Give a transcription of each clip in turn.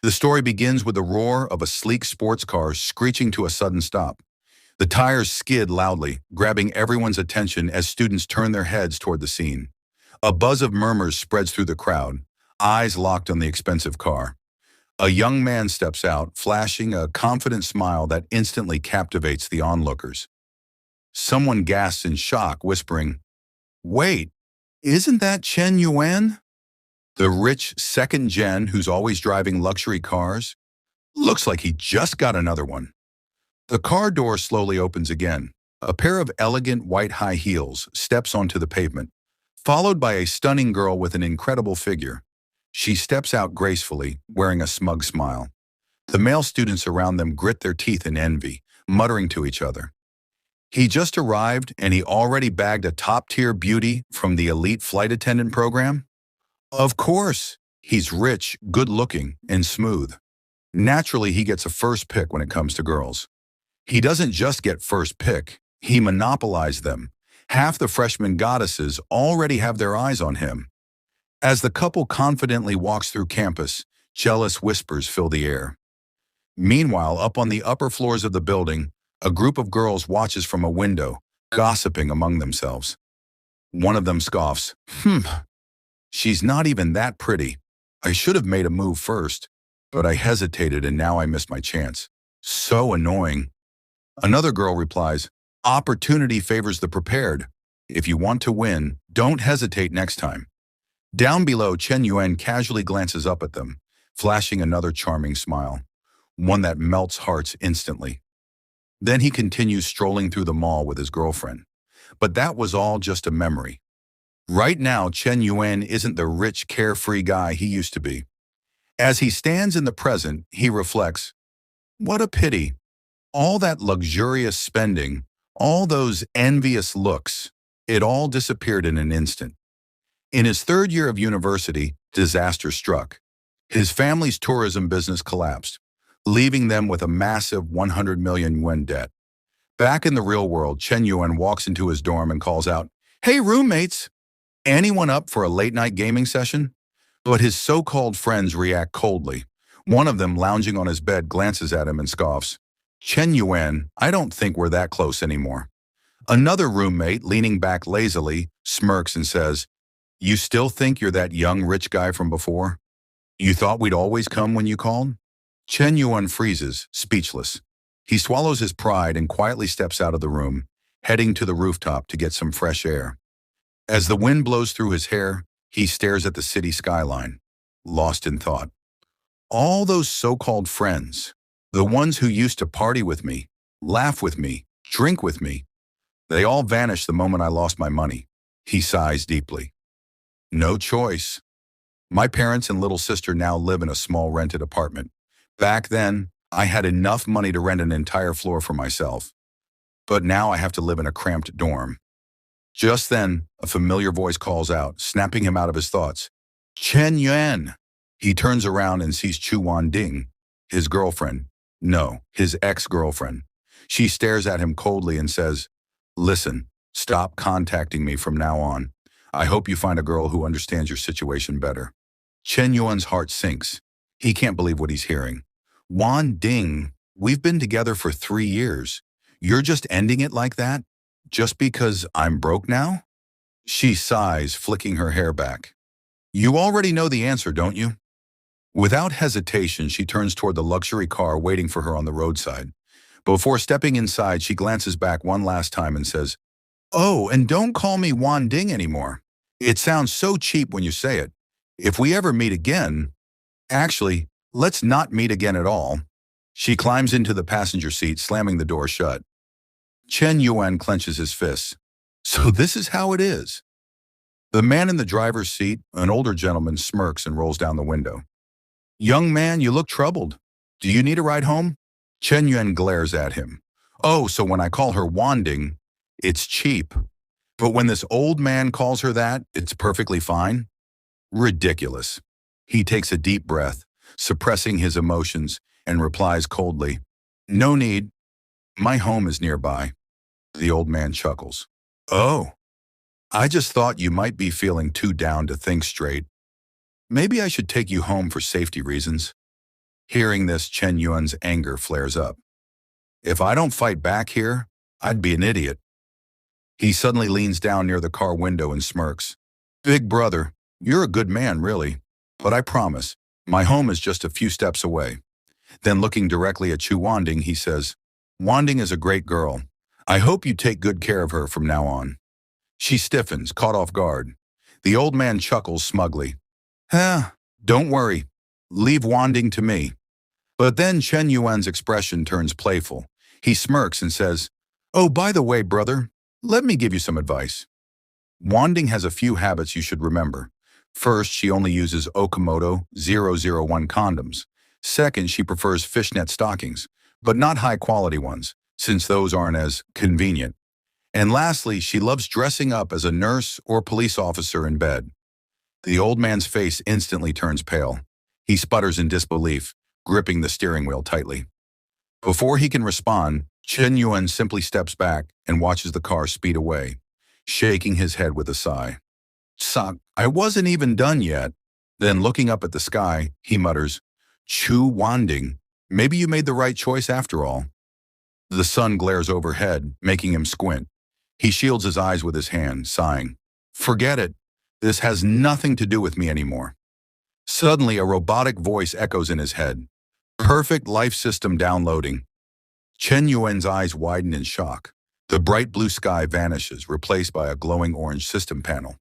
The story begins with the roar of a sleek sports car screeching to a sudden stop. The tires skid loudly, grabbing everyone's attention as students turn their heads toward the scene. A buzz of murmurs spreads through the crowd, eyes locked on the expensive car. A young man steps out, flashing a confident smile that instantly captivates the onlookers. Someone gasps in shock, whispering, "Wait, isn't that Chen Yuan? The rich second gen who's always driving luxury cars? Looks like he just got another one." The car door slowly opens again. A pair of elegant white high heels steps onto the pavement, followed by a stunning girl with an incredible figure. She steps out gracefully, wearing a smug smile. The male students around them grit their teeth in envy, muttering to each other. He just arrived and he already bagged a top-tier beauty from the elite flight attendant program? Of course, he's rich, good-looking, and smooth. Naturally, he gets a first pick when it comes to girls. He doesn't just get first pick, he monopolized them. Half the freshman goddesses already have their eyes on him. As the couple confidently walks through campus, jealous whispers fill the air. Meanwhile, up on the upper floors of the building, a group of girls watches from a window, gossiping among themselves. One of them scoffs, she's not even that pretty. I should have made a move first, but I hesitated and now I missed my chance. So annoying." Another girl replies, "Opportunity favors the prepared. If you want to win, don't hesitate next time." Down below, Chen Yuan casually glances up at them, flashing another charming smile, one that melts hearts instantly. Then he continues strolling through the mall with his girlfriend. But that was all just a memory. Right now, Chen Yuan isn't the rich, carefree guy he used to be. As he stands in the present, he reflects, "What a pity. All that luxurious spending, all those envious looks, it all disappeared in an instant." In his third year of university, disaster struck. His family's tourism business collapsed, leaving them with a massive 100 million yuan debt. Back in the real world, Chen Yuan walks into his dorm and calls out, "Hey roommates, anyone up for a late-night gaming session?" But his so-called friends react coldly. One of them, lounging on his bed, glances at him and scoffs, "Chen Yuan, I don't think we're that close anymore." Another roommate, leaning back lazily, smirks and says, "You still think you're that young rich guy from before? You thought we'd always come when you called?" Chen Yuan freezes, speechless. He swallows his pride and quietly steps out of the room, heading to the rooftop to get some fresh air. As the wind blows through his hair, he stares at the city skyline, lost in thought. All those so-called friends, the ones who used to party with me, laugh with me, drink with me, they all vanished the moment I lost my money. He sighs deeply. No choice. My parents and little sister now live in a small rented apartment. Back then, I had enough money to rent an entire floor for myself. But now I have to live in a cramped dorm. Just then, a familiar voice calls out, snapping him out of his thoughts. "Chen Yuan!" He turns around and sees Chu Wan Ding, his girlfriend. No, his ex-girlfriend. She stares at him coldly and says, "Listen, stop contacting me from now on. I hope you find a girl who understands your situation better." Chen Yuan's heart sinks. He can't believe what he's hearing. "Wan Ding, we've been together for 3 years. You're just ending it like that? Just because I'm broke now?" She sighs, flicking her hair back. "You already know the answer, don't you?" Without hesitation, she turns toward the luxury car waiting for her on the roadside. Before stepping inside, she glances back one last time and says, "Oh, and don't call me Wan Ding anymore. It sounds so cheap when you say it. If we ever meet again, actually, let's not meet again at all." She climbs into the passenger seat, slamming the door shut. Chen Yuan clenches his fists. So this is how it is. The man in the driver's seat, an older gentleman, smirks and rolls down the window. "Young man, you look troubled. Do you need a ride home?" Chen Yuan glares at him. "Oh, so when I call her Wanding, it's cheap. But when this old man calls her that, it's perfectly fine?" Ridiculous. He takes a deep breath, suppressing his emotions, and replies coldly, "No need. My home is nearby." The old man chuckles. "Oh, I just thought you might be feeling too down to think straight. Maybe I should take you home for safety reasons." Hearing this, Chen Yuan's anger flares up. If I don't fight back here, I'd be an idiot. He suddenly leans down near the car window and smirks. Big brother, you're a good man, really. But I promise, my home is just a few steps away. Then looking directly at Chu Wanding, he says, Wanding is a great girl. I hope you take good care of her from now on. She stiffens, caught off guard. The old man chuckles smugly. Don't worry. Leave Wanding to me. But then Chen Yuan's expression turns playful. He smirks and says, Oh, by the way, brother, let me give you some advice. Wanding has a few habits you should remember. First, she only uses Okamoto 001 condoms. Second, she prefers fishnet stockings, but not high-quality ones, since those aren't as convenient. And lastly, she loves dressing up as a nurse or police officer in bed. The old man's face instantly turns pale. He sputters in disbelief, gripping the steering wheel tightly. Before he can respond, Chen Yuan simply steps back and watches the car speed away, shaking his head with a sigh. Sock, I wasn't even done yet. Then looking up at the sky, he mutters, Chu Wanding, maybe you made the right choice after all. The sun glares overhead, making him squint. He shields his eyes with his hand, sighing. Forget it. This has nothing to do with me anymore. Suddenly, a robotic voice echoes in his head. Perfect life system downloading. Chen Yuan's eyes widen in shock. The bright blue sky vanishes, replaced by a glowing orange system panel.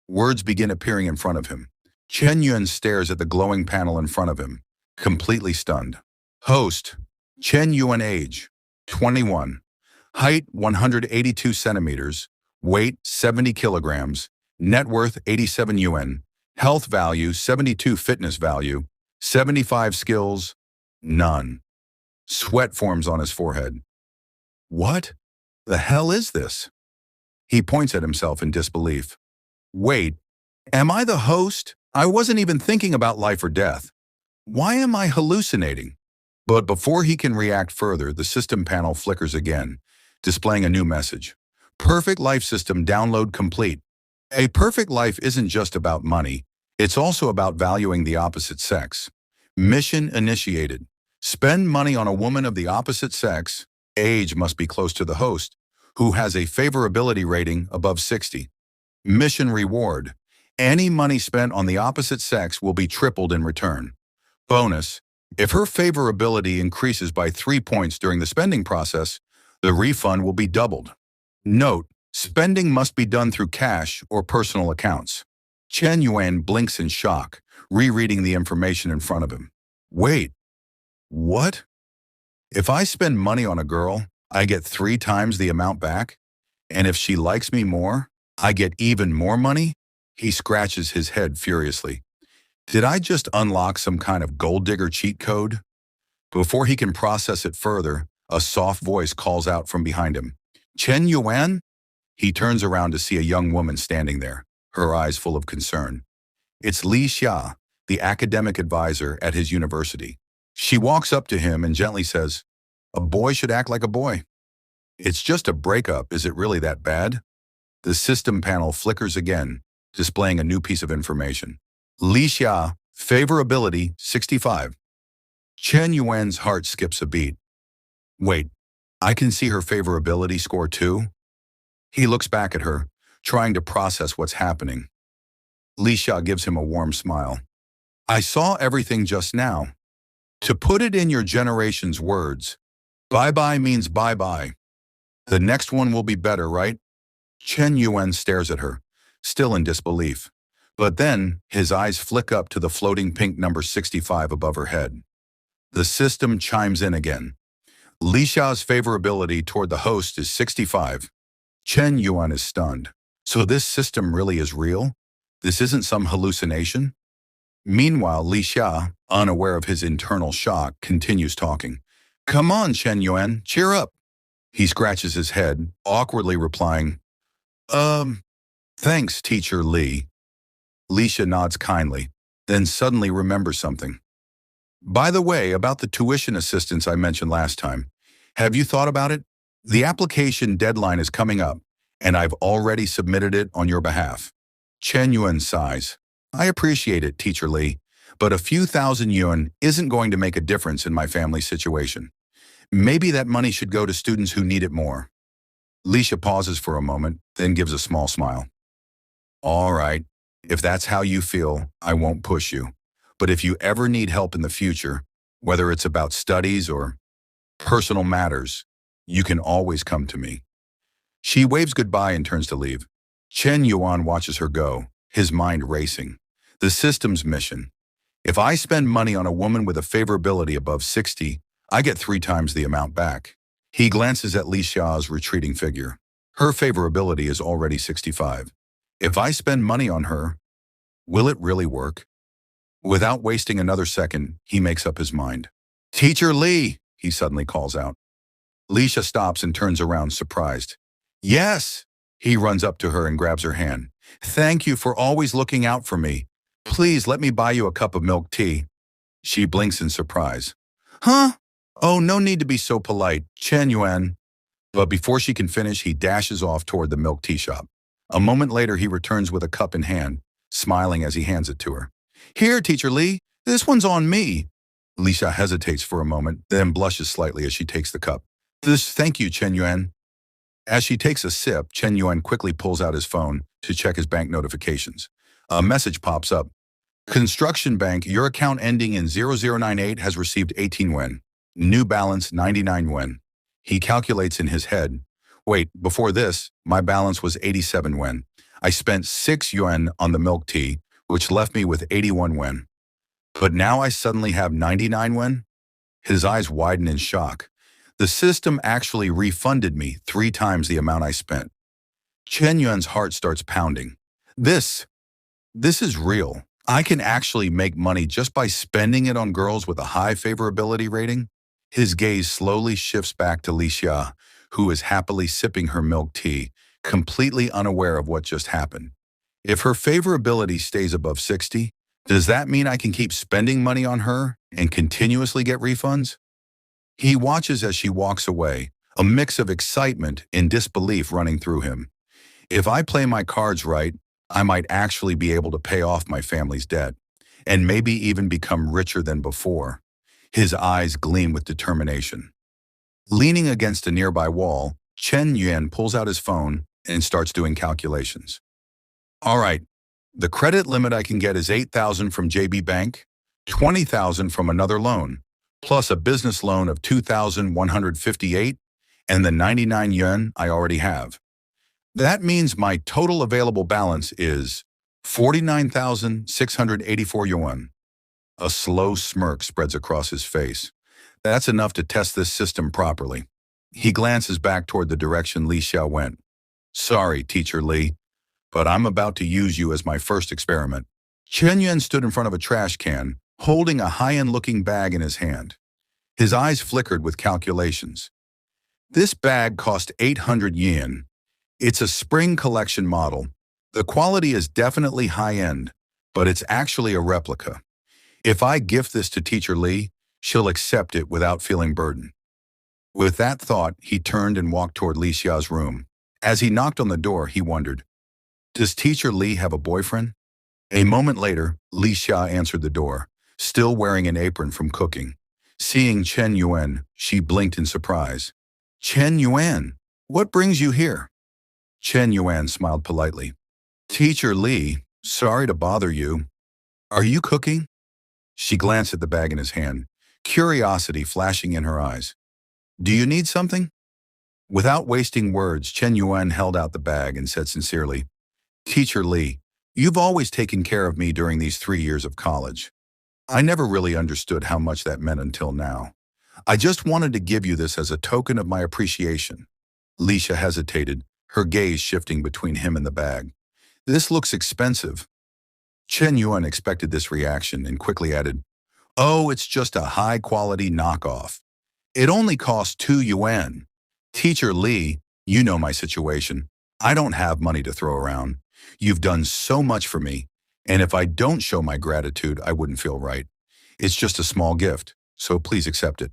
Words begin appearing in front of him. Chen Yuan stares at the glowing panel in front of him, completely stunned. Host, Chen Yuan age, 21. Height, 182 centimeters. Weight, 70 kilograms. Net worth, 87 yuan. Health value, 72. Fitness value, 75. Skills, none. Sweat forms on his forehead. What the hell is this? He points at himself in disbelief. Wait, am I the host? I wasn't even thinking about life or death. Why am I hallucinating? But before he can react further, the system panel flickers again, displaying a new message. Perfect life system download complete. A perfect life isn't just about money. It's also about valuing the opposite sex. Mission initiated. Spend money on a woman of the opposite sex. Age must be close to the host, who has a favorability rating above 60. Mission reward. Any money spent on the opposite sex will be tripled in return. Bonus. If her favorability increases by 3 points during the spending process, the refund will be doubled. Note, spending must be done through cash or personal accounts. Chen Yuan blinks in shock, rereading the information in front of him. Wait, what? If I spend money on a girl, I get 3 times the amount back? And if she likes me more, I get even more money? He scratches his head furiously. Did I just unlock some kind of gold digger cheat code? Before he can process it further, a soft voice calls out from behind him. Chen Yuan? He turns around to see a young woman standing there, her eyes full of concern. It's Li Xia, the academic advisor at his university. She walks up to him and gently says, A boy should act like a boy. It's just a breakup. Is it really that bad? The system panel flickers again, displaying a new piece of information. Li Xia, favorability 65. Chen Yuan's heart skips a beat. Wait, I can see her favorability score too? He looks back at her, trying to process what's happening. Li Xia gives him a warm smile. I saw everything just now. To put it in your generation's words, bye-bye means bye-bye. The next one will be better, right? Chen Yuan stares at her, still in disbelief. But then, his eyes flick up to the floating pink number 65 above her head. The system chimes in again. Li Xiao's favorability toward the host is 65. Chen Yuan is stunned. So this system really is real? This isn't some hallucination? Meanwhile, Li Xia, unaware of his internal shock, continues talking. Come on, Chen Yuan, cheer up. He scratches his head, awkwardly replying, Thanks, Teacher Li. Li Xia nods kindly, then suddenly remembers something. By the way, about the tuition assistance I mentioned last time, have you thought about it? The application deadline is coming up, and I've already submitted it on your behalf. Chen Yuan sighs. I appreciate it, Teacher Li, but a few thousand yuan isn't going to make a difference in my family's situation. Maybe that money should go to students who need it more. Lisha pauses for a moment, then gives a small smile. All right, if that's how you feel, I won't push you. But if you ever need help in the future, whether it's about studies or personal matters, you can always come to me. She waves goodbye and turns to leave. Chen Yuan watches her go, his mind racing. The system's mission. If I spend money on a woman with a favorability above 60, I get 3 times the amount back. He glances at Li Xia's retreating figure. Her favorability is already 65. If I spend money on her, will it really work? Without wasting another second, he makes up his mind. Teacher Li, he suddenly calls out. Lisha stops and turns around, surprised. Yes! He runs up to her and grabs her hand. Thank you for always looking out for me. Please let me buy you a cup of milk tea. She blinks in surprise. Huh? Oh, no need to be so polite, Chen Yuan. But before she can finish, he dashes off toward the milk tea shop. A moment later, he returns with a cup in hand, smiling as he hands it to her. Here, Teacher Li, this one's on me. Lisha hesitates for a moment, then blushes slightly as she takes the cup. Thank you, Chen Yuan. As she takes a sip, Chen Yuan quickly pulls out his phone to check his bank notifications. A message pops up. Construction Bank, your account ending in 0098 has received 18 yuan. New balance 99 yuan. He calculates in his head. Wait, before this, my balance was 87 yuan. I spent 6 yuan on the milk tea, which left me with 81 yuan. But now I suddenly have 99 yuan? His eyes widen in shock. The system actually refunded me 3 times the amount I spent. Chen Yuan's heart starts pounding. This is real. I can actually make money just by spending it on girls with a high favorability rating? His gaze slowly shifts back to Li Xia, who is happily sipping her milk tea, completely unaware of what just happened. If her favorability stays above 60, does that mean I can keep spending money on her and continuously get refunds? He watches as she walks away, a mix of excitement and disbelief running through him. If I play my cards right, I might actually be able to pay off my family's debt, and maybe even become richer than before. His eyes gleam with determination. Leaning against a nearby wall, Chen Yuan pulls out his phone and starts doing calculations. All right, the credit limit I can get is 8,000 from JB Bank, 20,000 from another loan, plus a business loan of 2,158, and the 99 yuan I already have. That means my total available balance is 49,684 yuan. A slow smirk spreads across his face. That's enough to test this system properly. He glances back toward the direction Li Xiao went. Sorry, Teacher Li, but I'm about to use you as my first experiment. Chen Yuan stood in front of a trash can, holding a high-end-looking bag in his hand. His eyes flickered with calculations. This bag cost 800 yen. It's a spring collection model. The quality is definitely high-end, but it's actually a replica. If I gift this to Teacher Li, she'll accept it without feeling burdened. With that thought, he turned and walked toward Li Xia's room. As he knocked on the door, he wondered, does Teacher Li have a boyfriend? A moment later, Li Xia answered the door, still wearing an apron from cooking. Seeing Chen Yuan, she blinked in surprise. Chen Yuan, what brings you here? Chen Yuan smiled politely. Teacher Li, sorry to bother you. Are you cooking? She glanced at the bag in his hand, curiosity flashing in her eyes. Do you need something? Without wasting words, Chen Yuan held out the bag and said sincerely, Teacher Li, you've always taken care of me during these 3 years of college. I never really understood how much that meant until now. I just wanted to give you this as a token of my appreciation. Lisha hesitated, her gaze shifting between him and the bag. This looks expensive. Chen Yuan expected this reaction and quickly added, oh, it's just a high-quality knockoff. It only costs 2 yuan. Teacher Li, you know my situation. I don't have money to throw around. You've done so much for me, and if I don't show my gratitude, I wouldn't feel right. It's just a small gift, so please accept it.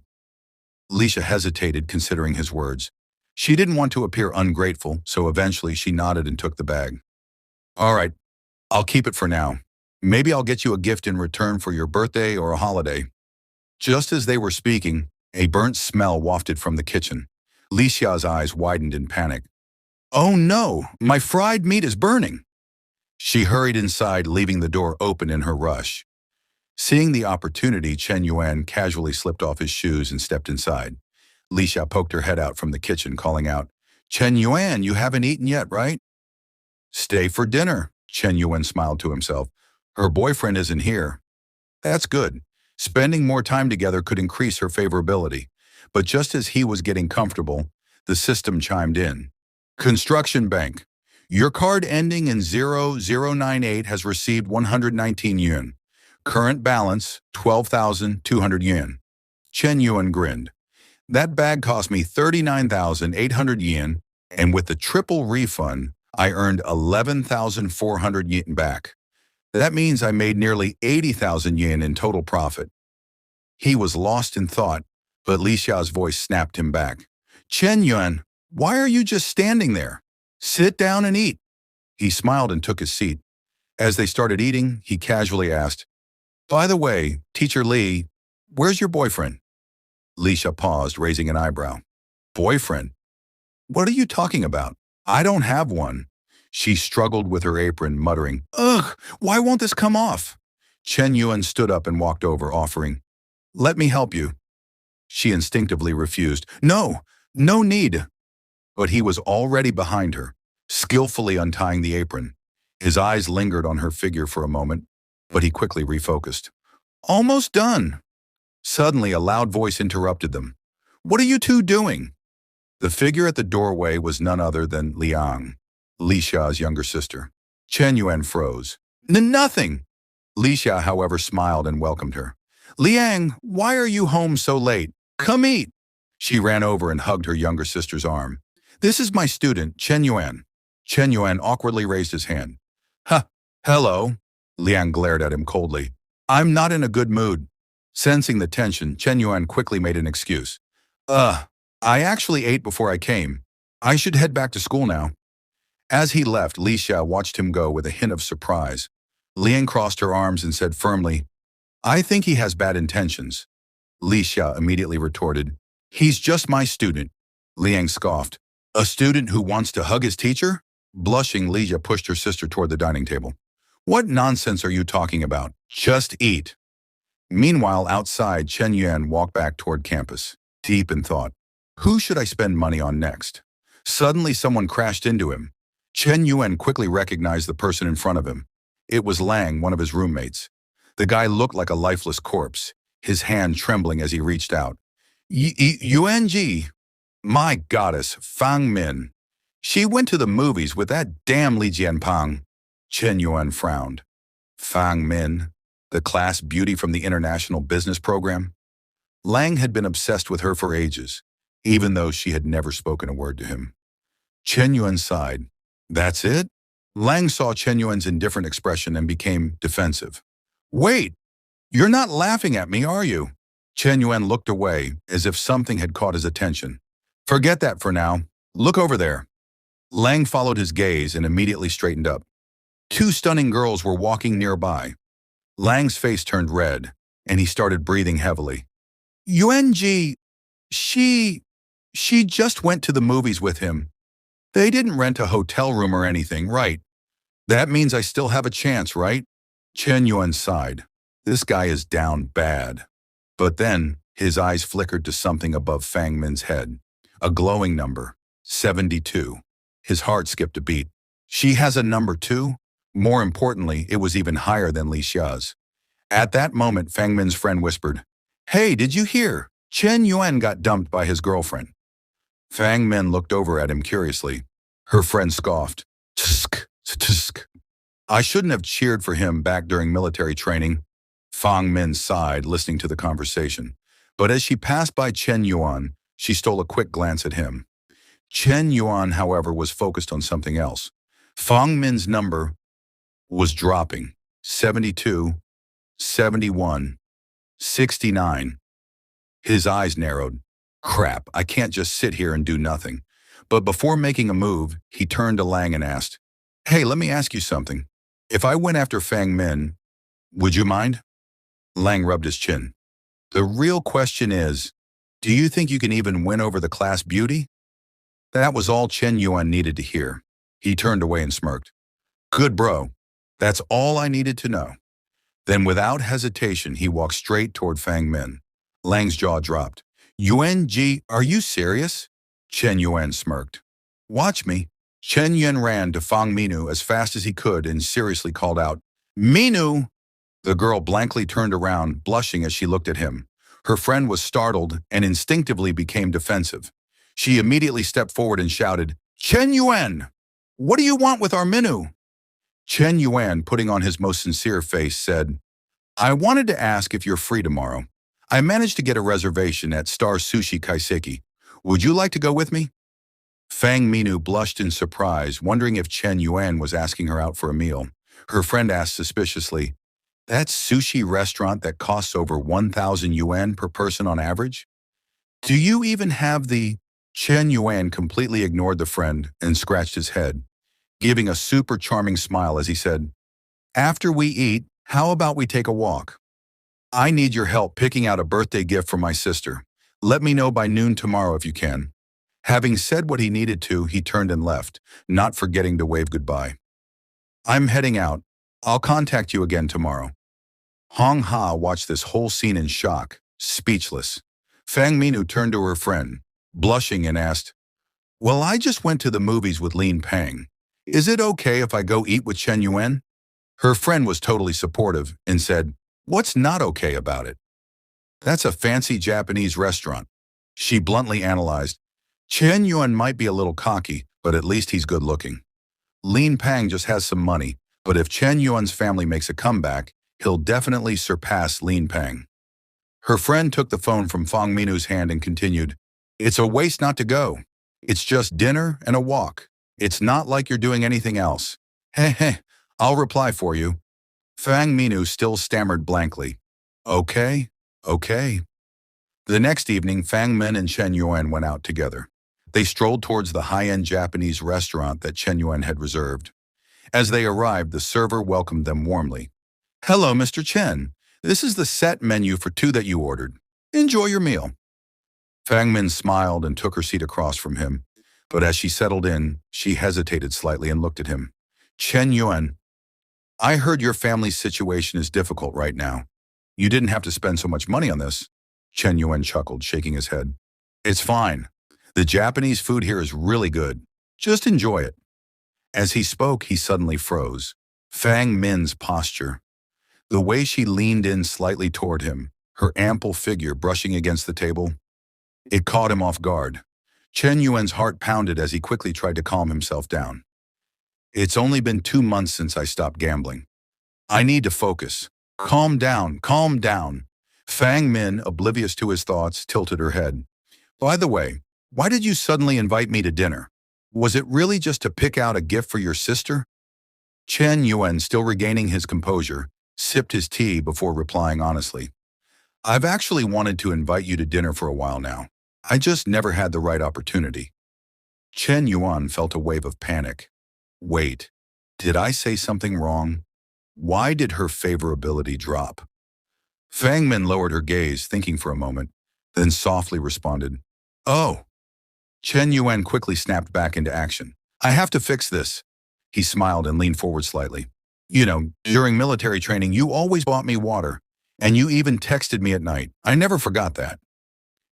Lisha hesitated, considering his words. She didn't want to appear ungrateful, so eventually she nodded and took the bag. All right, I'll keep it for now. Maybe I'll get you a gift in return for your birthday or a holiday. Just as they were speaking, a burnt smell wafted from the kitchen. Li Xia's eyes widened in panic. Oh no, my fried meat is burning. She hurried inside, leaving the door open in her rush. Seeing the opportunity, Chen Yuan casually slipped off his shoes and stepped inside. Li Xia poked her head out from the kitchen, calling out, Chen Yuan, you haven't eaten yet, right? Stay for dinner, Chen Yuan smiled to himself. Her boyfriend isn't here. That's good. Spending more time together could increase her favorability. But just as he was getting comfortable, the system chimed in. Construction Bank. Your card ending in 0098 has received 119 yuan. Current balance, 12,200 yuan. Chen Yuan grinned. That bag cost me 39,800 yen, and with the triple refund, I earned 11,400 yen back. That means I made nearly 80,000 yen in total profit. He was lost in thought, but Li Xiao's voice snapped him back. Chen Yuan, why are you just standing there? Sit down and eat. He smiled and took his seat. As they started eating, he casually asked, By the way, Teacher Li, where's your boyfriend? Li Xia paused, raising an eyebrow. Boyfriend? What are you talking about? I don't have one. She struggled with her apron, muttering, Ugh, why won't this come off? Chen Yuan stood up and walked over, offering, Let me help you. She instinctively refused. No, no need. But he was already behind her, skillfully untying the apron. His eyes lingered on her figure for a moment, but he quickly refocused. Almost done. Suddenly, a loud voice interrupted them. What are you two doing? The figure at the doorway was none other than Liang, Li Xia's younger sister. Chen Yuan froze. Nothing. Li Xia, however, smiled and welcomed her. Liang, why are you home so late? Come eat. She ran over and hugged her younger sister's arm. This is my student, Chen Yuan. Chen Yuan awkwardly raised his hand. Hello. Liang glared at him coldly. I'm not in a good mood. Sensing the tension, Chen Yuan quickly made an excuse. I actually ate before I came. I should head back to school now. As he left, Li Xia watched him go with a hint of surprise. Liang crossed her arms and said firmly, I think he has bad intentions. Li Xia immediately retorted, He's just my student. Liang scoffed. A student who wants to hug his teacher? Blushing, Li Xia pushed her sister toward the dining table. What nonsense are you talking about? Just eat. Meanwhile, outside, Chen Yuan walked back toward campus, deep in thought. Who should I spend money on next? Suddenly, someone crashed into him. Chen Yuan quickly recognized the person in front of him. It was Lang, one of his roommates. The guy looked like a lifeless corpse, his hand trembling as he reached out. Yuan-ji, my goddess, Fang Min. She went to the movies with that damn Li Jianping. Chen Yuan frowned. Fang Min, the class beauty from the international business program? Lang had been obsessed with her for ages, even though she had never spoken a word to him. Chen Yuan sighed. That's it? Lang saw Chen Yuan's indifferent expression and became defensive. Wait, you're not laughing at me, are you? Chen Yuan looked away, as if something had caught his attention. Forget that for now. Look over there. Lang followed his gaze and immediately straightened up. Two stunning girls were walking nearby. Lang's face turned red, and he started breathing heavily. Yuan-ji, she just went to the movies with him. They didn't rent a hotel room or anything, right? That means I still have a chance, right? Chen Yuan sighed. This guy is down bad. But then, his eyes flickered to something above Fang Min's head. A glowing number, 72. His heart skipped a beat. She has a number too? More importantly, it was even higher than Li Xia's. At that moment, Fang Min's friend whispered, Hey, did you hear? Chen Yuan got dumped by his girlfriend. Fang Min looked over at him curiously. Her friend scoffed. Tsk, tsk. I shouldn't have cheered for him back during military training. Fang Min sighed, listening to the conversation. But as she passed by Chen Yuan, she stole a quick glance at him. Chen Yuan, however, was focused on something else. Fang Min's number was dropping. 72, 71, 69. His eyes narrowed. Crap, I can't just sit here and do nothing. But before making a move, he turned to Lang and asked, Hey, let me ask you something. If I went after Fang Min, Would you mind? Lang rubbed his chin. The real question is, do you think you can even win over the class beauty? That was all Chen Yuan needed to hear. He turned away and smirked. Good bro. That's all I needed to know. Then without hesitation, he walked straight toward Fang Min. Lang's jaw dropped. Yuan Ji, are you serious? Chen Yuan smirked. Watch me. Chen Yuan ran to Fang Minu as fast as he could and seriously called out, Minu! The girl blankly turned around, blushing as she looked at him. Her friend was startled and instinctively became defensive. She immediately stepped forward and shouted, Chen Yuan! What do you want with our Minu? Chen Yuan, putting on his most sincere face, said, I wanted to ask if you're free tomorrow. I managed to get a reservation at Star Sushi Kaiseki. Would you like to go with me? Fang Minu blushed in surprise, wondering if Chen Yuan was asking her out for a meal. Her friend asked suspiciously, that sushi restaurant that costs over 1,000 yuan per person on average? Do you even have the… Chen Yuan completely ignored the friend and scratched his head, giving a super charming smile as he said, After we eat, how about we take a walk? I need your help picking out a birthday gift for my sister. Let me know by noon tomorrow if you can. Having said what he needed to, he turned and left, not forgetting to wave goodbye. I'm heading out. I'll contact you again tomorrow. Hong Ha watched this whole scene in shock, speechless. Fang Minu turned to her friend, blushing, and asked, Well, I just went to the movies with Lin Pang. Is it okay if I go eat with Chen Yuan? Her friend was totally supportive and said, What's not okay about it? That's a fancy Japanese restaurant. She bluntly analyzed, Chen Yuan might be a little cocky, but at least he's good looking. Lin Pang just has some money, but if Chen Yuan's family makes a comeback, he'll definitely surpass Lin Pang. Her friend took the phone from Fang Minu's hand and continued, It's a waste not to go. It's just dinner and a walk. It's not like you're doing anything else. Heh, I'll reply for you. Fang Minu still stammered blankly. Okay. The next evening, Fang Min and Chen Yuan went out together. They strolled towards the high-end Japanese restaurant that Chen Yuan had reserved. As they arrived, the server welcomed them warmly. Hello, Mr. Chen. This is the set menu for two that you ordered. Enjoy your meal. Fang Min smiled and took her seat across from him, but as she settled in, she hesitated slightly and looked at him. Chen Yuan, I heard your family's situation is difficult right now. You didn't have to spend so much money on this. Chen Yuan chuckled, shaking his head. It's fine. The Japanese food here is really good. Just enjoy it. As he spoke, he suddenly froze. Fang Min's posture, the way she leaned in slightly toward him, her ample figure brushing against the table, it caught him off guard. Chen Yuan's heart pounded as he quickly tried to calm himself down. It's only been 2 months since I stopped gambling. I need to focus. Calm down. Fang Min, oblivious to his thoughts, tilted her head. By the way, why did you suddenly invite me to dinner? Was it really just to pick out a gift for your sister? Chen Yuan, still regaining his composure, sipped his tea before replying honestly. I've actually wanted to invite you to dinner for a while now. I just never had the right opportunity. Chen Yuan felt a wave of panic. Wait, did I say something wrong? Why did her favorability drop? Fang Min lowered her gaze, thinking for a moment, then softly responded, Oh. Chen Yuan quickly snapped back into action. I have to fix this. He smiled and leaned forward slightly. You know, during military training, you always bought me water, and you even texted me at night. I never forgot that.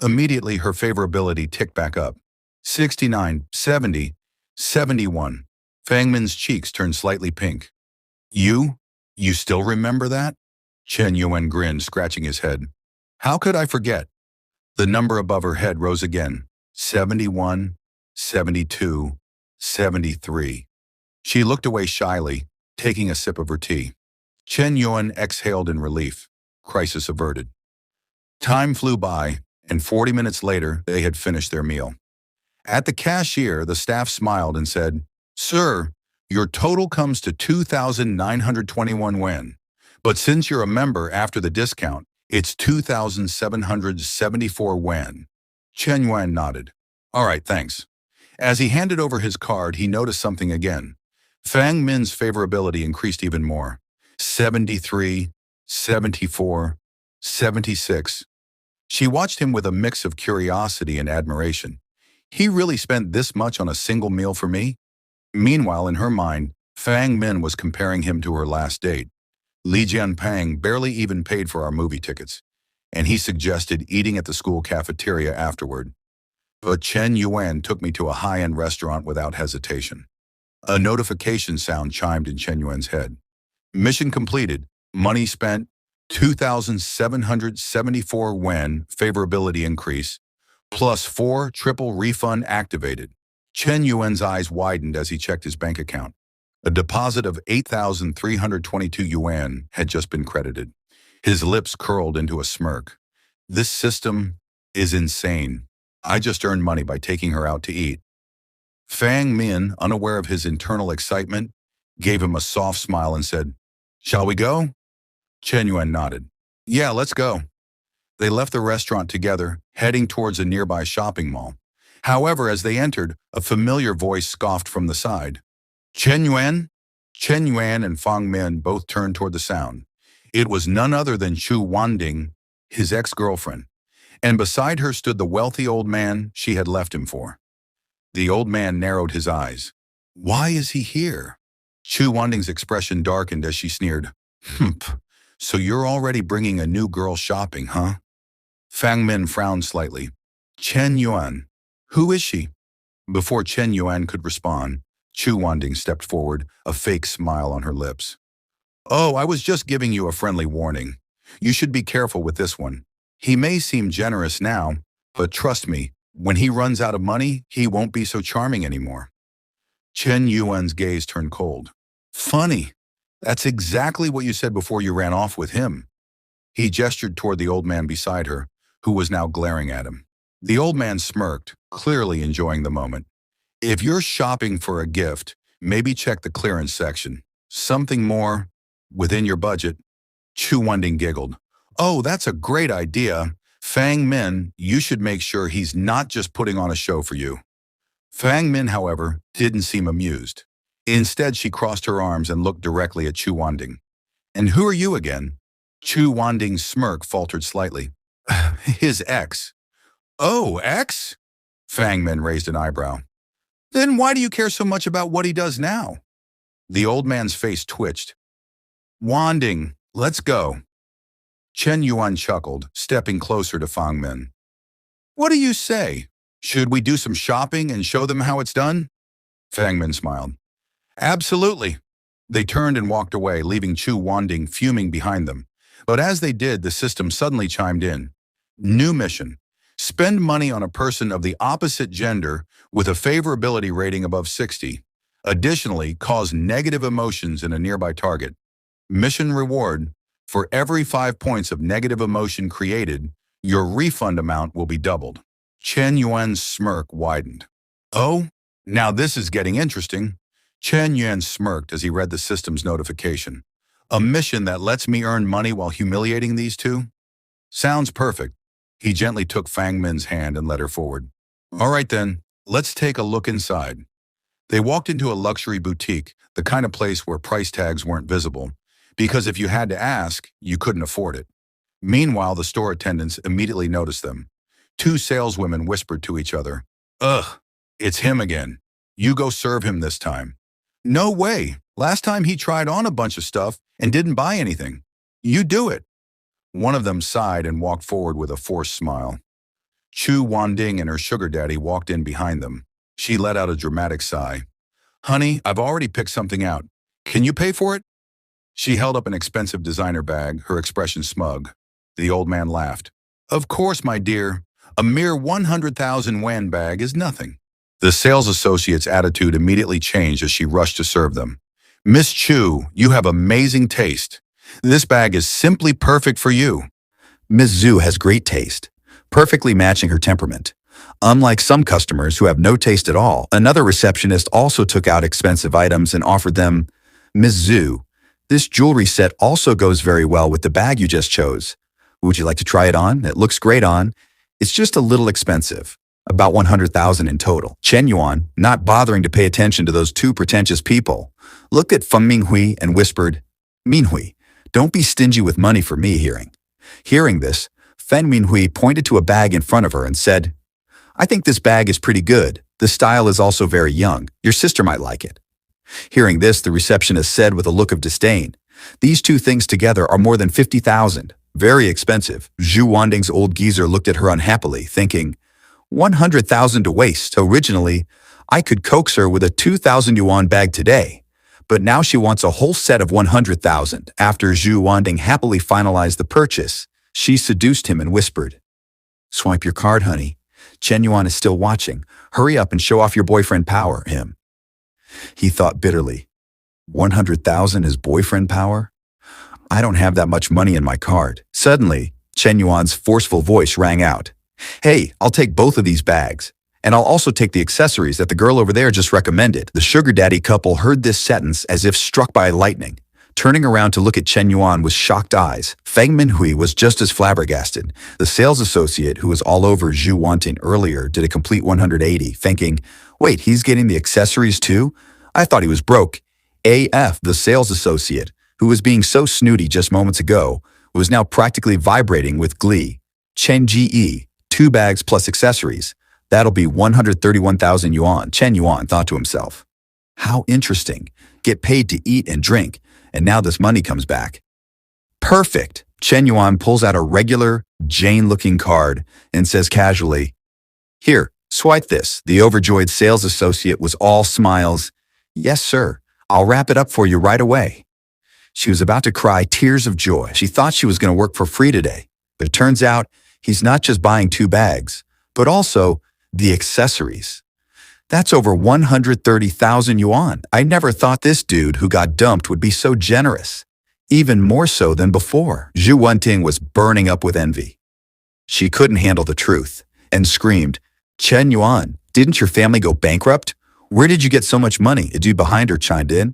Immediately, her favorability ticked back up. 69, 70, 71. Fang Min's cheeks turned slightly pink. You still remember that? Chen Yuan grinned, scratching his head. How could I forget? The number above her head rose again. 71, 72, 73. She looked away shyly, taking a sip of her tea. Chen Yuan exhaled in relief. Crisis averted. Time flew by, and 40 minutes later, they had finished their meal. At the cashier, the staff smiled and said, Sir, your total comes to 2,921 yuan. But since you're a member after the discount, it's 2,774 yuan. Chen Yuan nodded. All right, thanks. As he handed over his card, he noticed something again. Fang Min's favorability increased even more. 73, 74, 76. She watched him with a mix of curiosity and admiration. He really spent this much on a single meal for me? Meanwhile, in her mind, Fang Min was comparing him to her last date. Li Jianping barely even paid for our movie tickets, and he suggested eating at the school cafeteria afterward. But Chen Yuan took me to a high-end restaurant without hesitation. A notification sound chimed in Chen Yuan's head. Mission completed. Money spent. 2,774 yuan favorability increase. Plus 4 triple refund activated. Chen Yuan's eyes widened as he checked his bank account. A deposit of 8,322 yuan had just been credited. His lips curled into a smirk. This system is insane. I just earned money by taking her out to eat. Fang Min, unaware of his internal excitement, gave him a soft smile and said, "Shall we go?" Chen Yuan nodded. "Yeah, let's go." They left the restaurant together, heading towards a nearby shopping mall. However, as they entered, a familiar voice scoffed from the side. "Chen Yuan?" Chen Yuan and Fang Min both turned toward the sound. It was none other than Chu Wanding, his ex-girlfriend, and beside her stood the wealthy old man she had left him for. The old man narrowed his eyes. "Why is he here?" Chu Wanding's expression darkened as she sneered. "Humph, so you're already bringing a new girl shopping, huh?" Fang Min frowned slightly. "Chen Yuan, who is she?" Before Chen Yuan could respond, Chu Wanding stepped forward, a fake smile on her lips. "Oh, I was just giving you a friendly warning. You should be careful with this one. He may seem generous now, but trust me, when he runs out of money, he won't be so charming anymore." Chen Yuan's gaze turned cold. "Funny. That's exactly what you said before you ran off with him." He gestured toward the old man beside her, who was now glaring at him. The old man smirked, clearly enjoying the moment. "If you're shopping for a gift, maybe check the clearance section. Something more within your budget." Chu Wanding giggled. "Oh, that's a great idea. Fang Min, you should make sure he's not just putting on a show for you." Fang Min, however, didn't seem amused. Instead, she crossed her arms and looked directly at Chu Wanding. "And who are you again?" Chu Wanding's smirk faltered slightly. "His ex." "Oh, ex?" Fang Min raised an eyebrow. "Then why do you care so much about what he does now?" The old man's face twitched. "Wanding, let's go." Chen Yuan chuckled, stepping closer to Fang Min. "What do you say? Should we do some shopping and show them how it's done?" Fang Min smiled. "Absolutely." They turned and walked away, leaving Chu Wanding fuming behind them. But as they did, the system suddenly chimed in. New mission. Spend money on a person of the opposite gender with a favorability rating above 60. Additionally, cause negative emotions in a nearby target. Mission reward. For every 5 points of negative emotion created, your refund amount will be doubled. Chen Yuan's smirk widened. "Oh, now this is getting interesting." Chen Yuan smirked as he read the system's notification. "A mission that lets me earn money while humiliating these two? Sounds perfect." He gently took Fang Min's hand and led her forward. "All right then, let's take a look inside." They walked into a luxury boutique, the kind of place where price tags weren't visible, because if you had to ask, you couldn't afford it. Meanwhile, the store attendants immediately noticed them. 2 saleswomen whispered to each other. "Ugh, it's him again. You go serve him this time." "No way. Last time he tried on a bunch of stuff and didn't buy anything. You do it." One of them sighed and walked forward with a forced smile. Chu Wanding and her sugar daddy walked in behind them. She let out a dramatic sigh. "Honey, I've already picked something out. Can you pay for it?" She held up an expensive designer bag, her expression smug. The old man laughed. "Of course, my dear. A mere 100,000 yuan bag is nothing." The sales associate's attitude immediately changed as she rushed to serve them. "Miss Chu, you have amazing taste. This bag is simply perfect for you." Ms. Zhu has great taste, perfectly matching her temperament. Unlike some customers who have no taste at all, another receptionist also took out expensive items and offered them. "Ms. Zhu, this jewelry set also goes very well with the bag you just chose. Would you like to try it on? It looks great on. It's just a little expensive. About 100,000 in total." Chen Yuan, not bothering to pay attention to those 2 pretentious people, looked at Feng Minghui and whispered, "Minghui, Don't be stingy with money for me, Hearing this, Feng Minhui pointed to a bag in front of her and said, I think this bag is pretty good. The style is also very young. Your sister might like it. Hearing this, the receptionist said with a look of disdain, These two things together are more than 50,000. Very expensive. Zhu Wanding's old geezer looked at her unhappily, thinking, 100,000 to waste. Originally, I could coax her with a 2,000 yuan bag today, but now she wants a whole set of 100,000. After Zhu Wanding happily finalized the purchase, she seduced him and whispered, Swipe your card, honey. Chen Yuan is still watching. Hurry up and show off your boyfriend power, him. He thought bitterly, 100,000 is boyfriend power? I don't have that much money in my card. Suddenly, Chen Yuan's forceful voice rang out. Hey, I'll take both of these bags. And I'll also take the accessories that the girl over there just recommended. The sugar daddy couple heard this sentence as if struck by lightning. Turning around to look at Chen Yuan with shocked eyes, Feng Minhui was just as flabbergasted. The sales associate who was all over Zhu Wanting earlier did a complete 180, thinking, wait, he's getting the accessories too? I thought he was broke. AF, the sales associate, who was being so snooty just moments ago, was now practically vibrating with glee. Chen Ji, 2 bags plus accessories. That'll be 131,000 yuan, Chen Yuan thought to himself. How interesting. Get paid to eat and drink, and now this money comes back. Perfect. Chen Yuan pulls out a regular, Jane-looking card and says casually, Here, swipe this. The overjoyed sales associate was all smiles. Yes, sir. I'll wrap it up for you right away. She was about to cry tears of joy. She thought she was going to work for free today, but it turns out he's not just buying 2 bags, but also the accessories. That's over 130,000 yuan. I never thought this dude who got dumped would be so generous, even more so than before. Zhu Wenting was burning up with envy. She couldn't handle the truth and screamed, Chen Yuan, didn't your family go bankrupt? Where did you get so much money? A dude behind her chimed in.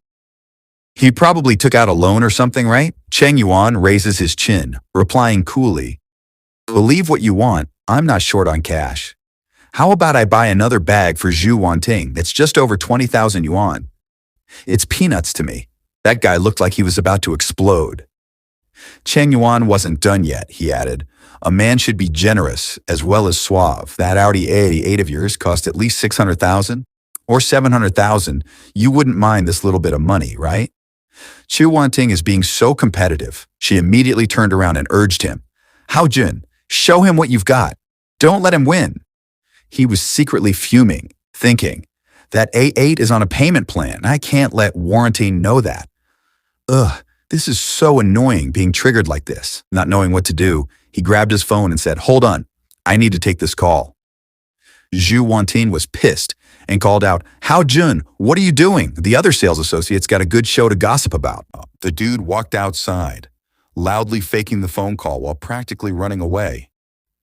He probably took out a loan or something, right? Chen Yuan raises his chin, replying coolly, Believe what you want, I'm not short on cash. How about I buy another bag for Zhu Wanting that's just over 20,000 yuan? It's peanuts to me. That guy looked like he was about to explode. Chen Yuan wasn't done yet, he added. A man should be generous as well as suave. That Audi A88 of yours cost at least 600,000 or 700,000. You wouldn't mind this little bit of money, right? Zhu Wanting is being so competitive. She immediately turned around and urged him. Hao Jun, show him what you've got. Don't let him win. He was secretly fuming, thinking, that A8 is on a payment plan. I can't let Warranty know that. Ugh, this is so annoying being triggered like this. Not knowing what to do, he grabbed his phone and said, Hold on, I need to take this call. Zhu Wanting was pissed and called out, Hao Jun, what are you doing? The other sales associates got a good show to gossip about. The dude walked outside, loudly faking the phone call while practically running away.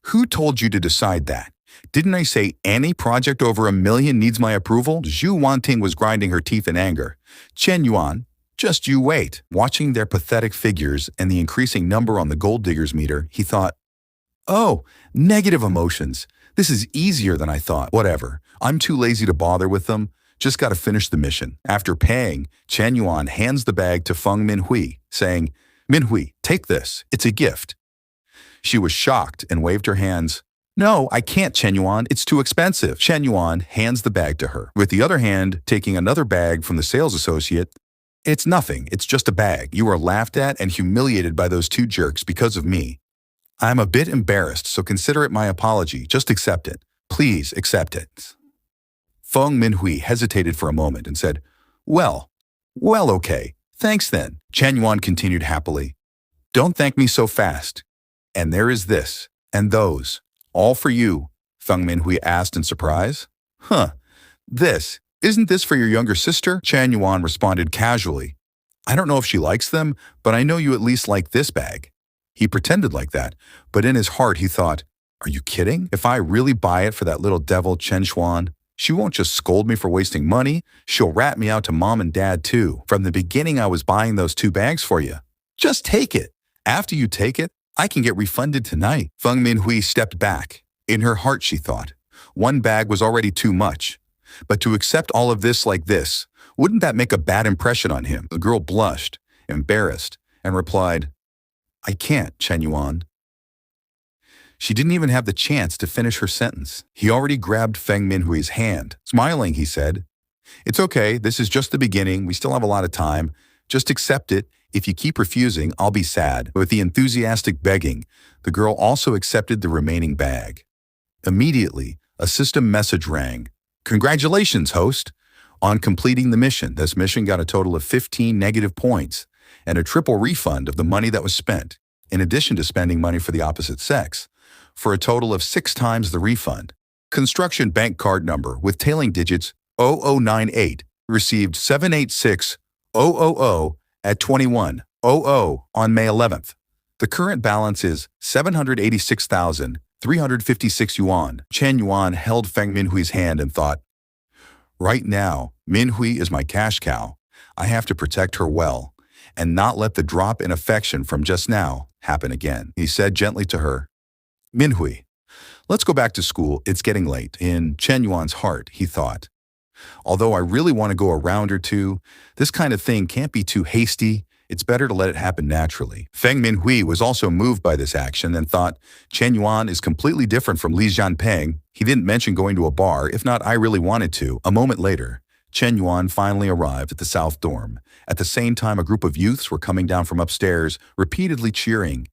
Who told you to decide that? Didn't I say any project over $1 million needs my approval? Zhu Wanting was grinding her teeth in anger. Chen Yuan, just you wait. Watching their pathetic figures and the increasing number on the gold diggers meter, he thought, oh, negative emotions. This is easier than I thought. Whatever. I'm too lazy to bother with them. Just got to finish the mission. After paying, Chen Yuan hands the bag to Feng Minhui, saying, Minhui, take this. It's a gift. She was shocked and waved her hands. No, I can't, Chen Yuan. It's too expensive. Chen Yuan hands the bag to her. With the other hand, taking another bag from the sales associate, it's nothing. It's just a bag. You are laughed at and humiliated by those 2 jerks because of me. I'm a bit embarrassed, so consider it my apology. Just accept it. Please accept it. Feng Minhui hesitated for a moment and said, Well, okay. Thanks then. Chen Yuan continued happily. Don't thank me so fast. And there is this, and those. All for you, Feng Minhui asked in surprise. Huh, isn't this for your younger sister? Chen Yuan responded casually. I don't know if she likes them, but I know you at least like this bag. He pretended like that, but in his heart he thought, are you kidding? If I really buy it for that little devil Chen Xuan, she won't just scold me for wasting money, she'll rat me out to mom and dad too. From the beginning I was buying those 2 bags for you. Just take it. After you take it, I can get refunded tonight. Feng Minhui stepped back. In her heart, she thought, 1 bag was already too much. But to accept all of this like this, wouldn't that make a bad impression on him? The girl blushed, embarrassed, and replied, "I can't, Chen Yuan." She didn't even have the chance to finish her sentence. He already grabbed Feng Minhui's hand. Smiling, he said, "It's okay, this is just the beginning, we still have a lot of time. Just accept it. If you keep refusing, I'll be sad." With the enthusiastic begging, the girl also accepted the remaining bag. Immediately, a system message rang. "Congratulations, host! On completing the mission, this mission got a total of 15 negative points and a triple refund of the money that was spent, in addition to spending money for the opposite sex, for a total of 6 times the refund. Construction bank card number with tailing digits 0098 received 786000 at 21:00 on May 11th. The current balance is 786,356 yuan." Chen Yuan held Feng Minhui's hand and thought, "Right now, Minhui is my cash cow. I have to protect her well and not let the drop in affection from just now happen again." He said gently to her, "Minhui, let's go back to school. It's getting late." In Chen Yuan's heart, he thought, "Although I really want to go a round or two, this kind of thing can't be too hasty. It's better to let it happen naturally." Feng Minhui was also moved by this action and thought, "Chen Yuan is completely different from Li Jianping. He didn't mention going to a bar. If not, I really wanted to." A moment later, Chen Yuan finally arrived at the South Dorm. At the same time, a group of youths were coming down from upstairs, repeatedly cheering,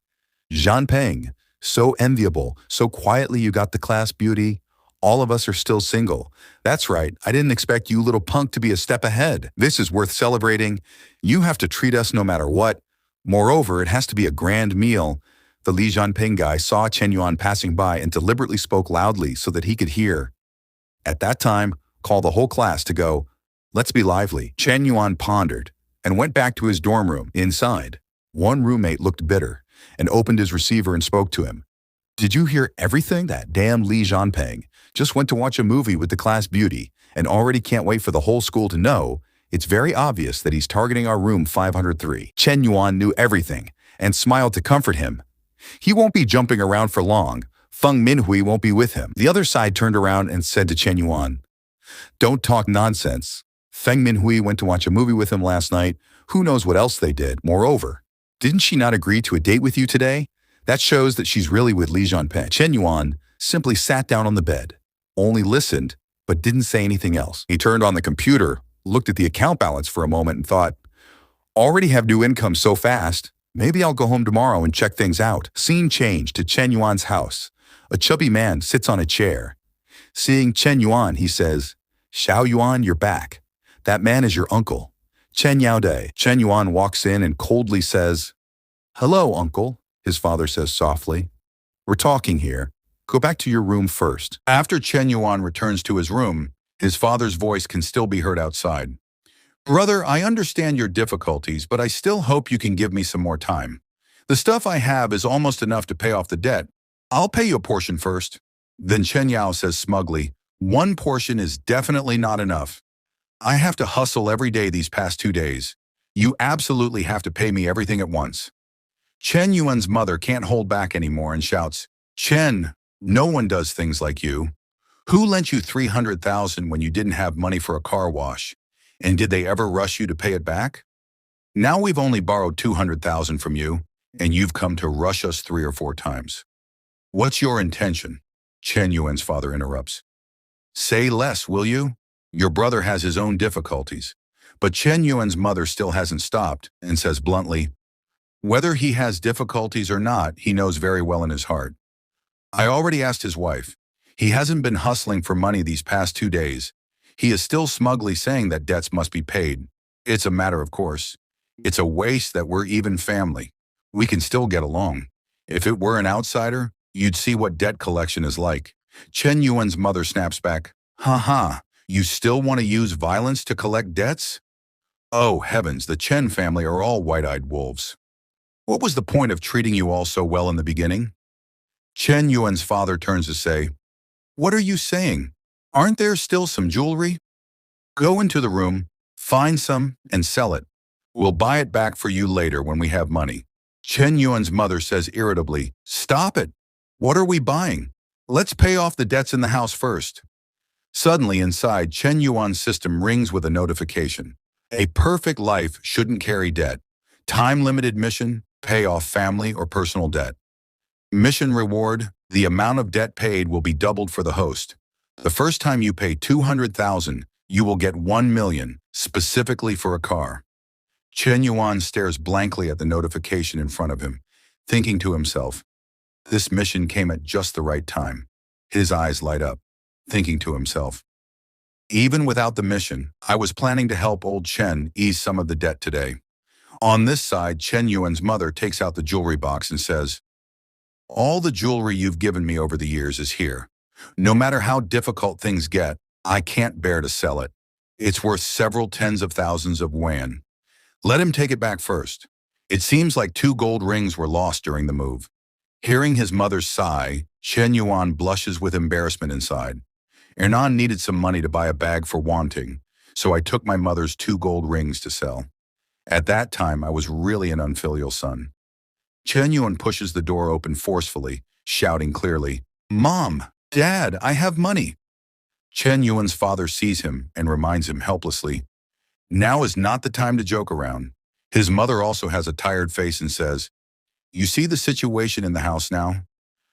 "Jianping, so enviable, so quietly you got the class beauty. All of us are still single. That's right, I didn't expect you little punk to be a step ahead. This is worth celebrating. You have to treat us no matter what. Moreover, it has to be a grand meal." The Li Jianping guy saw Chen Yuan passing by and deliberately spoke loudly so that he could hear. At that time, call the whole class to go, "Let's be lively." Chen Yuan pondered and went back to his dorm room. Inside, one roommate looked bitter and opened his receiver and spoke to him. "Did you hear everything? That damn Li Jianping just went to watch a movie with the class beauty and already can't wait for the whole school to know. It's very obvious that he's targeting our room 503. Chen Yuan knew everything and smiled to comfort him. He won't be jumping around for long. Feng Minhui won't be with him. The other side turned around and said to Chen Yuan, "Don't talk nonsense. Feng Minhui went to watch a movie with him last night. Who knows what else they did? Moreover, didn't she not agree to a date with you today? That shows that she's really with Li Jianping." Chen Yuan simply sat down on the bed, only listened, but didn't say anything else. He turned on the computer, looked at the account balance for a moment and thought, "Already have new income so fast. Maybe I'll go home tomorrow and check things out." Scene changed to Chen Yuan's house. A chubby man sits on a chair. Seeing Chen Yuan, he says, "Xiao Yuan, you're back. That man is your uncle, Chen Yaodai." Chen Yuan walks in and coldly says, "Hello, uncle," his father says softly. "We're talking here. Go back to your room first." After Chen Yuan returns to his room, his father's voice can still be heard outside. "Brother, I understand your difficulties, but I still hope you can give me some more time. The stuff I have is almost enough to pay off the debt. I'll pay you a portion first." Then Chen Yao says smugly, "One portion is definitely not enough. I have to hustle every day these past 2 days. You absolutely have to pay me everything at once." Chen Yuan's mother can't hold back anymore and shouts, "Chen, no one does things like you. Who lent you 300,000 when you didn't have money for a car wash? And did they ever rush you to pay it back? Now we've only borrowed 200,000 from you, and you've come to rush us 3 or 4 times. What's your intention?" Chen Yuan's father interrupts. "Say less, will you? Your brother has his own difficulties." But Chen Yuan's mother still hasn't stopped and says bluntly, "Whether he has difficulties or not, he knows very well in his heart. I already asked his wife. He hasn't been hustling for money these past 2 days. He is still smugly saying that debts must be paid. It's a matter of course. It's a waste that we're even family. We can still get along. If it were an outsider, you'd see what debt collection is like." Chen Yuan's mother snaps back, "Ha ha, you still want to use violence to collect debts? Oh heavens, the Chen family are all white-eyed wolves. What was the point of treating you all so well in the beginning?" Chen Yuan's father turns to say, "What are you saying? Aren't there still some jewelry? Go into the room, find some, and sell it. We'll buy it back for you later when we have money." Chen Yuan's mother says irritably, "Stop it. What are we buying? Let's pay off the debts in the house first." Suddenly inside, Chen Yuan's system rings with a notification. A perfect life shouldn't carry debt. Time-limited mission, pay off family or personal debt. Mission reward, the amount of debt paid will be doubled for the host. The first time you pay 200,000, you will get 1 million, specifically for a car. Chen Yuan stares blankly at the notification in front of him, thinking to himself, this mission came at just the right time. His eyes light up, thinking to himself, even without the mission, I was planning to help old Chen ease some of the debt today. On this side, Chen Yuan's mother takes out the jewelry box and says, all the jewelry you've given me over the years is here. No matter how difficult things get, I can't bear to sell it. It's worth several tens of thousands of yuan. Let him take it back first. It seems like 2 gold rings were lost during the move. Hearing his mother's sigh, Chen Yuan blushes with embarrassment inside. Ernan needed some money to buy a bag for wanting, so I took my mother's 2 gold rings to sell. At that time, I was really an unfilial son. Chen Yuan pushes the door open forcefully, shouting clearly, Mom, Dad, I have money. Chen Yuan's father sees him and reminds him helplessly, now is not the time to joke around. His mother also has a tired face and says, you see the situation in the house now?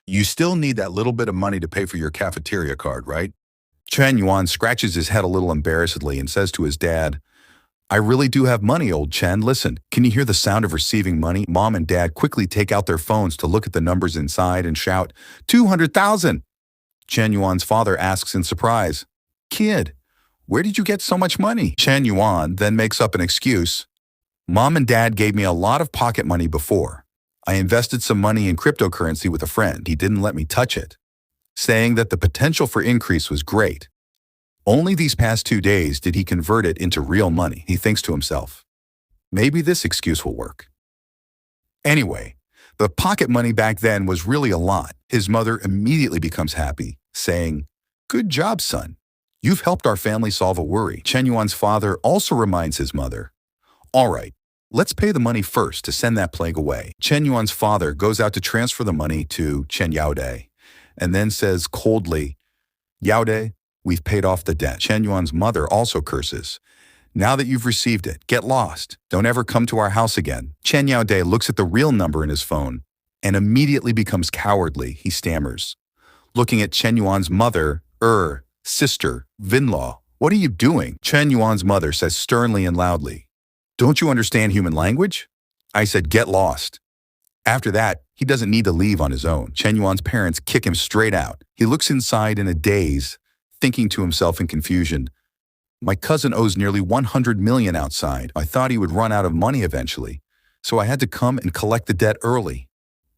You still need that little bit of money to pay for your cafeteria card, right? Chen Yuan scratches his head a little embarrassedly and says to his dad, I really do have money, old Chen. Listen, can you hear the sound of receiving money? Mom and Dad quickly take out their phones to look at the numbers inside and shout, 200,000! Chen Yuan's father asks in surprise, Kid, where did you get so much money? Chen Yuan then makes up an excuse. Mom and Dad gave me a lot of pocket money before. I invested some money in cryptocurrency with a friend. He didn't let me touch it, saying that the potential for increase was great. Only these past 2 days did he convert it into real money. He thinks to himself, maybe this excuse will work. Anyway, the pocket money back then was really a lot. His mother immediately becomes happy, saying, good job, son. You've helped our family solve a worry. Chen Yuan's father also reminds his mother, all right, let's pay the money first to send that plague away. Chen Yuan's father goes out to transfer the money to Chen Yaode and then says coldly, Yaode, we've paid off the debt. Chen Yuan's mother also curses. Now that you've received it, get lost. Don't ever come to our house again. Chen Yaode looks at the real number in his phone and immediately becomes cowardly. He stammers, looking at Chen Yuan's mother, sister, Vinlaw. What are you doing? Chen Yuan's mother says sternly and loudly, don't you understand human language? I said get lost. After that, he doesn't need to leave on his own. Chen Yuan's parents kick him straight out. He looks inside in a daze, thinking to himself in confusion, my cousin owes nearly 100 million outside. I thought he would run out of money eventually, so I had to come and collect the debt early.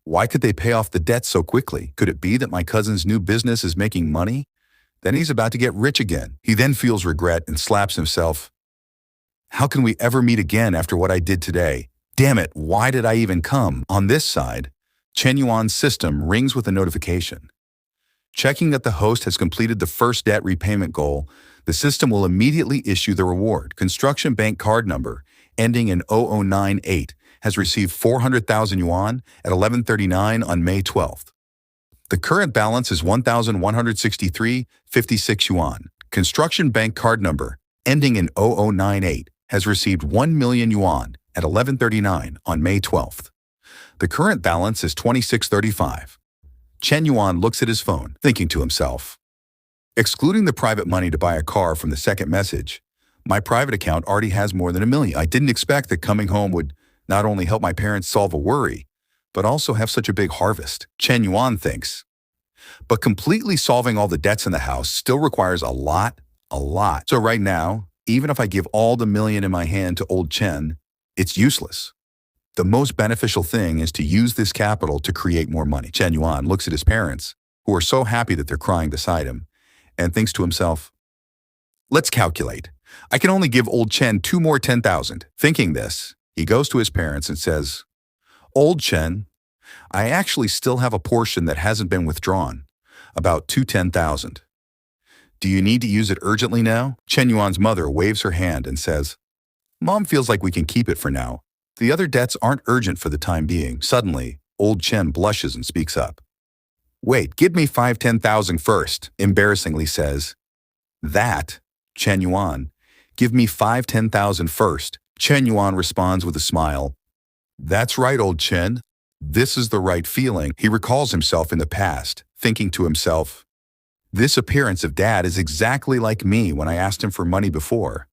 Why could they pay off the debt so quickly? Could it be that my cousin's new business is making money? Then he's about to get rich again. He then feels regret and slaps himself. How can we ever meet again after what I did today? Damn it, why did I even come? On this side, Chen Yuan's system rings with a notification. Checking that the host has completed the first debt repayment goal, the system will immediately issue the reward. Construction Bank card number, ending in 0098, has received 400,000 yuan at 11:39 on May 12th. The current balance is 1,163.56 yuan. Construction Bank card number, ending in 0098, has received 1 million yuan at 11:39 on May 12th. The current balance is 2635. Chen Yuan looks at his phone, thinking to himself, excluding the private money to buy a car from the second message, my private account already has more than 1 million. I didn't expect that coming home would not only help my parents solve a worry, but also have such a big harvest, Chen Yuan thinks. But completely solving all the debts in the house still requires a lot. So right now, even if I give all the million in my hand to old Chen, it's useless. The most beneficial thing is to use this capital to create more money. Chen Yuan looks at his parents, who are so happy that they're crying beside him, and thinks to himself, let's calculate. I can only give old Chen 2 more 10,000. Thinking this, he goes to his parents and says, old Chen, I actually still have a portion that hasn't been withdrawn, about 210,000. Do you need to use it urgently now? Chen Yuan's mother waves her hand and says, Mom feels like we can keep it for now. The other debts aren't urgent for the time being. Suddenly, old Chen blushes and speaks up. Wait, give me 10,000 first, embarrassingly says. That, Chen Yuan, give me 10,000 first. Chen Yuan responds with a smile. That's right, old Chen. This is the right feeling. He recalls himself in the past, thinking to himself, this appearance of dad is exactly like me when I asked him for money before.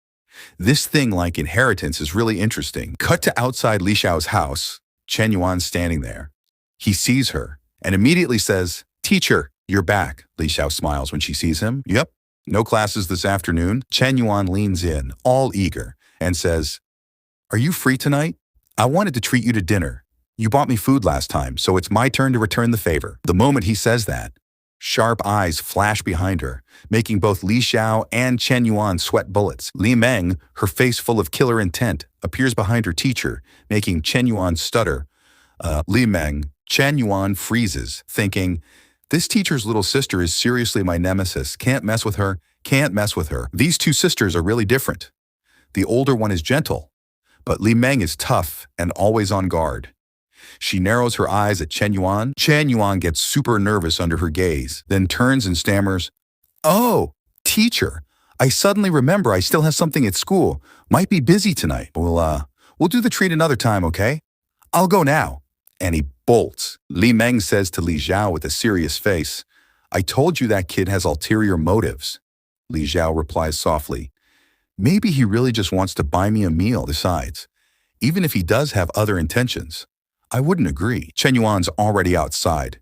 This thing like inheritance is really interesting. Cut to outside Li Xiao's house. Chen Yuan's standing there. He sees her and immediately says, Teacher, you're back. Li Xiao smiles when she sees him. Yep, no classes this afternoon. Chen Yuan leans in, all eager, and says, Are you free tonight? I wanted to treat you to dinner. You bought me food last time, so it's my turn to return the favor. The moment he says that, sharp eyes flash behind her, making both Li Xiao and Chen Yuan sweat bullets. Li Meng, her face full of killer intent, appears behind her teacher, making Chen Yuan stutter. Li Meng, Chen Yuan freezes, thinking, this teacher's little sister is seriously my nemesis. Can't mess with her, can't mess with her. These two sisters are really different. The older one is gentle, but Li Meng is tough and always on guard. She narrows her eyes at Chen Yuan. Chen Yuan gets super nervous under her gaze, then turns and stammers, Oh, teacher, I suddenly remember I still have something at school. Might be busy tonight. We'll do the treat another time, okay? I'll go now. And he bolts. Li Meng says to Li Xiao with a serious face, I told you that kid has ulterior motives. Li Xiao replies softly, Maybe he really just wants to buy me a meal besides. Even if he does have other intentions, I wouldn't agree. Chen Yuan's already outside,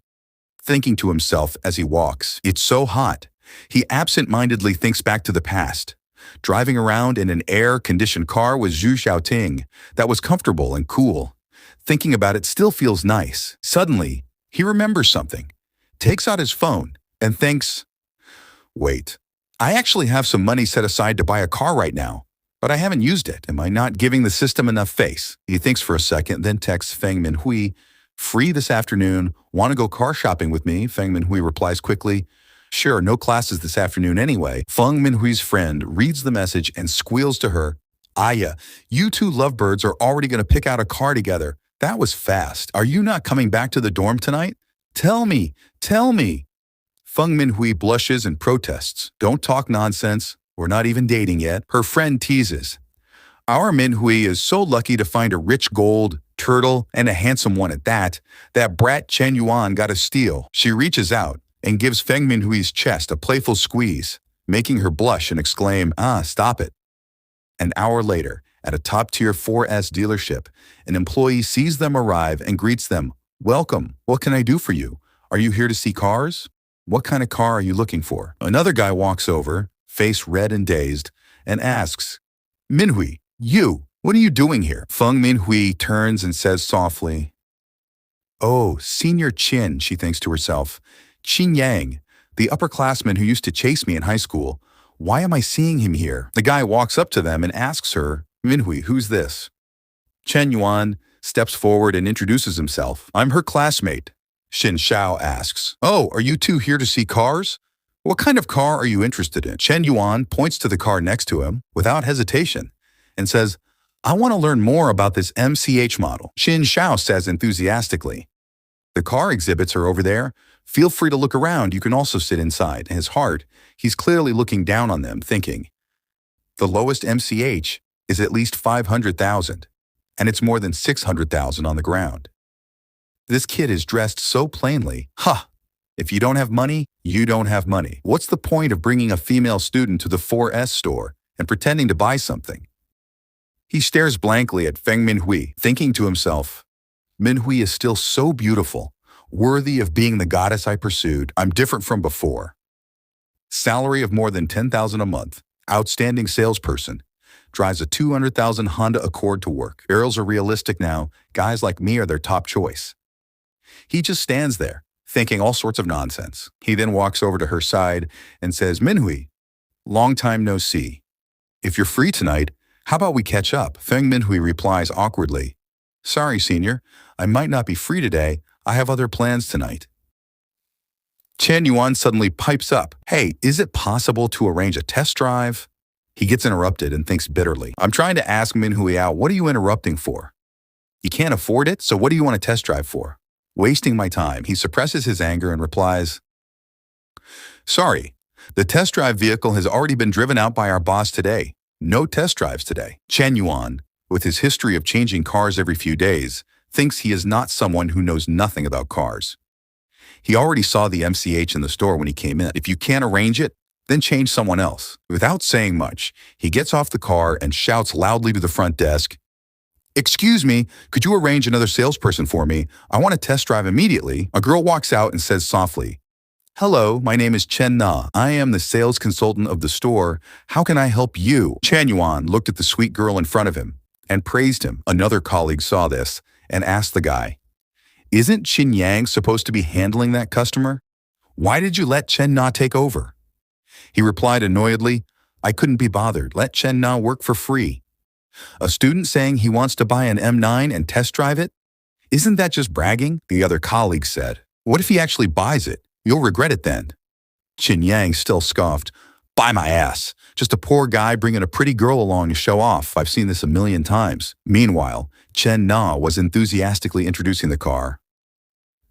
thinking to himself as he walks, It's so hot. He absent-mindedly thinks back to the past, driving around in an air-conditioned car with Zhu Xiaoting that was comfortable and cool. Thinking about it still feels nice. Suddenly, he remembers something, takes out his phone, and thinks, Wait, I actually have some money set aside to buy a car right now, but I haven't used it. Am I not giving the system enough face? He thinks for a second, then texts Feng Minhui, Free this afternoon, want to go car shopping with me? Feng Minhui replies quickly, Sure, no classes this afternoon anyway. Feng Minhui's friend reads the message and squeals to her, Aya, you two lovebirds are already going to pick out a car together. That was fast. Are you not coming back to the dorm tonight? Tell me, tell me. Feng Minhui blushes and protests. Don't talk nonsense. We're not even dating yet. Her friend teases. Our Minhui is so lucky to find a rich gold, turtle, and a handsome one at that. That brat Chen Yuan got a steal. She reaches out and gives Feng Minhui's chest a playful squeeze, making her blush and exclaim, stop it. An hour later, at a top-tier 4S dealership, an employee sees them arrive and greets them, Welcome, what can I do for you? Are you here to see cars? What kind of car are you looking for? Another guy walks over, face red and dazed, and asks, Minhui, you, what are you doing here? Feng Minhui turns and says softly, Oh, Senior Qin, she thinks to herself. Qin Yang, the upperclassman who used to chase me in high school. Why am I seeing him here? The guy walks up to them and asks her, Minhui, who's this? Chen Yuan steps forward and introduces himself. I'm her classmate. Xin Xiao asks, Oh, are you two here to see cars? What kind of car are you interested in? Chen Yuan points to the car next to him without hesitation and says, I want to learn more about this MCH model. Xin Xiao says enthusiastically, The car exhibits are over there. Feel free to look around. You can also sit inside. In his heart, he's clearly looking down on them, thinking, The lowest MCH is at least 500,000, and it's more than 600,000 on the ground. This kid is dressed so plainly. If you don't have money, you don't have money. What's the point of bringing a female student to the 4S store and pretending to buy something? He stares blankly at Feng Minhui, thinking to himself, Minhui is still so beautiful, worthy of being the goddess I pursued. I'm different from before. Salary of more than 10,000 a month, outstanding salesperson, drives a 200,000 Honda Accord to work. Girls are realistic now. Guys like me are their top choice. He just stands there, thinking all sorts of nonsense. He then walks over to her side and says, Minhui, long time no see. If you're free tonight, how about we catch up? Feng Minhui replies awkwardly, Sorry, senior, I might not be free today. I have other plans tonight. Chen Yuan suddenly pipes up, Hey, is it possible to arrange a test drive? He gets interrupted and thinks bitterly. I'm trying to ask Minhui out, what are you interrupting for? You can't afford it, so what do you want a test drive for? Wasting my time. He suppresses his anger and replies, Sorry, the test drive vehicle has already been driven out by our boss today. No test drives today. Chen Yuan, with his history of changing cars every few days, thinks he is not someone who knows nothing about cars. He already saw the MCH in the store when he came in. If you can't arrange it, then change someone else. Without saying much, he gets off the car and shouts loudly to the front desk, "Excuse me, could you arrange another salesperson for me? I want to test drive immediately." A girl walks out and says softly, "Hello, my name is Chen Na. I am the sales consultant of the store. How can I help you?" Chen Yuan looked at the sweet girl in front of him and praised him. Another colleague saw this and asked the guy, "Isn't Qin Yang supposed to be handling that customer? Why did you let Chen Na take over?" He replied annoyedly, "I couldn't be bothered. Let Chen Na work for free." A student saying he wants to buy an M9 and test drive it? Isn't that just bragging? The other colleague said. What if he actually buys it? You'll regret it then. Qin Yang still scoffed. Buy my ass. Just a poor guy bringing a pretty girl along to show off. I've seen this a million times. Meanwhile, Chen Na was enthusiastically introducing the car.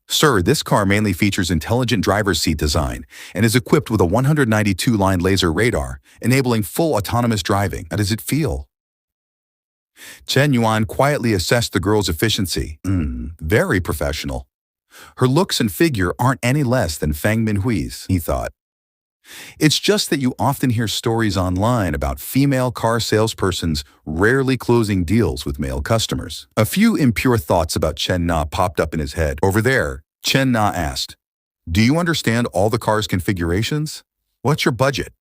Sir, this car mainly features intelligent driver's seat design and is equipped with a 192-line laser radar, enabling full autonomous driving. How does it feel? Chen Yuan quietly assessed the girl's efficiency. Very professional. Her looks and figure aren't any less than Fang Minhui's, he thought. It's just that you often hear stories online about female car salespersons rarely closing deals with male customers. A few impure thoughts about Chen Na popped up in his head. Over there, Chen Na asked, "Do you understand all the car's configurations? What's your budget?"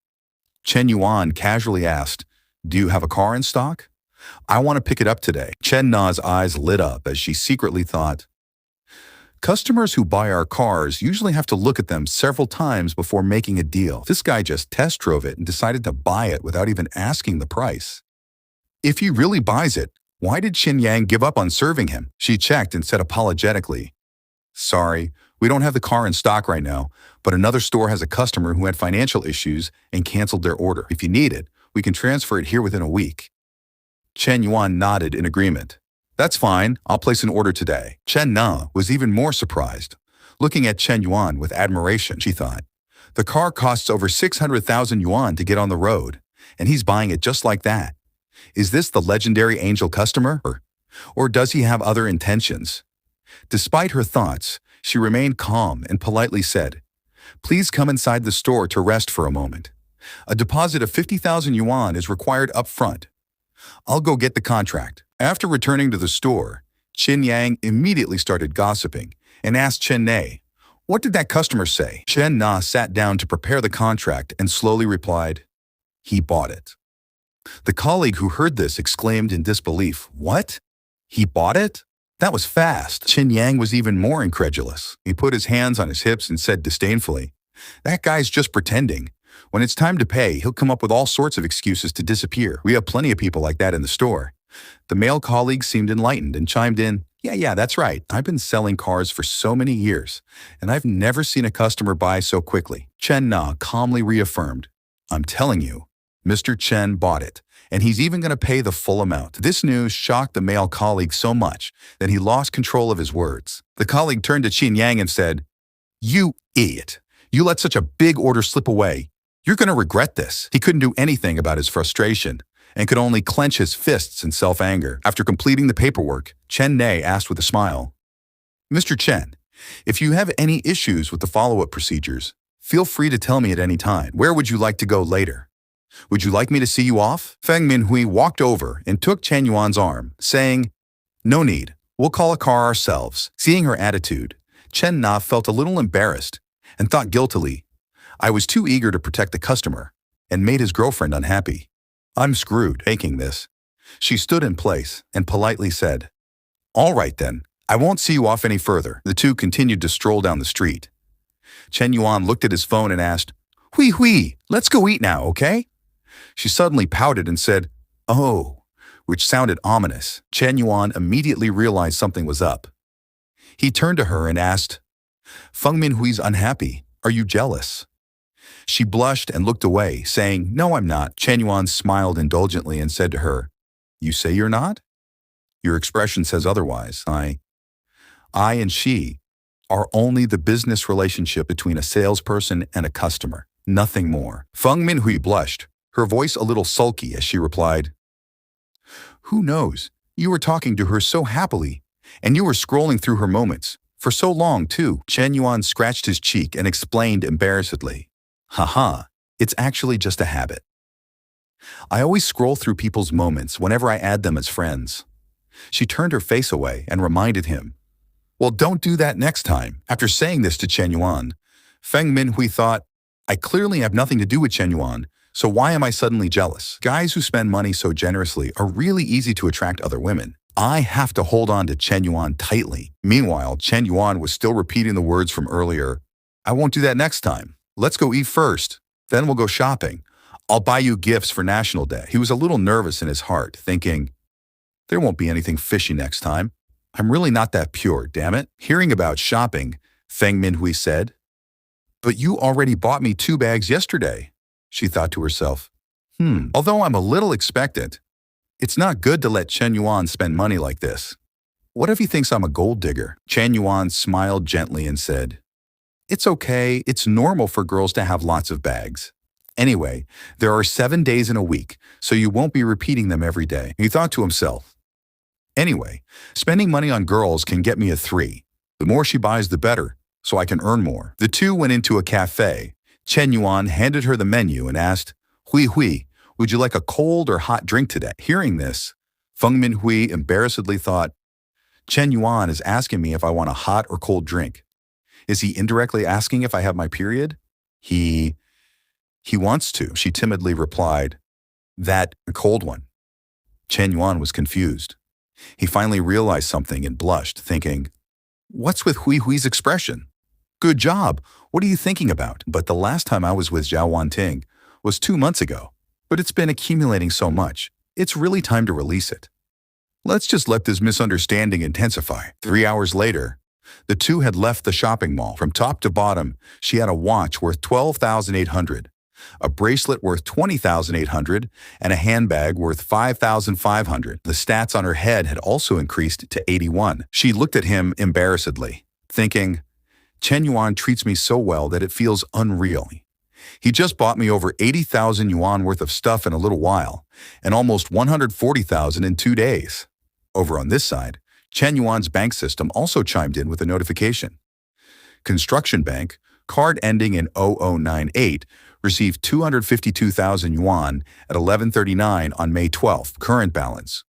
Chen Yuan casually asked, "Do you have a car in stock? I want to pick it up today." Chen Na's eyes lit up as she secretly thought, customers who buy our cars usually have to look at them several times before making a deal. This guy just test drove it and decided to buy it without even asking the price. If he really buys it, why did Qin Yang give up on serving him? She checked and said apologetically, "Sorry, we don't have the car in stock right now, but another store has a customer who had financial issues and canceled their order. If you need it, we can transfer it here within a week." Chen Yuan nodded in agreement. "That's fine, I'll place an order today." Chen Na was even more surprised. Looking at Chen Yuan with admiration, she thought, the car costs over 600,000 yuan to get on the road, and he's buying it just like that. Is this the legendary angel customer? Or does he have other intentions? Despite her thoughts, she remained calm and politely said, "Please come inside the store to rest for a moment. A deposit of 50,000 yuan is required up front. I'll go get the contract." After returning to the store, Qin Yang immediately started gossiping and asked Chen Na, "What did that customer say?" Chen Na sat down to prepare the contract and slowly replied, "He bought it." The colleague who heard this exclaimed in disbelief, "What? He bought it? That was fast." Qin Yang was even more incredulous. He put his hands on his hips and said disdainfully, "That guy's just pretending. When it's time to pay, he'll come up with all sorts of excuses to disappear. We have plenty of people like that in the store." The male colleague seemed enlightened and chimed in, Yeah, that's right. I've been selling cars for so many years, and I've never seen a customer buy so quickly." Chen Na calmly reaffirmed, "I'm telling you, Mr. Chen bought it, and he's even going to pay the full amount." This news shocked the male colleague so much that he lost control of his words. The colleague turned to Qin Yang and said, "You idiot. You let such a big order slip away. You're going to regret this." He couldn't do anything about his frustration and could only clench his fists in self-anger. After completing the paperwork, Chen Na asked with a smile, "Mr. Chen, if you have any issues with the follow-up procedures, feel free to tell me at any time. Where would you like to go later? Would you like me to see you off?" Feng Minhui walked over and took Chen Yuan's arm, saying, "No need. We'll call a car ourselves." Seeing her attitude, Chen Na felt a little embarrassed and thought guiltily, "I was too eager to protect the customer and made his girlfriend unhappy. I'm screwed making this." She stood in place and politely said, "All right then, I won't see you off any further." The two continued to stroll down the street. Chen Yuan looked at his phone and asked, Hui, let's go eat now, okay?" She suddenly pouted and said, "Oh," which sounded ominous. Chen Yuan immediately realized something was up. He turned to her and asked, "Feng Minhui's unhappy. Are you jealous?" She blushed and looked away, saying, "No, I'm not." Chen Yuan smiled indulgently and said to her, "You say you're not? Your expression says otherwise. I and she are only the business relationship between a salesperson and a customer, nothing more." Feng Minhui blushed, her voice a little sulky as she replied, "Who knows? You were talking to her so happily, And you were scrolling through her moments. For so long, too. Chen Yuan scratched his cheek and explained embarrassedly. Haha, it's actually just a habit. I always scroll through people's moments whenever I add them as friends. She turned her face away and reminded him. Well, don't do that next time. After saying this to Chen Yuan, Feng Minhui thought, I clearly have nothing to do with Chen Yuan, so why am I suddenly jealous? Guys who spend money so generously are really easy to attract other women. I have to hold on to Chen Yuan tightly. Meanwhile, Chen Yuan was still repeating the words from earlier. I won't do that next time. Let's go eat first. Then we'll go shopping. I'll buy you gifts for National Day. He was a little nervous in his heart, thinking, there won't be anything fishy next time. I'm really not that pure, damn it. Hearing about shopping, Feng Minhui said, but you already bought me 2 bags yesterday, she thought to herself. Although I'm a little expectant, it's not good to let Chen Yuan spend money like this. What if he thinks I'm a gold digger? Chen Yuan smiled gently and said, it's okay, it's normal for girls to have lots of bags. Anyway, there are 7 days in a week, so you won't be repeating them every day. He thought to himself. Anyway, spending money on girls can get me a 3. The more she buys, the better, so I can earn more. The two went into a cafe. Chen Yuan handed her the menu and asked, Hui Hui, would you like a cold or hot drink today? Hearing this, Feng Minhui embarrassedly thought, Chen Yuan is asking me if I want a hot or cold drink. Is he indirectly asking if I have my period? He wants to, she timidly replied. That a cold one. Chen Yuan was confused. He finally realized something and blushed, thinking, what's with Hui Hui's expression? Good job. What are you thinking about? But the last time I was with Zhao Wanting was 2 months ago. But it's been accumulating so much. It's really time to release it. Let's just let this misunderstanding intensify. 3 hours later, the two had left the shopping mall. From top to bottom, she had a watch worth 12,800, a bracelet worth 20,800, and a handbag worth 5,500. The stats on her head had also increased to 81. She looked at him embarrassedly, thinking, Chen Yuan treats me so well that it feels unreal. He just bought me over 80,000 yuan worth of stuff in a little while, and almost 140,000 in 2 days. Over on this side, Chen Yuan's bank system also chimed in with a notification. Construction Bank, card ending in 0098, received 252,000 yuan at 11:39 on May 12th. Current balance,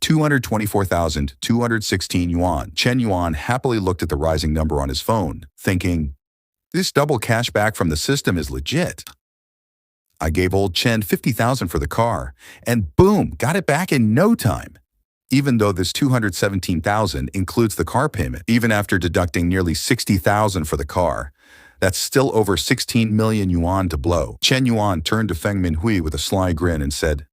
224,216 yuan. Chen Yuan happily looked at the rising number on his phone, thinking, this double cashback from the system is legit. I gave old Chen 50,000 for the car, and boom, got it back in no time. Even though this 217,000 includes the car payment, even after deducting nearly 60,000 for the car, that's still over 16 million yuan to blow. Chen Yuan turned to Feng Minhui with a sly grin and said,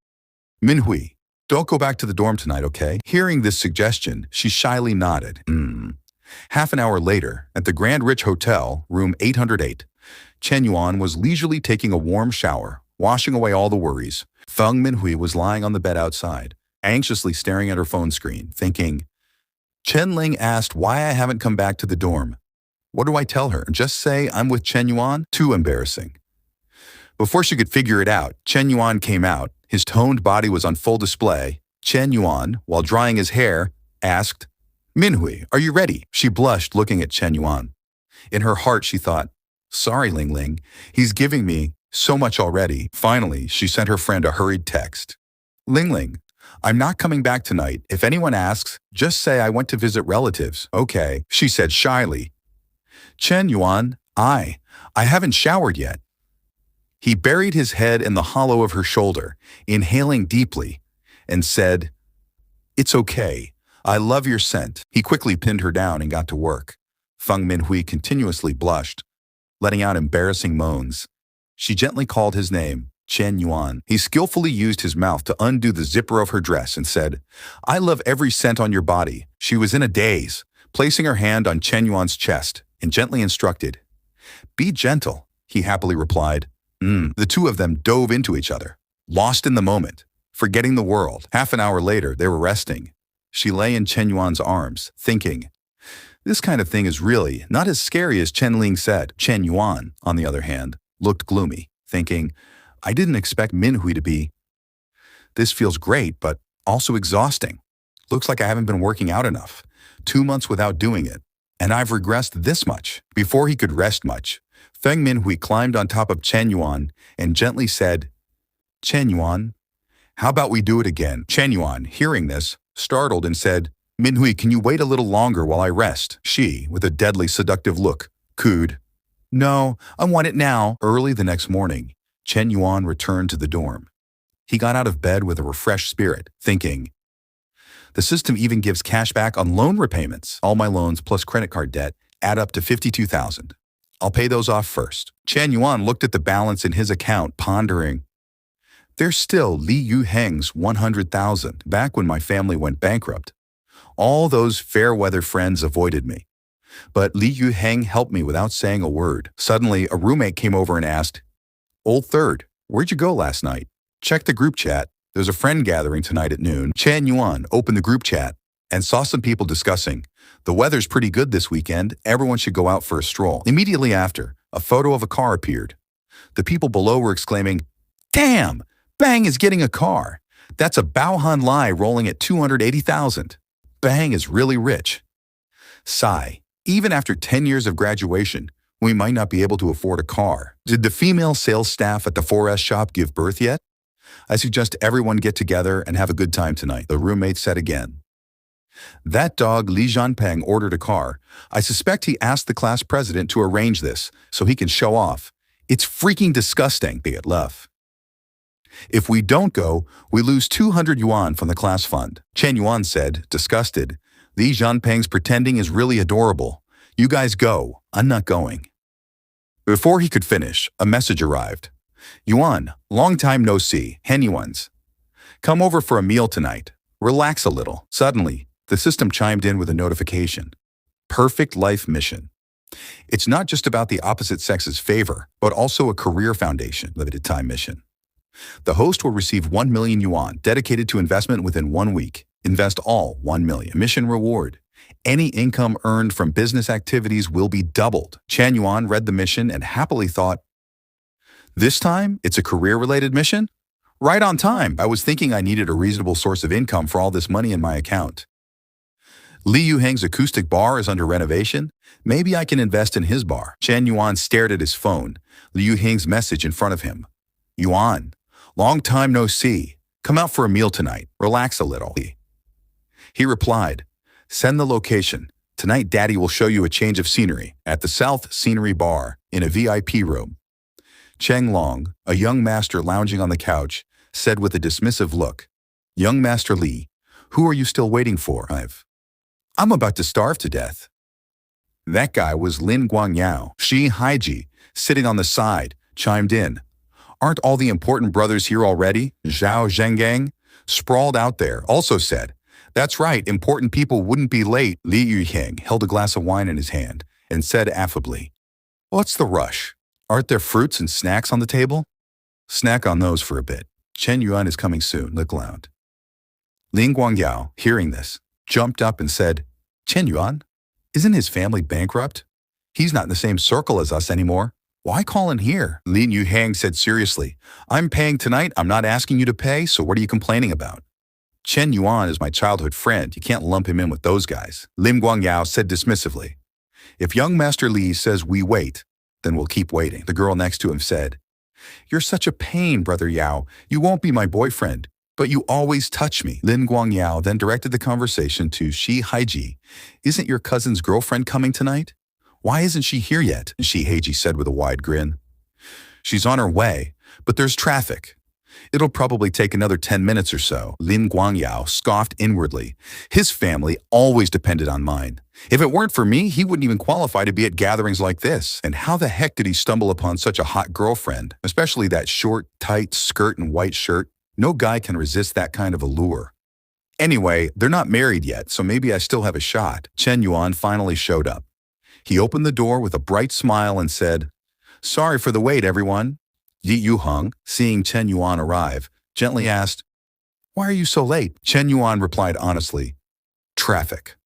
Minhui, don't go back to the dorm tonight, okay? Hearing this suggestion, she shyly nodded. Half an hour later, at the Grand Rich Hotel, room 808, Chen Yuan was leisurely taking a warm shower, washing away all the worries. Feng Minhui was lying on the bed outside, anxiously staring at her phone screen, thinking, Chen Ling asked why I haven't come back to the dorm. What do I tell her? Just say I'm with Chen Yuan? Too embarrassing. Before she could figure it out, Chen Yuan came out. His toned body was on full display. Chen Yuan, while drying his hair, asked, Minhui, are you ready? She blushed, looking at Chen Yuan. In her heart, she thought, sorry, Ling Ling, he's giving me so much already. Finally, she sent her friend a hurried text. Ling Ling, I'm not coming back tonight. If anyone asks, just say I went to visit relatives. Okay, she said shyly. Chen Yuan, I haven't showered yet. He buried his head in the hollow of her shoulder, inhaling deeply, and said, it's okay. I love your scent. He quickly pinned her down and got to work. Feng Minhui continuously blushed, letting out embarrassing moans. She gently called his name, Chen Yuan. He skillfully used his mouth to undo the zipper of her dress and said, I love every scent on your body. She was in a daze, placing her hand on Chen Yuan's chest and gently instructed. Be gentle, he happily replied. The two of them dove into each other, lost in the moment, forgetting the world. Half an hour later, they were resting. She lay in Chen Yuan's arms, thinking, this kind of thing is really not as scary as Chen Ling said. Chen Yuan, on the other hand, looked gloomy, thinking, I didn't expect Minhui to be. This feels great, but also exhausting. Looks like I haven't been working out enough. 2 months without doing it, and I've regressed this much. Before he could rest much, Feng Minhui climbed on top of Chen Yuan and gently said, Chen Yuan, how about we do it again? Chen Yuan, hearing this, startled and said, Minhui, can you wait a little longer while I rest? She, with a deadly seductive look, cooed, No, I want it now. Early the next morning, Chen Yuan returned to the dorm. He got out of bed with a refreshed spirit, thinking, the system even gives cash back on loan repayments. All my loans plus credit card debt add up to 52,000. I'll pay those off first. Chen Yuan looked at the balance in his account, pondering, there's still Li Yuheng's 100,000 back when my family went bankrupt. All those fair-weather friends avoided me. But Li Yuheng helped me without saying a word. Suddenly, a roommate came over and asked, Old Third, where'd you go last night? Check the group chat. There's a friend gathering tonight at noon. Chen Yuan opened the group chat and saw some people discussing, the weather's pretty good this weekend. Everyone should go out for a stroll. Immediately after, a photo of a car appeared. The people below were exclaiming, Damn! Bang is getting a car. That's a Baohan Lai rolling at 280,000. Bang is really rich. Sigh. Even after 10 years of graduation, we might not be able to afford a car. Did the female sales staff at the 4S shop give birth yet? I suggest everyone get together and have a good time tonight, the roommate said again. That dog Li Jianpeng ordered a car. I suspect he asked the class president to arrange this so he can show off. It's freaking disgusting, they had left. If we don't go, we lose 200 yuan from the class fund. Chen Yuan said, disgusted. Li Jianpeng's pretending is really adorable. You guys go. I'm not going. Before he could finish, a message arrived. Yuan, long time no see. Hen Yuans. Come over for a meal tonight. Relax a little. Suddenly, the system chimed in with a notification. Perfect life mission. It's not just about the opposite sex's favor, but also a career foundation limited time mission. The host will receive 1 million yuan dedicated to investment within 1 week. Invest all 1 million. Mission reward. Any income earned from business activities will be doubled. Chen Yuan read the mission and happily thought, this time, it's a career-related mission? Right on time. I was thinking I needed a reasonable source of income for all this money in my account. Li Yuheng's acoustic bar is under renovation. Maybe I can invest in his bar. Chen Yuan stared at his phone, Li Yuheng's message in front of him. Yuan, long time no see. Come out for a meal tonight. Relax a little. He replied, send the location. Tonight Daddy will show you a change of scenery at the South Scenery Bar in a VIP room. Cheng Long, a young master lounging on the couch, said with a dismissive look, Young Master Li, who are you still waiting for? I'm about to starve to death. That guy was Lin Guangyao. Shi Haiji, sitting on the side, chimed in. Aren't all the important brothers here already? Zhao Zhengang, sprawled out there, also said, That's right, important people wouldn't be late. Li Yuheng held a glass of wine in his hand and said affably, What's the rush? Aren't there fruits and snacks on the table? Snack on those for a bit. Chen Yuan is coming soon, look loud. Lin Guangyao, hearing this, jumped up and said, Chen Yuan, isn't his family bankrupt? He's not in the same circle as us anymore. Why call in here? Lin Yuheng said seriously, I'm paying tonight. I'm not asking you to pay, so what are you complaining about? Chen Yuan is my childhood friend. You can't lump him in with those guys. Lim Guangyao said dismissively, If young Master Li says we wait, then we'll keep waiting. The girl next to him said, You're such a pain, Brother Yao. You won't be my boyfriend, but you always touch me. Lin Guangyao then directed the conversation to Shi Haiji. Isn't your cousin's girlfriend coming tonight? Why isn't she here yet? Shi Haiji said with a wide grin. She's on her way, but there's traffic. It'll probably take another 10 minutes or so. Lin Guangyao scoffed inwardly. His family always depended on mine. If it weren't for me, he wouldn't even qualify to be at gatherings like this. And how the heck did he stumble upon such a hot girlfriend, especially that short, tight skirt and white shirt? No guy can resist that kind of allure. Anyway, they're not married yet, so maybe I still have a shot. Chen Yuan finally showed up. He opened the door with a bright smile and said, Sorry for the wait, everyone. Yi Yuheng, seeing Chen Yuan arrive, gently asked, Why are you so late? Chen Yuan replied honestly, Traffic.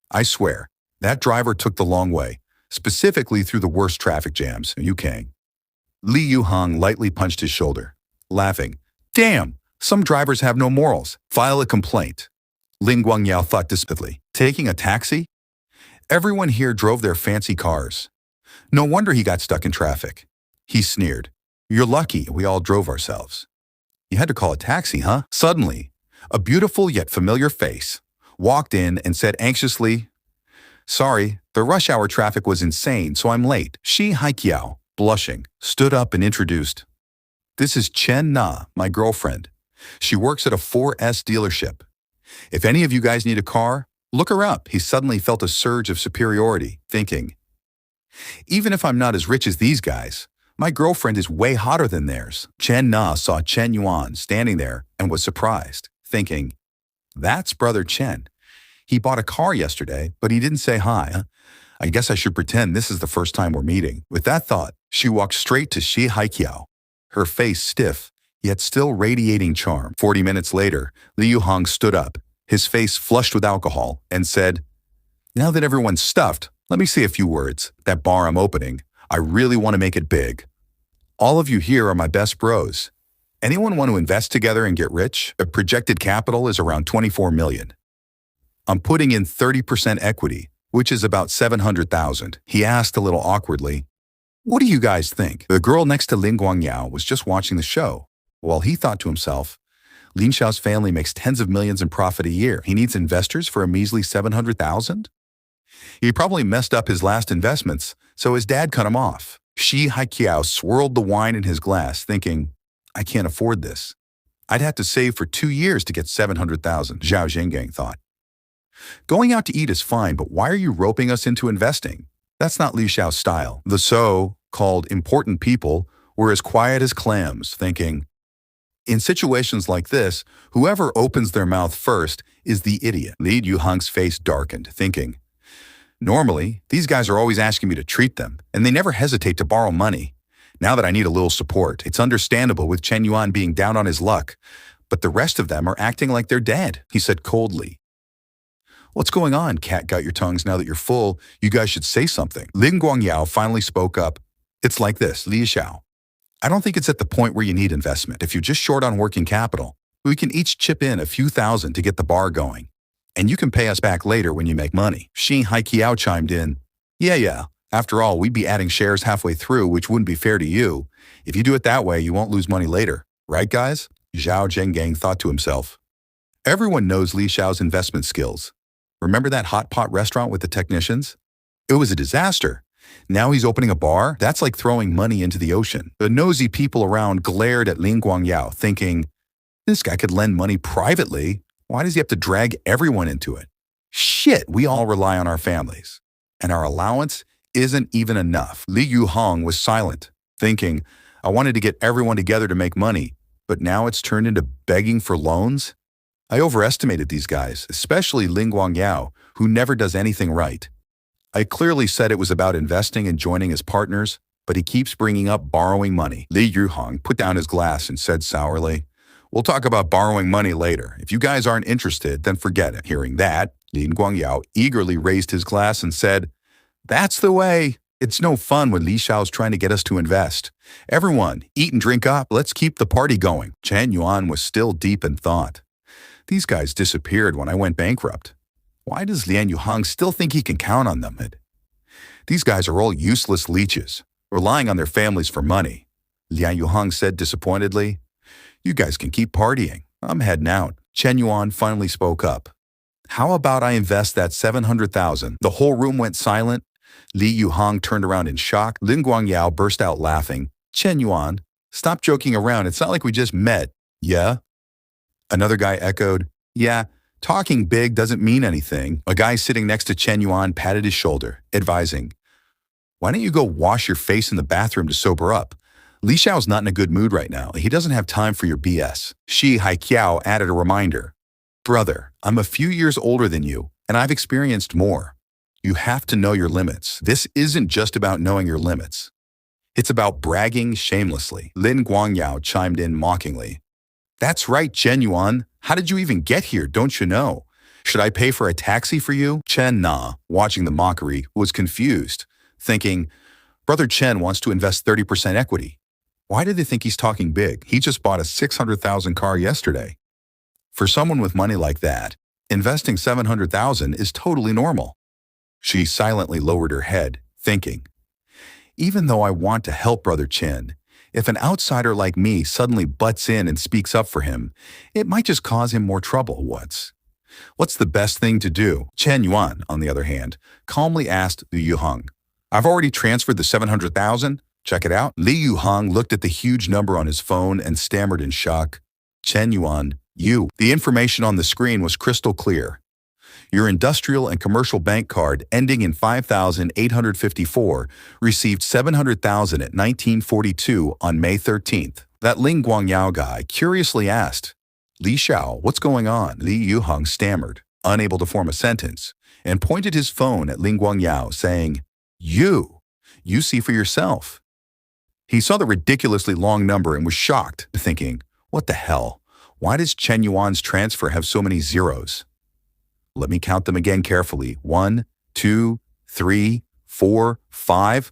I swear, that driver took the long way, specifically through the worst traffic jams, Yukang. Li Yuheng lightly punched his shoulder, laughing, Damn, some drivers have no morals. File a complaint. Lin Guangyao thought despectively. Taking a taxi? Everyone here drove their fancy cars. No wonder he got stuck in traffic. He sneered. You're lucky we all drove ourselves. You had to call a taxi, huh? Suddenly, a beautiful yet familiar face walked in and said anxiously, Sorry, the rush hour traffic was insane, so I'm late. Shi Haiqiao, blushing, stood up and introduced. This is Chen Na, my girlfriend. She works at a 4S dealership. If any of you guys need a car, look her up. He suddenly felt a surge of superiority, thinking, even if I'm not as rich as these guys, my girlfriend is way hotter than theirs. Chen Na saw Chen Yuan standing there and was surprised, thinking, that's Brother Chen. He bought a car yesterday, but he didn't say hi. I guess I should pretend this is the first time we're meeting. With that thought, she walked straight to Shi Haiqiao, her face stiff, yet still radiating charm. 40 minutes later, Li Yuhang stood up, his face flushed with alcohol, and said, Now that everyone's stuffed, let me say a few words. That bar I'm opening, I really want to make it big. All of you here are my best bros. Anyone want to invest together and get rich? The projected capital is around 24 million. I'm putting in 30% equity, which is about 700,000. He asked a little awkwardly, What do you guys think? The girl next to Lin Guangyao was just watching the show. While he thought to himself, Lin Xiao's family makes tens of millions in profit a year. He needs investors for a measly 700,000? He probably messed up his last investments, so his dad cut him off. Shi Haiqiao swirled the wine in his glass, thinking, I can't afford this. I'd have to save for 2 years to get 700,000, Zhao Zhengang thought. Going out to eat is fine, but why are you roping us into investing? That's not Li Xiao's style. The so-called important people were as quiet as clams, thinking, in situations like this, whoever opens their mouth first is the idiot. Li Yuhang's face darkened, thinking, normally, these guys are always asking me to treat them, and they never hesitate to borrow money. Now that I need a little support, it's understandable with Chen Yuan being down on his luck, but the rest of them are acting like they're dead, he said coldly. What's going on? Cat got your tongues now that you're full. You guys should say something. Lin Guangyao finally spoke up. It's like this, Li Xiao. I don't think it's at the point where you need investment. If you're just short on working capital, we can each chip in a few thousand to get the bar going. And you can pay us back later when you make money. Shi Haiqiao chimed in. Yeah. After all, we'd be adding shares halfway through, which wouldn't be fair to you. If you do it that way, you won't lose money later. Right, guys? Zhao Zhengang thought to himself. Everyone knows Li Xiao's investment skills. Remember that hot pot restaurant with the technicians? It was a disaster. Now he's opening a bar? That's like throwing money into the ocean. The nosy people around glared at Lin Guangyao, thinking, this guy could lend money privately. Why does he have to drag everyone into it? Shit, we all rely on our families. And our allowance isn't even enough. Li Yuhang was silent, thinking, I wanted to get everyone together to make money, but now it's turned into begging for loans? I overestimated these guys, especially Lin Guangyao, who never does anything right. I clearly said it was about investing and joining as partners, but he keeps bringing up borrowing money. Li Yuhang put down his glass and said sourly, We'll talk about borrowing money later. If you guys aren't interested, then forget it. Hearing that, Lin Guangyao eagerly raised his glass and said, That's the way. It's no fun when Li Xiao's trying to get us to invest. Everyone, eat and drink up. Let's keep the party going. Chen Yuan was still deep in thought. These guys disappeared when I went bankrupt. Why does Lian Yuhang still think he can count on them? These guys are all useless leeches, relying on their families for money. Lian Yuhang said disappointedly. You guys can keep partying. I'm heading out. Chen Yuan finally spoke up. How about I invest that 700,000? The whole room went silent. Li Yuhang turned around in shock. Lin Guangyao burst out laughing. Chen Yuan, stop joking around. It's not like we just met. Yeah? Another guy echoed, Yeah, talking big doesn't mean anything. A guy sitting next to Chen Yuan patted his shoulder, advising, Why don't you go wash your face in the bathroom to sober up? Li Xiao's not in a good mood right now. He doesn't have time for your BS. Shi Haiqiao added a reminder. Brother, I'm a few years older than you, and I've experienced more. You have to know your limits. This isn't just about knowing your limits. It's about bragging shamelessly. Lin Guangyao chimed in mockingly. That's right, Chen Yuan. How did you even get here, don't you know? Should I pay for a taxi for you? Chen Na, watching the mockery, was confused, thinking, Brother Chen wants to invest 30% equity. Why do they think he's talking big? He just bought a 600,000 car yesterday. For someone with money like that, Investing 700,000 is totally normal. She silently lowered her head, thinking, even though I want to help Brother Chen, if an outsider like me suddenly butts in and speaks up for him, it might just cause him more trouble. What's the best thing to do? Chen Yuan, on the other hand, calmly asked Li Yuheng. I've already transferred the 700,000. Check it out. Li Yuheng looked at the huge number on his phone and stammered in shock. Chen Yuan, you. The information on the screen was crystal clear. Your industrial and commercial bank card ending in 5,854 received 700,000 at 1942 on May 13th. That Ling Guangyao guy curiously asked, Li Xiao, what's going on? Li Yuheng stammered, unable to form a sentence, and pointed his phone at Ling Guangyao, saying, You see for yourself. He saw the ridiculously long number and was shocked, thinking, what the hell? Why does Chen Yuan's transfer have so many zeros? Let me count them again carefully. 1, 2, 3, 4, 5.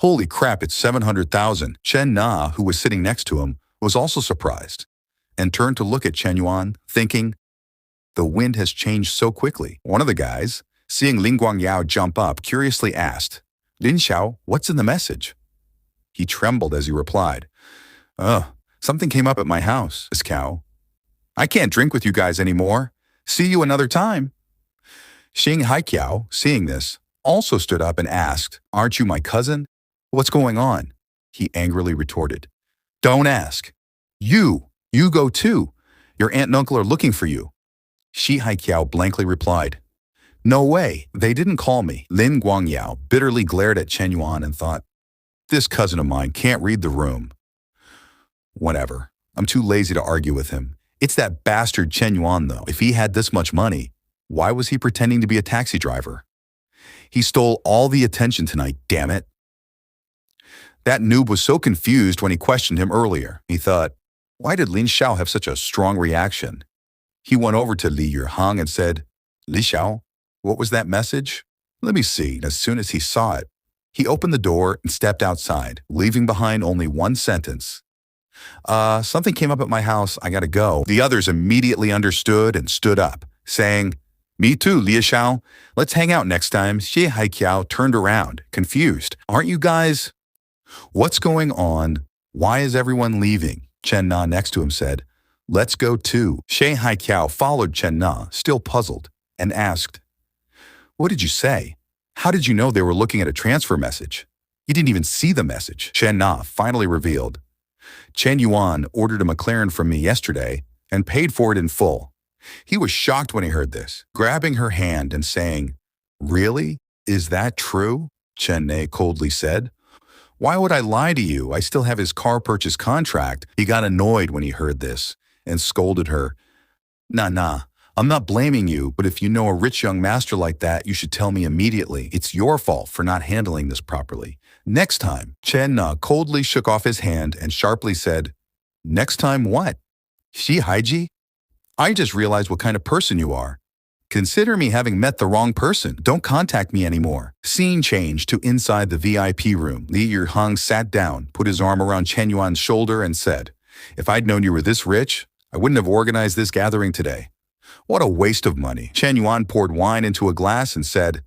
Holy crap, it's 700,000. Chen Na, who was sitting next to him, was also surprised and turned to look at Chen Yuan, thinking, the wind has changed so quickly. One of the guys, seeing Ling Guangyao jump up, curiously asked, Lin Xiao, what's in the message? He trembled as he replied, something came up at my house, Miss Cow. I can't drink with you guys anymore. See you another time. Xing Haiqiao, seeing this, also stood up and asked, aren't you my cousin? What's going on? He angrily retorted, don't ask. You go too. Your aunt and uncle are looking for you. Shi Haiqiao blankly replied, no way, they didn't call me. Lin Guangyao bitterly glared at Chen Yuan and thought, this cousin of mine can't read the room. Whatever, I'm too lazy to argue with him. It's that bastard Chen Yuan though. If he had this much money, why was he pretending to be a taxi driver? He stole all the attention tonight, damn it. That noob was so confused when he questioned him earlier. He thought, why did Lin Xiao have such a strong reaction? He went over to Li Yuheng and said, Li Xiao, what was that message? Let me see. As soon as he saw it, he opened the door and stepped outside, leaving behind only one sentence. Something came up at my house, I gotta go. The others immediately understood and stood up, saying, me too, Li Xiao. Let's hang out next time. Xie Haiqiao turned around, confused. Aren't you guys? What's going on? Why is everyone leaving? Chen Na next to him said, let's go too. Xie Haiqiao followed Chen Na, still puzzled, and asked, what did you say? How did you know they were looking at a transfer message? You didn't even see the message. Chen Na finally revealed, Chen Yuan ordered a McLaren from me yesterday and paid for it in full. He was shocked when he heard this, grabbing her hand and saying, really? Is that true? Chen Na coldly said. Why would I lie to you? I still have his car purchase contract. He got annoyed when he heard this and scolded her. Nah, I'm not blaming you, but if you know a rich young master like that, you should tell me immediately. It's your fault for not handling this properly. Next time, Chen Na coldly shook off his hand and sharply said, next time what? Shi Haiji? I just realized what kind of person you are. Consider me having met the wrong person. Don't contact me anymore. Scene changed to inside the VIP room. Li Yuheng sat down, put his arm around Chen Yuan's shoulder and said, if I'd known you were this rich, I wouldn't have organized this gathering today. What a waste of money. Chen Yuan poured wine into a glass and said,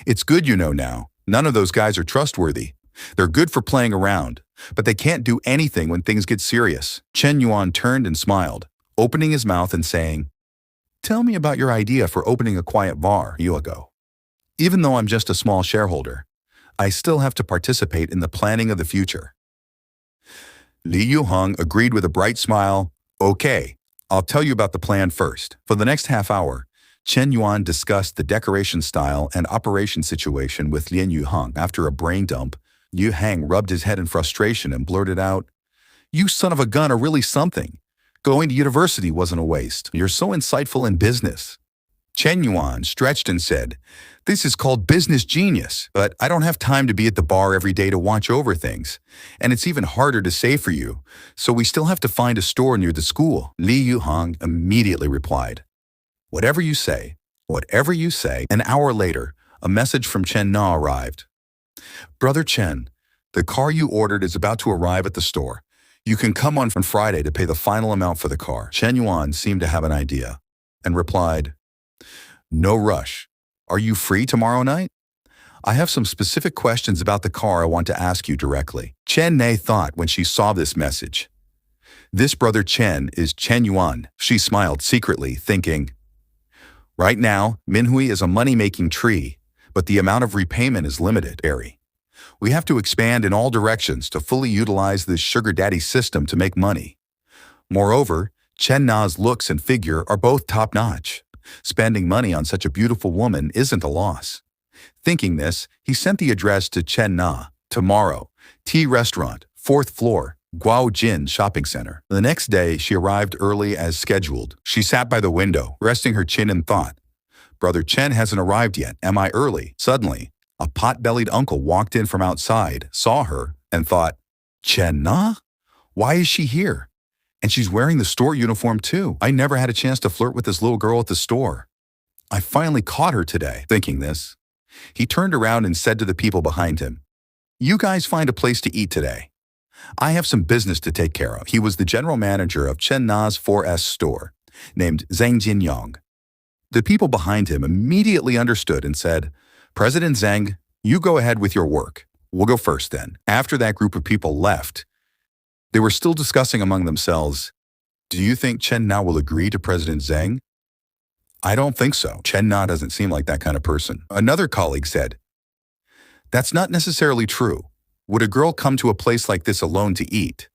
it's good you know now. None of those guys are trustworthy. They're good for playing around, but they can't do anything when things get serious. Chen Yuan turned and smiled, opening his mouth and saying, tell me about your idea for opening a quiet bar a year ago. Even though I'm just a small shareholder, I still have to participate in the planning of the future. Li Yuheng agreed with a bright smile. Okay, I'll tell you about the plan first. For the next half hour, Chen Yuan discussed the decoration style and operation situation with Lin Yuheng. After a brain dump, Yuheng rubbed his head in frustration and blurted out, you son of a gun are really something. Going to university wasn't a waste. You're so insightful in business. Chen Yuan stretched and said, this is called business genius, but I don't have time to be at the bar every day to watch over things. And it's even harder to save for you, so we still have to find a store near the school. Li Yuheng immediately replied, whatever you say, whatever you say. An hour later, a message from Chen Na arrived. Brother Chen, the car you ordered is about to arrive at the store. You can come on Friday to pay the final amount for the car. Chen Yuan seemed to have an idea and replied, No rush. Are you free tomorrow night? I have some specific questions about the car I want to ask you directly. Chen Nei thought when she saw this message. This brother Chen is Chen Yuan. She smiled secretly, thinking, right now, Minhui is a money-making tree, but the amount of repayment is limited, Harry. We have to expand in all directions to fully utilize this sugar daddy system to make money. Moreover, Chen Na's looks and figure are both top-notch. Spending money on such a beautiful woman isn't a loss. Thinking this, he sent the address to Chen Na, tomorrow, tea restaurant, 4th floor, Guaojin Shopping Center. The next day, she arrived early as scheduled. She sat by the window, resting her chin in thought. Brother Chen hasn't arrived yet. Am I early? Suddenly, a pot-bellied uncle walked in from outside, saw her, and thought, Chen Na? Why is she here? And she's wearing the store uniform too. I never had a chance to flirt with this little girl at the store. I finally caught her today. Thinking this, he turned around and said to the people behind him, you guys find a place to eat today. I have some business to take care of. He was the general manager of Chen Na's 4S store, named Zhang Jinyong. The people behind him immediately understood and said, President Zhang, you go ahead with your work. We'll go first then. After that group of people left, they were still discussing among themselves, do you think Chen Na will agree to President Zhang? I don't think so. Chen Na doesn't seem like that kind of person. Another colleague said, that's not necessarily true. Would a girl come to a place like this alone to eat?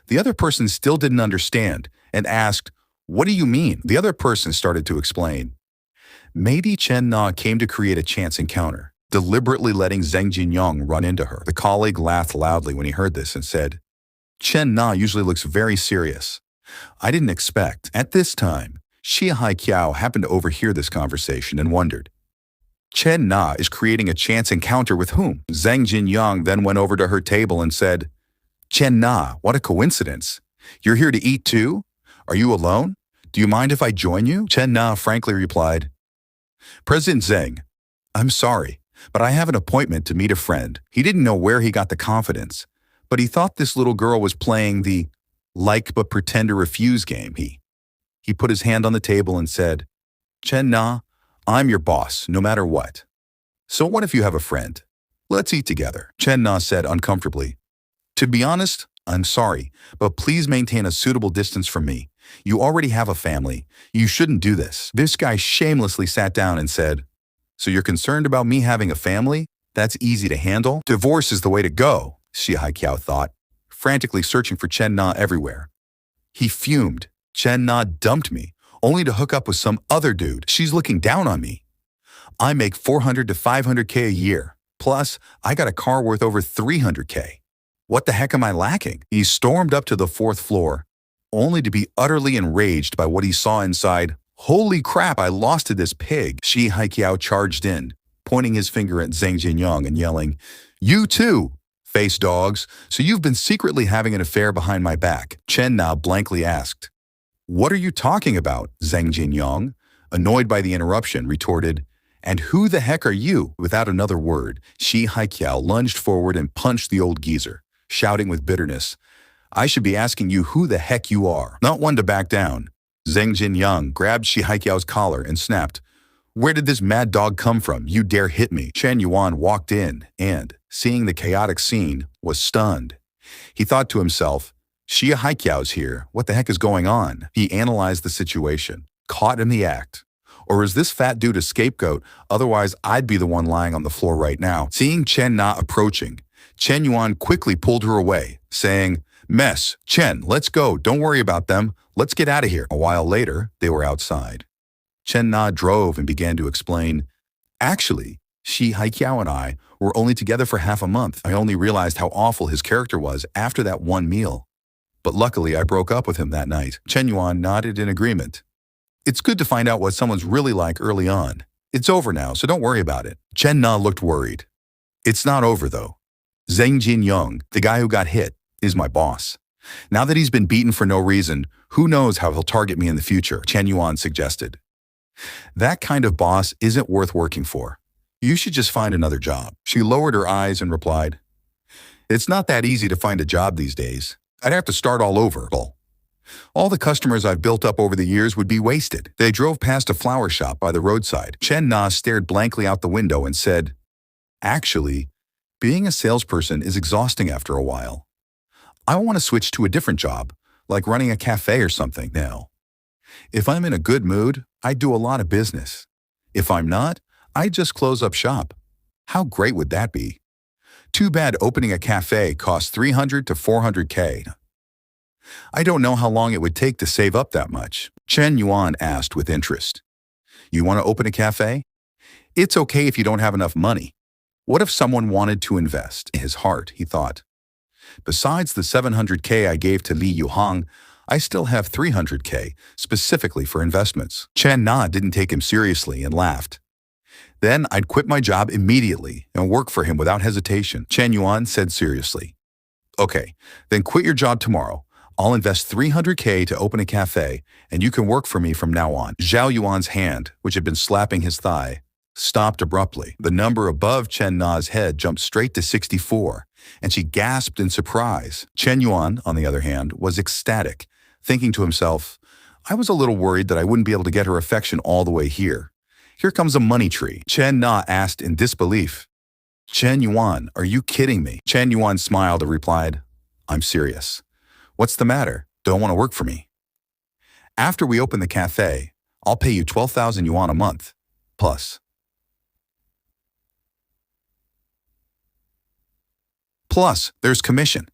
The other person still didn't understand and asked, what do you mean? The other person started to explain. Maybe Chen Na came to create a chance encounter, deliberately letting Zhang Jinyong run into her. The colleague laughed loudly when he heard this and said, Chen Na usually looks very serious. I didn't expect. At this time, Xia Haiqiao happened to overhear this conversation and wondered, Chen Na is creating a chance encounter with whom? Zhang Jinyong then went over to her table and said, Chen Na, what a coincidence. You're here to eat too? Are you alone? Do you mind if I join you? Chen Na frankly replied, President Zhang, I'm sorry, but I have an appointment to meet a friend. He didn't know where he got the confidence, but he thought this little girl was playing the like but pretend to refuse game. He put his hand on the table and said, Chen Na, I'm your boss, no matter what. So what if you have a friend? Let's eat together. Chen Na said uncomfortably, to be honest, I'm sorry, but please maintain a suitable distance from me. You already have a family. You shouldn't do this. This guy shamelessly sat down and said, so you're concerned about me having a family? That's easy to handle. Divorce is the way to go, Xia Haiqiao thought, frantically searching for Chen Na everywhere. He fumed. Chen Na dumped me, only to hook up with some other dude. She's looking down on me. I make 400 to 500K a year. Plus, I got a car worth over 300K. What the heck am I lacking? He stormed up to the 4th floor, only to be utterly enraged by what he saw inside. Holy crap, I lost to this pig. Xi Haiqiao charged in, pointing his finger at Zhang Jinyong and yelling, you too, face dogs, so you've been secretly having an affair behind my back. Chen Na blankly asked, what are you talking about? Zhang Jinyong, annoyed by the interruption, retorted, and who the heck are you? Without another word, Xi Haiqiao lunged forward and punched the old geezer, shouting with bitterness, I should be asking you who the heck you are. Not one to back down. Zhang Jinyong grabbed Xi Haiqiao's collar and snapped, where did this mad dog come from? You dare hit me. Chen Yuan walked in and, seeing the chaotic scene, was stunned. He thought to himself, Xia Haiqiao's here. What the heck is going on? He analyzed the situation. Caught in the act. Or is this fat dude a scapegoat? Otherwise, I'd be the one lying on the floor right now. Seeing Chen Na approaching, Chen Yuan quickly pulled her away, saying, Mess, Chen, let's go. Don't worry about them. Let's get out of here. A while later, they were outside. Chen Na drove and began to explain, actually, Xi Haiqiao and I were only together for half a month. I only realized how awful his character was after that one meal. But luckily, I broke up with him that night. Chen Yuan nodded in agreement. It's good to find out what someone's really like early on. It's over now, so don't worry about it. Chen Na looked worried. It's not over, though. Zhang Jinyong, the guy who got hit, is my boss. Now that he's been beaten for no reason, who knows how he'll target me in the future, Chen Yuan suggested. That kind of boss isn't worth working for. You should just find another job. She lowered her eyes and replied, It's not that easy to find a job these days. I'd have to start all over. All the customers I've built up over the years would be wasted. They drove past a flower shop by the roadside. Chen Na stared blankly out the window and said, "Actually, being a salesperson is exhausting after a while. I want to switch to a different job, like running a cafe or something now. If I'm in a good mood, I do a lot of business. If I'm not, I just close up shop. How great would that be? Too bad opening a cafe costs 300 to 400K. I don't know how long it would take to save up that much." Chen Yuan asked with interest. "You want to open a cafe? It's okay if you don't have enough money. What if someone wanted to invest?" In his heart, he thought, "Besides the 700K I gave to Li Yuhang, I still have 300K specifically for investments." Chen Na didn't take him seriously and laughed. "Then I'd quit my job immediately and work for him without hesitation." Chen Yuan said seriously. "Okay, then quit your job tomorrow. I'll invest 300K to open a cafe, and you can work for me from now on." Zhao Yuan's hand, which had been slapping his thigh, stopped abruptly. The number above Chen Na's head jumped straight to 64, and she gasped in surprise. Chen Yuan, on the other hand, was ecstatic, thinking to himself, "I was a little worried that I wouldn't be able to get her affection all the way here. Here comes a money tree." Chen Na asked in disbelief, "Chen Yuan, are you kidding me?" Chen Yuan smiled and replied, "I'm serious. What's the matter? Don't want to work for me? After we open the cafe, I'll pay you 12,000 yuan a month. Plus, there's commission.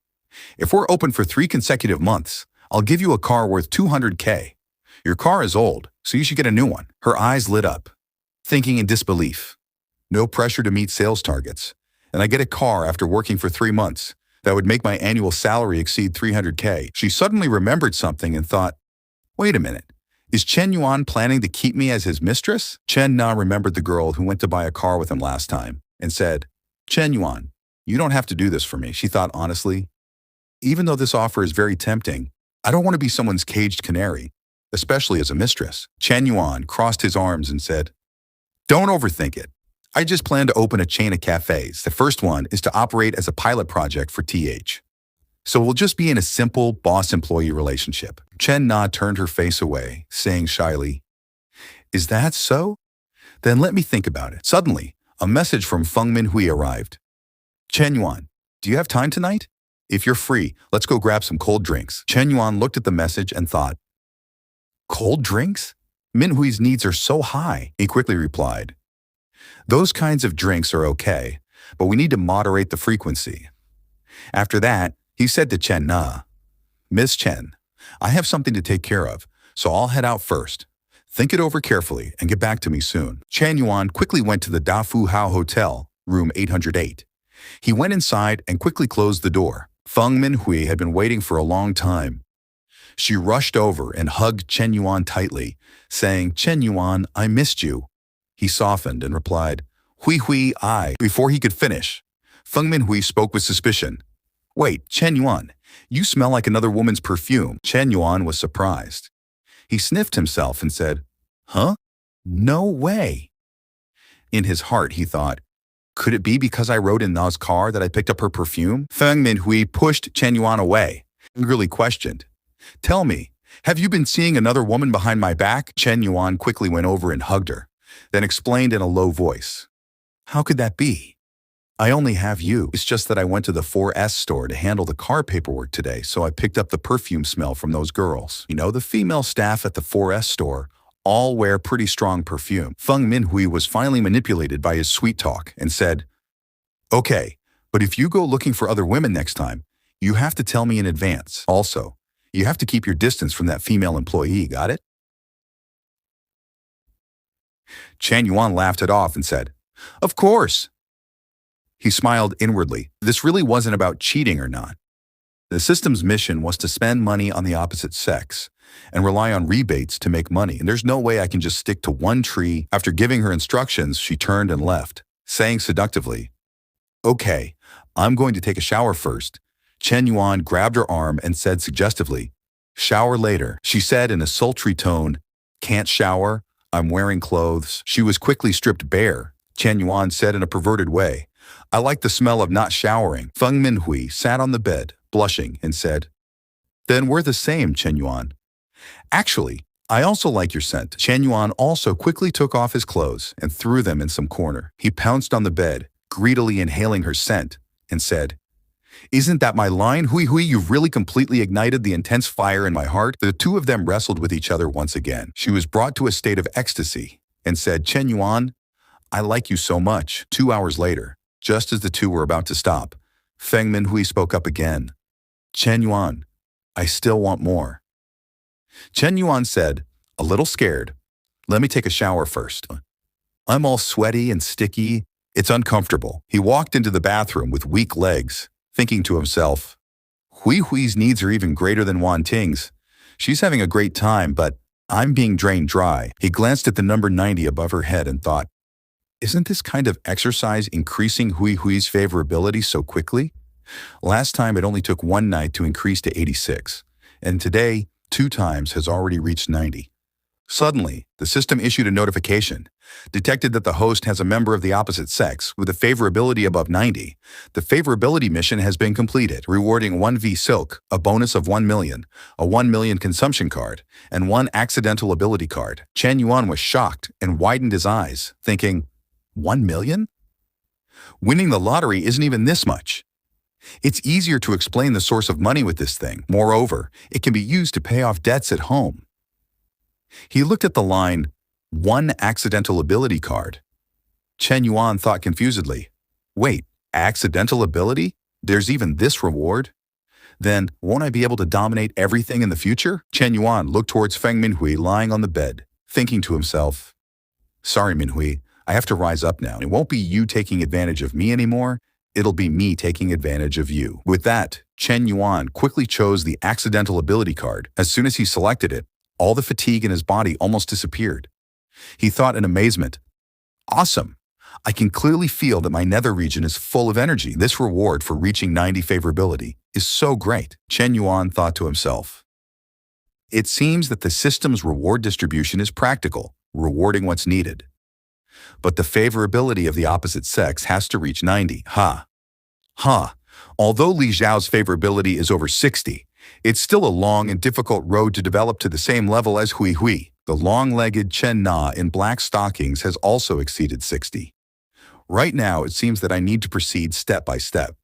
If we're open for 3 consecutive months, I'll give you a car worth 200K. Your car is old, so you should get a new one." Her eyes lit up, thinking in disbelief. No pressure to meet sales targets, and I get a car after working for 3 months. That would make my annual salary exceed 300K. She suddenly remembered something and thought, "Wait a minute. Is Chen Yuan planning to keep me as his mistress?" Chen Na remembered the girl who went to buy a car with him last time and said, "Chen Yuan, you don't have to do this for me," she thought honestly. "Even though this offer is very tempting, I don't want to be someone's caged canary, especially as a mistress." Chen Yuan crossed his arms and said, "Don't overthink it. I just plan to open a chain of cafes. The first one is to operate as a pilot project for TH. So we'll just be in a simple boss-employee relationship." Chen Na turned her face away, saying shyly, "Is that so? Then let me think about it." Suddenly, a message from Feng Minhui arrived. "Chen Yuan, do you have time tonight? If you're free, let's go grab some cold drinks." Chen Yuan looked at the message and thought, "Cold drinks? Minhui's needs are so high." He quickly replied, "Those kinds of drinks are okay, but we need to moderate the frequency." After that, he said to Chen Na, "Miss Chen, I have something to take care of, so I'll head out first. Think it over carefully and get back to me soon." Chen Yuan quickly went to the Dafu Hao Hotel, room 808. He went inside and quickly closed the door. Feng Minhui had been waiting for a long time. She rushed over and hugged Chen Yuan tightly, saying, "Chen Yuan, I missed you." He softened and replied, "Hui Hui, I." Before he could finish, Feng Minhui spoke with suspicion. "Wait, Chen Yuan, you smell like another woman's perfume." Chen Yuan was surprised. He sniffed himself and said, "Huh? No way." In his heart, he thought, "Could it be because I rode in Na's car that I picked up her perfume?" Feng Minhui pushed Chen Yuan away, angrily questioned, "Tell me, have you been seeing another woman behind my back?" Chen Yuan quickly went over and hugged her, then explained in a low voice, "How could that be? I only have you. It's just that I went to the 4S store to handle the car paperwork today, so I picked up the perfume smell from those girls. You know, the female staff at the 4S store all wear pretty strong perfume." Feng Minhui was finally manipulated by his sweet talk and said, "Okay, but if you go looking for other women next time, you have to tell me in advance. Also, you have to keep your distance from that female employee, got it?" Chen Yuan laughed it off and said, "Of course." He smiled inwardly. This really wasn't about cheating or not. The system's mission was to spend money on the opposite sex and rely on rebates to make money, and there's no way I can just stick to one tree. After giving her instructions, she turned and left, saying seductively, "Okay, I'm going to take a shower first." Chen Yuan grabbed her arm and said suggestively, "Shower later." She said in a sultry tone, "Can't shower? I'm wearing clothes." She was quickly stripped bare. Chen Yuan said in a perverted way, "I like the smell of not showering." Feng Minhui sat on the bed, blushing, and said, Then we're the same, Chen Yuan. Actually, I also like your scent. Chen Yuan also quickly took off his clothes and threw them in some corner. He pounced on the bed, greedily inhaling her scent, and said, "Isn't that my line? Hui hui, you've really completely ignited the intense fire in my heart." The two of them wrestled with each other once again. She was brought to a state of ecstasy and said, "Chen Yuan, I like you so much." 2 hours later, just as the two were about to stop, Feng Minhui spoke up again. "Chen Yuan, I still want more." Chen Yuan said, a little scared, "Let me take a shower first. I'm all sweaty and sticky. It's uncomfortable." He walked into the bathroom with weak legs, thinking to himself, Hui Hui's needs are even greater than Wan Ting's. She's having a great time, but I'm being drained dry. He glanced at the number 90 above her head and thought, isn't this kind of exercise increasing Hui Hui's favorability so quickly? Last time it only took one night to increase to 86, and today 2 times has already reached 90. Suddenly, the system issued a notification, detected that the host has a member of the opposite sex with a favorability above 90. The favorability mission has been completed, rewarding 1V Silk, a bonus of 1 million, a 1 million consumption card, and 1 accidental ability card. Chen Yuan was shocked and widened his eyes, thinking, 1 million? Winning the lottery isn't even this much. It's easier to explain the source of money with this thing. Moreover, it can be used to pay off debts at home. He looked at the line, 1 accidental ability card. Chen Yuan thought confusedly, wait, accidental ability? There's even this reward? Then, won't I be able to dominate everything in the future? Chen Yuan looked towards Feng Minhui lying on the bed, thinking to himself, sorry Minhui, I have to rise up now. It won't be you taking advantage of me anymore. It'll be me taking advantage of you. With that, Chen Yuan quickly chose the accidental ability card. As soon as he selected it, all the fatigue in his body almost disappeared. He thought in amazement, awesome! I can clearly feel that my nether region is full of energy. This reward for reaching 90 favorability is so great. Chen Yuan thought to himself. It seems that the system's reward distribution is practical, rewarding what's needed. But the favorability of the opposite sex has to reach 90. Although Li Zhao's favorability is over 60, it's still a long and difficult road to develop to the same level as Hui Hui. The long-legged Chen Na in black stockings has also exceeded 60. Right now, it seems that I need to proceed step by step.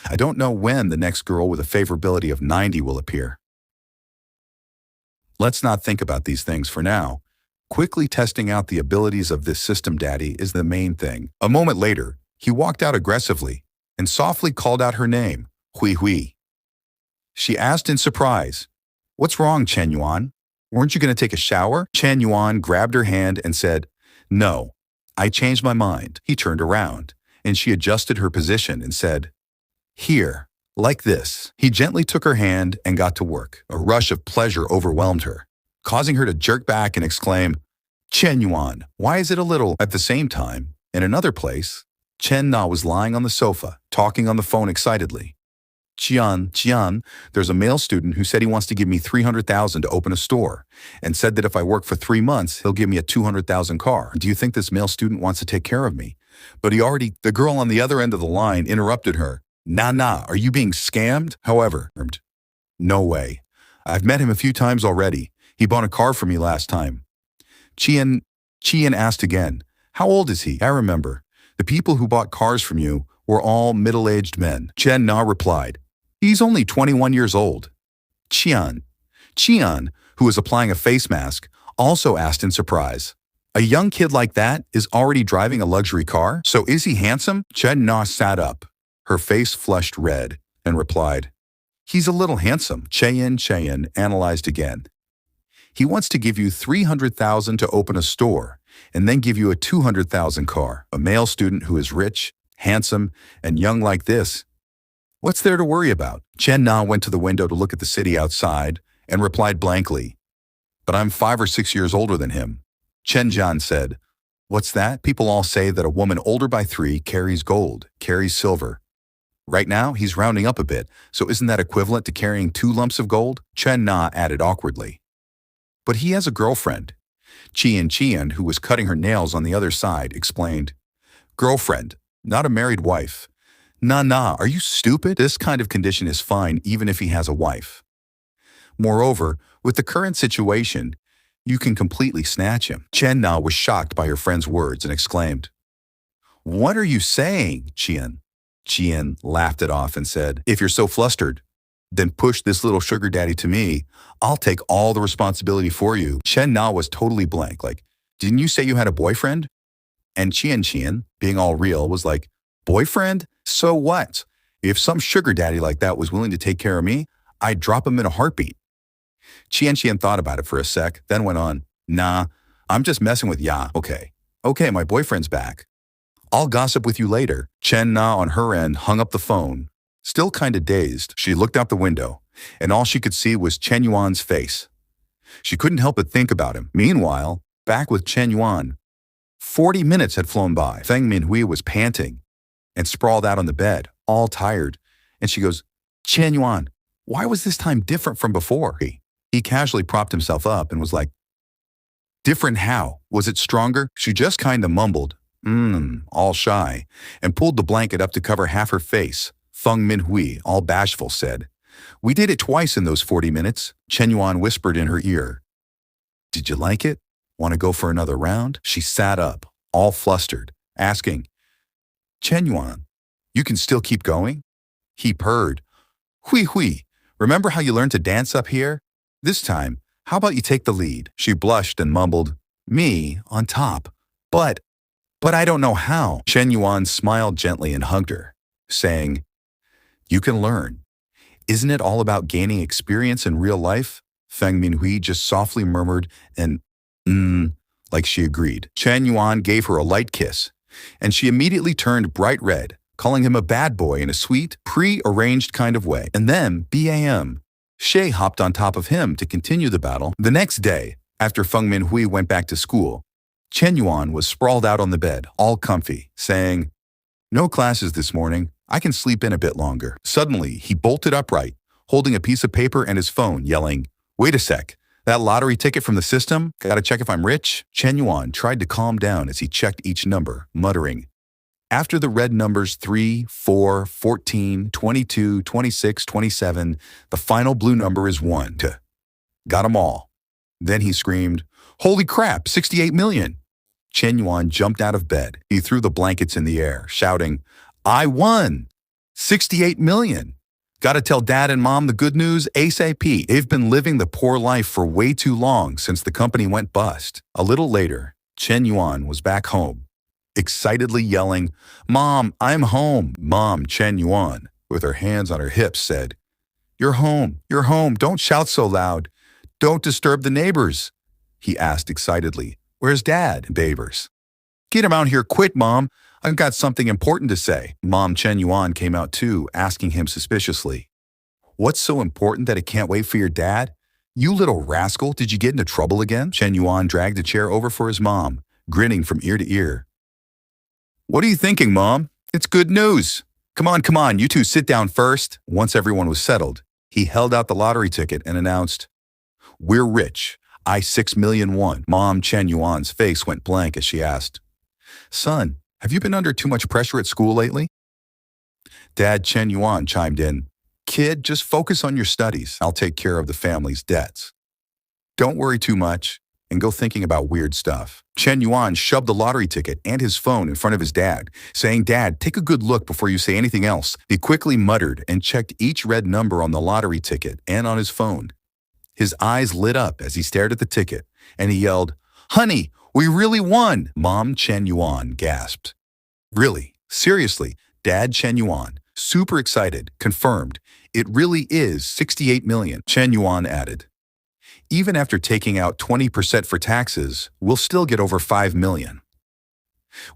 I don't know when the next girl with a favorability of 90 will appear. Let's not think about these things for now. Quickly testing out the abilities of this system daddy is the main thing. A moment later, he walked out aggressively and softly called out her name, Hui Hui. She asked in surprise, "What's wrong, Chen Yuan? Weren't you going to take a shower?" Chen Yuan grabbed her hand and said, "No, I changed my mind." He turned around, and she adjusted her position and said, "Here, like this." He gently took her hand and got to work. A rush of pleasure overwhelmed her, causing her to jerk back and exclaim, "Chen Yuan, why is it a little?" At the same time, in another place, Chen Na was lying on the sofa, talking on the phone excitedly. Jian, there's a male student who said he wants to give me 300,000 to open a store, and said that if I work for 3 months, he'll give me a 200,000 car. Do you think this male student wants to take care of me? But the girl on the other end of the line interrupted her. Nah, are you being scammed? However, no way. I've met him a few times already. He bought a car for me last time. Qian asked again, how old is he? I remember. The people who bought cars from you were all middle-aged men. Chen Na replied, he's only 21 years old. Qian, who was applying a face mask, also asked in surprise, a young kid like that is already driving a luxury car? So is he handsome? Chen Na sat up, her face flushed red, and replied, he's a little handsome. Cheyan analyzed again. He wants to give you 300,000 to open a store, and then give you a 200,000 car. A male student who is rich, handsome, and young like this. What's there to worry about? Chen Na went to the window to look at the city outside and replied blankly, but I'm 5 or 6 years older than him. Chen Jian said, what's that? People all say that a woman older by 3 carries gold, carries silver. Right now, he's rounding up a bit, so isn't that equivalent to carrying 2 lumps of gold? Chen Na added awkwardly. But he has a girlfriend. Qian, who was cutting her nails on the other side, explained, girlfriend, not a married wife. Nah, are you stupid? This kind of condition is fine even if he has a wife. Moreover, with the current situation, you can completely snatch him. Chen Na was shocked by her friend's words and exclaimed, "What are you saying, Qian?" Qian laughed it off and said, "If you're so flustered, then push this little sugar daddy to me. I'll take all the responsibility for you." Chen Na was totally blank, like, "Didn't you say you had a boyfriend?" And Qian, being all real, was like, "Boyfriend? So what? If some sugar daddy like that was willing to take care of me, I'd drop him in a heartbeat." Qian thought about it for a sec, then went on, "Nah, I'm just messing with Ya. Okay, my boyfriend's back. I'll gossip with you later." Chen Na on her end hung up the phone. Still kinda dazed, she looked out the window, and all she could see was Chen Yuan's face. She couldn't help but think about him. Meanwhile, back with Chen Yuan, 40 minutes had flown by. Feng Minhui was panting and sprawled out on the bed, all tired, and she goes, "Chen Yuan, why was this time different from before?" He casually propped himself up and was like, "Different how? Was it stronger?" She just kinda mumbled, all shy, and pulled the blanket up to cover half her face. Feng Minhui, all bashful, said, "We did it twice in those 40 minutes." Chen Yuan whispered in her ear, "Did you like it? Want to go for another round?" She sat up, all flustered, asking, "Chen Yuan, you can still keep going?" He purred, "Hui, remember how you learned to dance up here? This time, how about you take the lead?" She blushed and mumbled, "Me, on top. But I don't know how." Chen Yuan smiled gently and hugged her, saying, "You can learn. Isn't it all about gaining experience in real life?" Feng Minhui just softly murmured and like she agreed. Chen Yuan gave her a light kiss, and she immediately turned bright red, calling him a bad boy in a sweet, pre-arranged kind of way. And then, BAM, Shay hopped on top of him to continue the battle. The next day, after Feng Minhui went back to school, Chen Yuan was sprawled out on the bed, all comfy, saying, "No classes this morning. I can sleep in a bit longer." Suddenly, he bolted upright, holding a piece of paper and his phone, yelling, "Wait a sec. That lottery ticket from the system? Gotta check if I'm rich?" Chen Yuan tried to calm down as he checked each number, muttering, "After the red numbers 3, 4, 14, 22, 26, 27, the final blue number is 1. Got 'em all." Then he screamed, "Holy crap, 68 million!" Chen Yuan jumped out of bed. He threw the blankets in the air, shouting, "I won! 68 million! Gotta tell Dad and Mom the good news ASAP. They've been living the poor life for way too long since the company went bust." A little later, Chen Yuan was back home, excitedly yelling, "Mom, I'm home." Mom Chen Yuan, with her hands on her hips, said, You're home. Don't shout so loud. Don't disturb the neighbors." He asked excitedly, "Where's Dad?" Neighbors. "Get him out here quick, Mom. I've got something important to say." Mom Chen Yuan came out too, asking him suspiciously, "What's so important that it can't wait for your dad? You little rascal, did you get into trouble again?" Chen Yuan dragged a chair over for his mom, grinning from ear to ear. "What are you thinking, Mom? It's good news. Come on, you two sit down first." Once everyone was settled, he held out the lottery ticket and announced, "We're rich. I 6 million won." Mom Chen Yuan's face went blank as she asked, "Son, have you been under too much pressure at school lately?" Dad Chen Yuan chimed in, "Kid, just focus on your studies. I'll take care of the family's debts. Don't worry too much and go thinking about weird stuff." Chen Yuan shoved the lottery ticket and his phone in front of his dad, saying, "Dad, take a good look before you say anything else." He quickly muttered and checked each red number on the lottery ticket and on his phone. His eyes lit up as he stared at the ticket, and he yelled, "Honey, we really won!" Mom Chen Yuan gasped. "Really? Seriously?" Dad Chen Yuan, super excited, confirmed, "It really is 68 million. Chen Yuan added, "Even after taking out 20% for taxes, we'll still get over 5 million.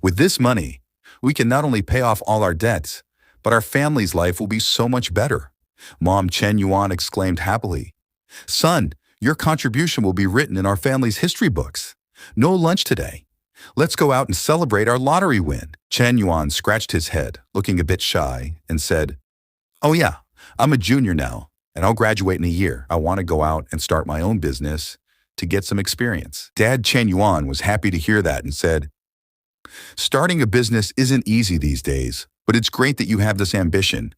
With this money, we can not only pay off all our debts, but our family's life will be so much better." Mom Chen Yuan exclaimed happily, "Son, your contribution will be written in our family's history books. No lunch today. Let's go out and celebrate our lottery win." Chen Yuan scratched his head, looking a bit shy, and said, "Oh yeah, I'm a junior now, and I'll graduate in a year. I want to go out and start my own business to get some experience." Dad Chen Yuan was happy to hear that and said, "Starting a business isn't easy these days, but it's great that you have this ambition.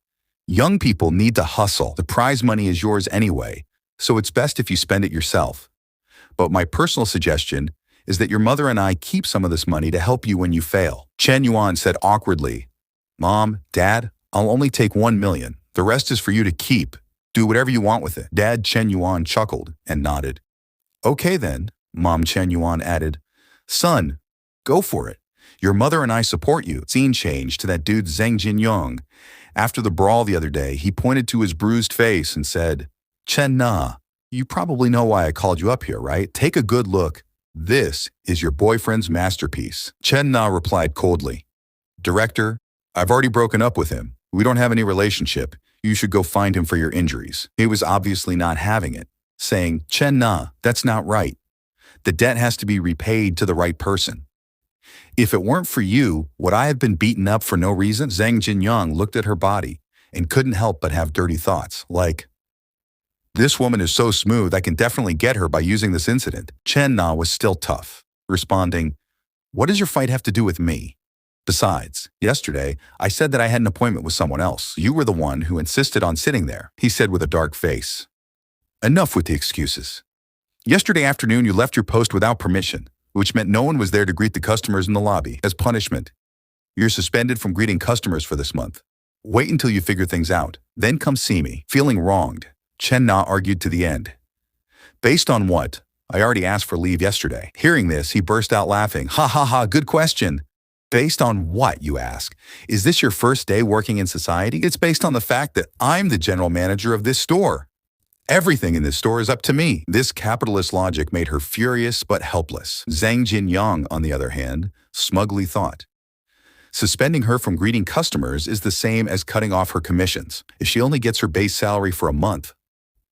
Young people need to hustle. The prize money is yours anyway. so it's best if you spend it yourself. But my personal suggestion is that your mother and I keep some of this money to help you when you fail. Chen Yuan said awkwardly, Mom, Dad, I'll only take 1 million. The rest is for you to keep. Do whatever you want with it. Dad Chen Yuan chuckled and nodded. Okay then, Mom Chen Yuan added. Son, go for it. Your mother and I support you. Scene changed to that dude Zheng Jinyong. After the brawl the other day, he pointed to his bruised face and said, Chen Na, you probably know why I called you up here, right? Take a good look. This is your boyfriend's masterpiece. Chen Na replied coldly. Director, I've already broken up with him. We don't have any relationship. You should go find him for your injuries. He was obviously not having it, saying, Chen Na, that's not right. The debt has to be repaid to the right person. If it weren't for you, would I have been beaten up for no reason? Zhang Jinyang looked at her body and couldn't help but have dirty thoughts, like, this woman is so smooth, I can definitely get her by using this incident. Chen Na was still tough, responding, what does your fight have to do with me? Besides, yesterday, I said that I had an appointment with someone else. You were the one who insisted on sitting there, he said with a dark face. Enough with the excuses. Yesterday afternoon, you left your post without permission, which meant no one was there to greet the customers in the lobby. As punishment, you're suspended from greeting customers for this month. Wait until you figure things out, then come see me. Feeling wronged, Chen Na argued to the end. Based on what? I already asked for leave yesterday. Hearing this, he burst out laughing. Ha ha ha, good question. Based on what, you ask? Is this your first day working in society? It's based on the fact that I'm the general manager of this store. Everything in this store is up to me. This capitalist logic made her furious but helpless. Zhang Jinyang, on the other hand, smugly thought. Suspending her from greeting customers is the same as cutting off her commissions. If she only gets her base salary for a month,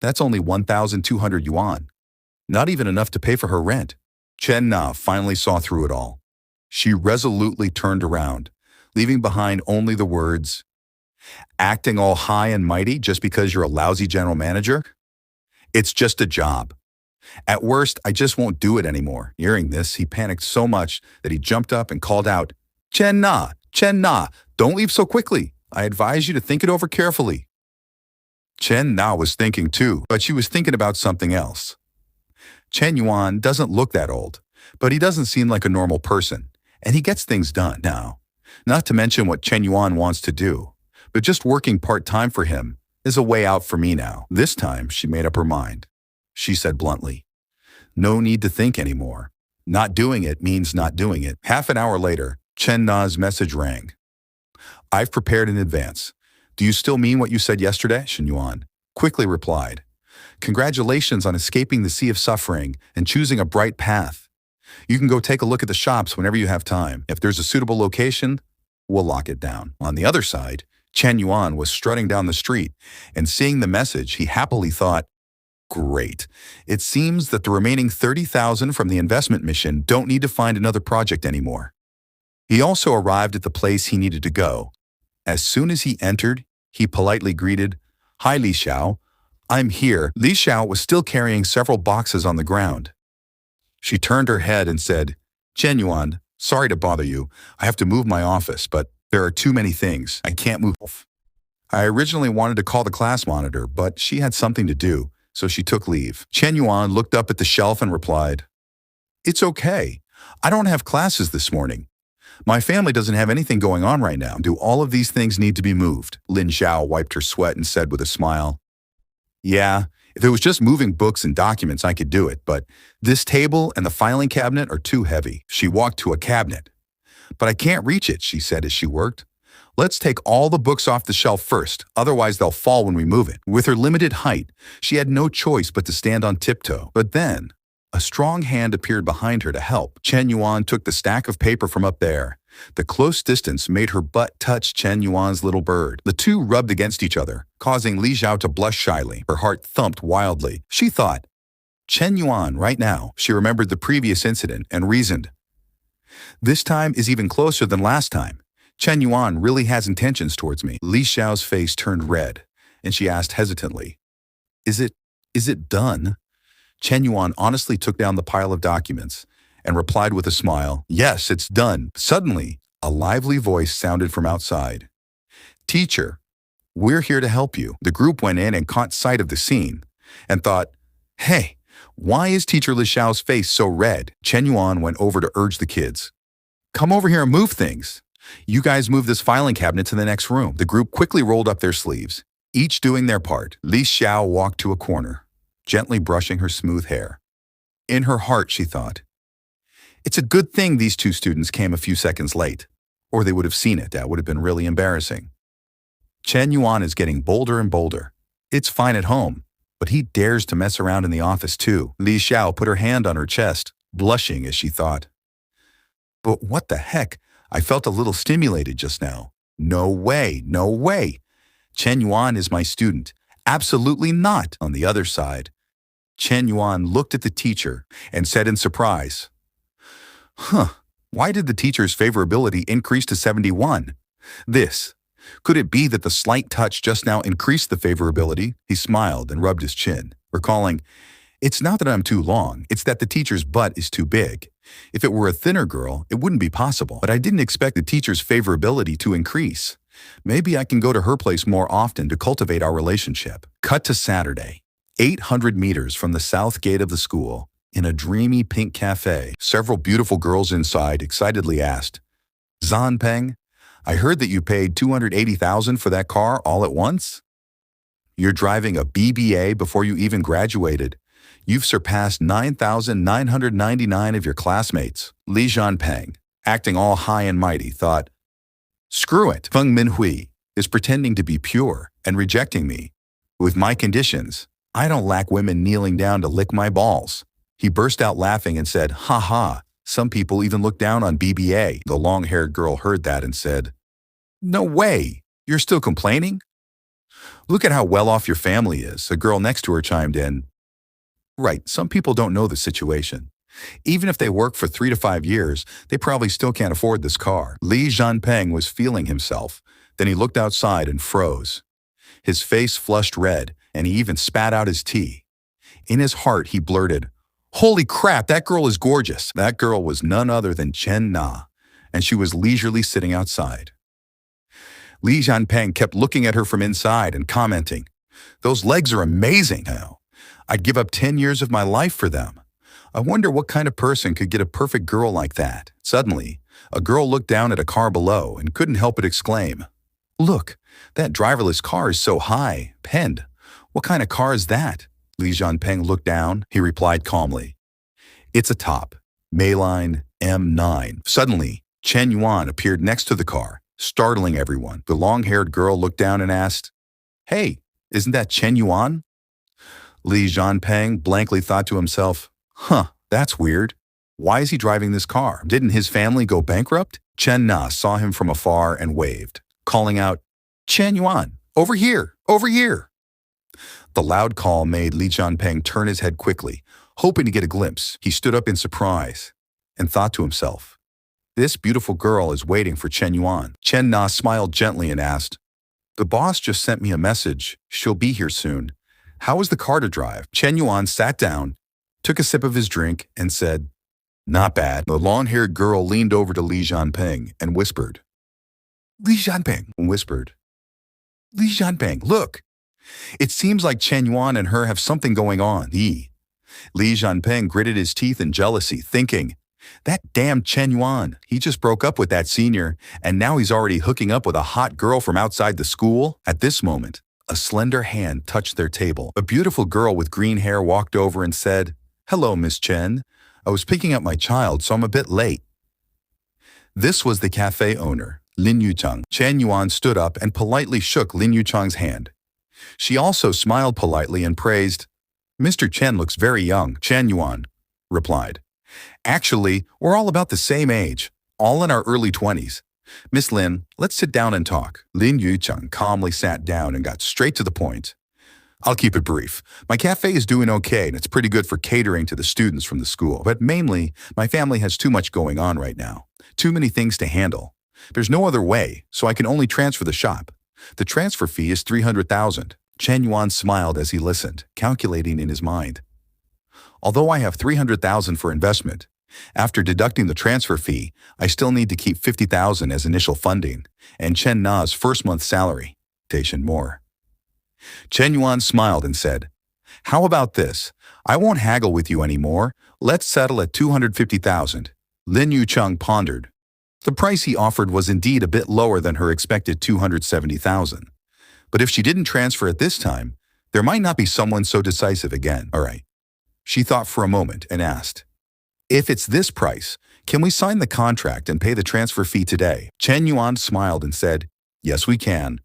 that's only 1,200 yuan. Not even enough to pay for her rent. Chen Na finally saw through it all. She resolutely turned around, leaving behind only the words, acting all high and mighty just because you're a lousy general manager? It's just a job. At worst, I just won't do it anymore. Hearing this, he panicked so much that he jumped up and called out, Chen Na, don't leave so quickly. I advise you to think it over carefully. Chen Na was thinking too, but she was thinking about something else. Chen Yuan doesn't look that old, but he doesn't seem like a normal person, and he gets things done now. Not to mention what Chen Yuan wants to do, but just working part-time for him is a way out for me now. This time, she made up her mind. She said bluntly, no need to think anymore. Not doing it means not doing it. Half an hour later, Chen Na's message rang. I've prepared in advance. Do you still mean what you said yesterday? Shen Yuan quickly replied. Congratulations on escaping the sea of suffering and choosing a bright path. You can go take a look at the shops whenever you have time. If there's a suitable location, we'll lock it down. On the other side, Chen Yuan was strutting down the street, and seeing the message, he happily thought, great. It seems that the remaining 30,000 from the investment mission don't need to find another project anymore. He also arrived at the place he needed to go. As soon as he entered, he politely greeted, Hi, Li Xiao. I'm here. Li Xiao was still carrying several boxes on the ground. She turned her head and said, Chen Yuan, sorry to bother you. I have to move my office, but there are too many things. I can't move. I originally wanted to call the class monitor, but she had something to do, so she took leave. Chen Yuan looked up at the shelf and replied, It's okay. I don't have classes this morning. My family doesn't have anything going on right now. Do all of these things need to be moved? Lin Xiao wiped her sweat and said with a smile, Yeah, if it was just moving books and documents, I could do it, but this table and the filing cabinet are too heavy. She walked to a cabinet. But I can't reach it, she said as she worked. Let's take all the books off the shelf first, otherwise they'll fall when we move it. With her limited height, she had no choice but to stand on tiptoe. But then, a strong hand appeared behind her to help. Chen Yuan took the stack of paper from up there. The close distance made her butt touch Chen Yuan's little bird. The two rubbed against each other, causing Li Xiao to blush shyly. Her heart thumped wildly. She thought, Chen Yuan, right now. She remembered the previous incident and reasoned. This time is even closer than last time. Chen Yuan really has intentions towards me. Li Xiao's face turned red, and she asked hesitantly, Is it done? Chen Yuan honestly took down the pile of documents and replied with a smile, Yes, it's done. Suddenly, a lively voice sounded from outside. Teacher, we're here to help you. The group went in and caught sight of the scene. and thought, "Hey, why is Teacher Li Xiao's face so red?" Chen Yuan went over to urge the kids. "Come over here and move things. You guys move this filing cabinet to the next room." The group quickly rolled up their sleeves, each doing their part. Li Xiao walked to a corner, gently brushing her smooth hair. In her heart, she thought, "It's a good thing these two students came a few seconds late, or they would have seen it. That would have been really embarrassing." Chen Yuan is getting bolder and bolder. It's fine at home, but he dares to mess around in the office too. Li Xiao put her hand on her chest, blushing as she thought, "But what the heck? I felt a little stimulated just now. No way, no way. Chen Yuan is my student. Absolutely not." On the other side, Chen Yuan looked at the teacher and said in surprise, Why did the teacher's favorability increase to 71? Could it be that the slight touch just now increased the favorability?" He smiled and rubbed his chin, recalling, "It's not that I'm too long, it's that the teacher's butt is too big. If it were a thinner girl, it wouldn't be possible, but I didn't expect the teacher's favorability to increase. Maybe I can go to her place more often to cultivate our relationship." Cut to Saturday, 800 meters from the south gate of the school, in a dreamy pink cafe. Several beautiful girls inside excitedly asked, "Zanpeng, I heard that you paid $280,000 for that car all at once? You're driving a BBA before you even graduated. You've surpassed 9,999 of your classmates." Li Zhanpeng, acting all high and mighty, thought, "Screw it. Feng Minhui is pretending to be pure and rejecting me. With my conditions, I don't lack women kneeling down to lick my balls." He burst out laughing and said, "Ha ha, some people even look down on BBA." The long-haired girl heard that and said, "No way, you're still complaining? Look at how well off your family is." A girl next to her chimed in, "Right, some people don't know the situation. Even if they work for 3 to 5 years, they probably still can't afford this car." Li Zhanpeng was feeling himself. Then he looked outside and froze. His face flushed red, and he even spat out his tea. In his heart, he blurted, "Holy crap, that girl is gorgeous." That girl was none other than Chen Na, and she was leisurely sitting outside. Li Zhanpeng kept looking at her from inside and commenting, "Those legs are amazing. I'd give up 10 years of my life for them. I wonder what kind of person could get a perfect girl like that." Suddenly, a girl looked down at a car below and couldn't help but exclaim, "Look, that driverless car is so high, penned. What kind of car is that?" Li Zhanpeng looked down. He replied calmly, "It's a top, Mayline M9. Suddenly, Chen Yuan appeared next to the car, startling everyone. The long-haired girl looked down and asked, "Hey, isn't that Chen Yuan?" Li Zhanpeng blankly thought to himself, That's weird. Why is he driving this car? Didn't his family go bankrupt?" Chen Na saw him from afar and waved, calling out, "Chen Yuan, over here, over here." The loud call made Li Zhanpeng turn his head quickly, hoping to get a glimpse. He stood up in surprise and thought to himself, "This beautiful girl is waiting for Chen Yuan." Chen Na smiled gently and asked, "The boss just sent me a message. She'll be here soon. How is the car to drive?" Chen Yuan sat down, took a sip of his drink, and said, "Not bad." The long-haired girl leaned over to Li Zhanpeng and whispered, "Li Zhanpeng," "Li Zhanpeng, look. It seems like Chen Yuan and her have something going on." Li Zhanpeng gritted his teeth in jealousy, thinking, "That damn Chen Yuan, he just broke up with that senior, and now he's already hooking up with a hot girl from outside the school." At this moment, a slender hand touched their table. A beautiful girl with green hair walked over and said, "Hello, Miss Chen. I was picking up my child, so I'm a bit late." This was the cafe owner, Lin Yucheng. Chen Yuan stood up and politely shook Lin Yucheng's hand. She also smiled politely and praised, "Mr. Chen looks very young." Chen Yuan replied, "Actually, we're all about the same age, all in our early 20s. Miss Lin, let's sit down and talk." Lin Yucheng calmly sat down and got straight to the point. "I'll keep it brief. My cafe is doing okay, and it's pretty good for catering to the students from the school. But mainly, my family has too much going on right now. Too many things to handle. There's no other way, so I can only transfer the shop. The transfer fee is 300,000. Chen Yuan smiled as he listened, calculating in his mind. "Although I have 300,000 for investment, after deducting the transfer fee, I still need to keep 50,000 as initial funding, and Chen Na's first month's salary. More." Chen Yuan smiled and said, How about this? I won't haggle with you anymore. Let's settle at 250,000. Lin Yucheng pondered. The price he offered was indeed a bit lower than her expected 270,000. But if she didn't transfer at this time, there might not be someone so decisive again. All right. She thought for a moment and asked, if it's this price, can we sign the contract and pay the transfer fee today? Chen Yuan smiled and said, yes, we can.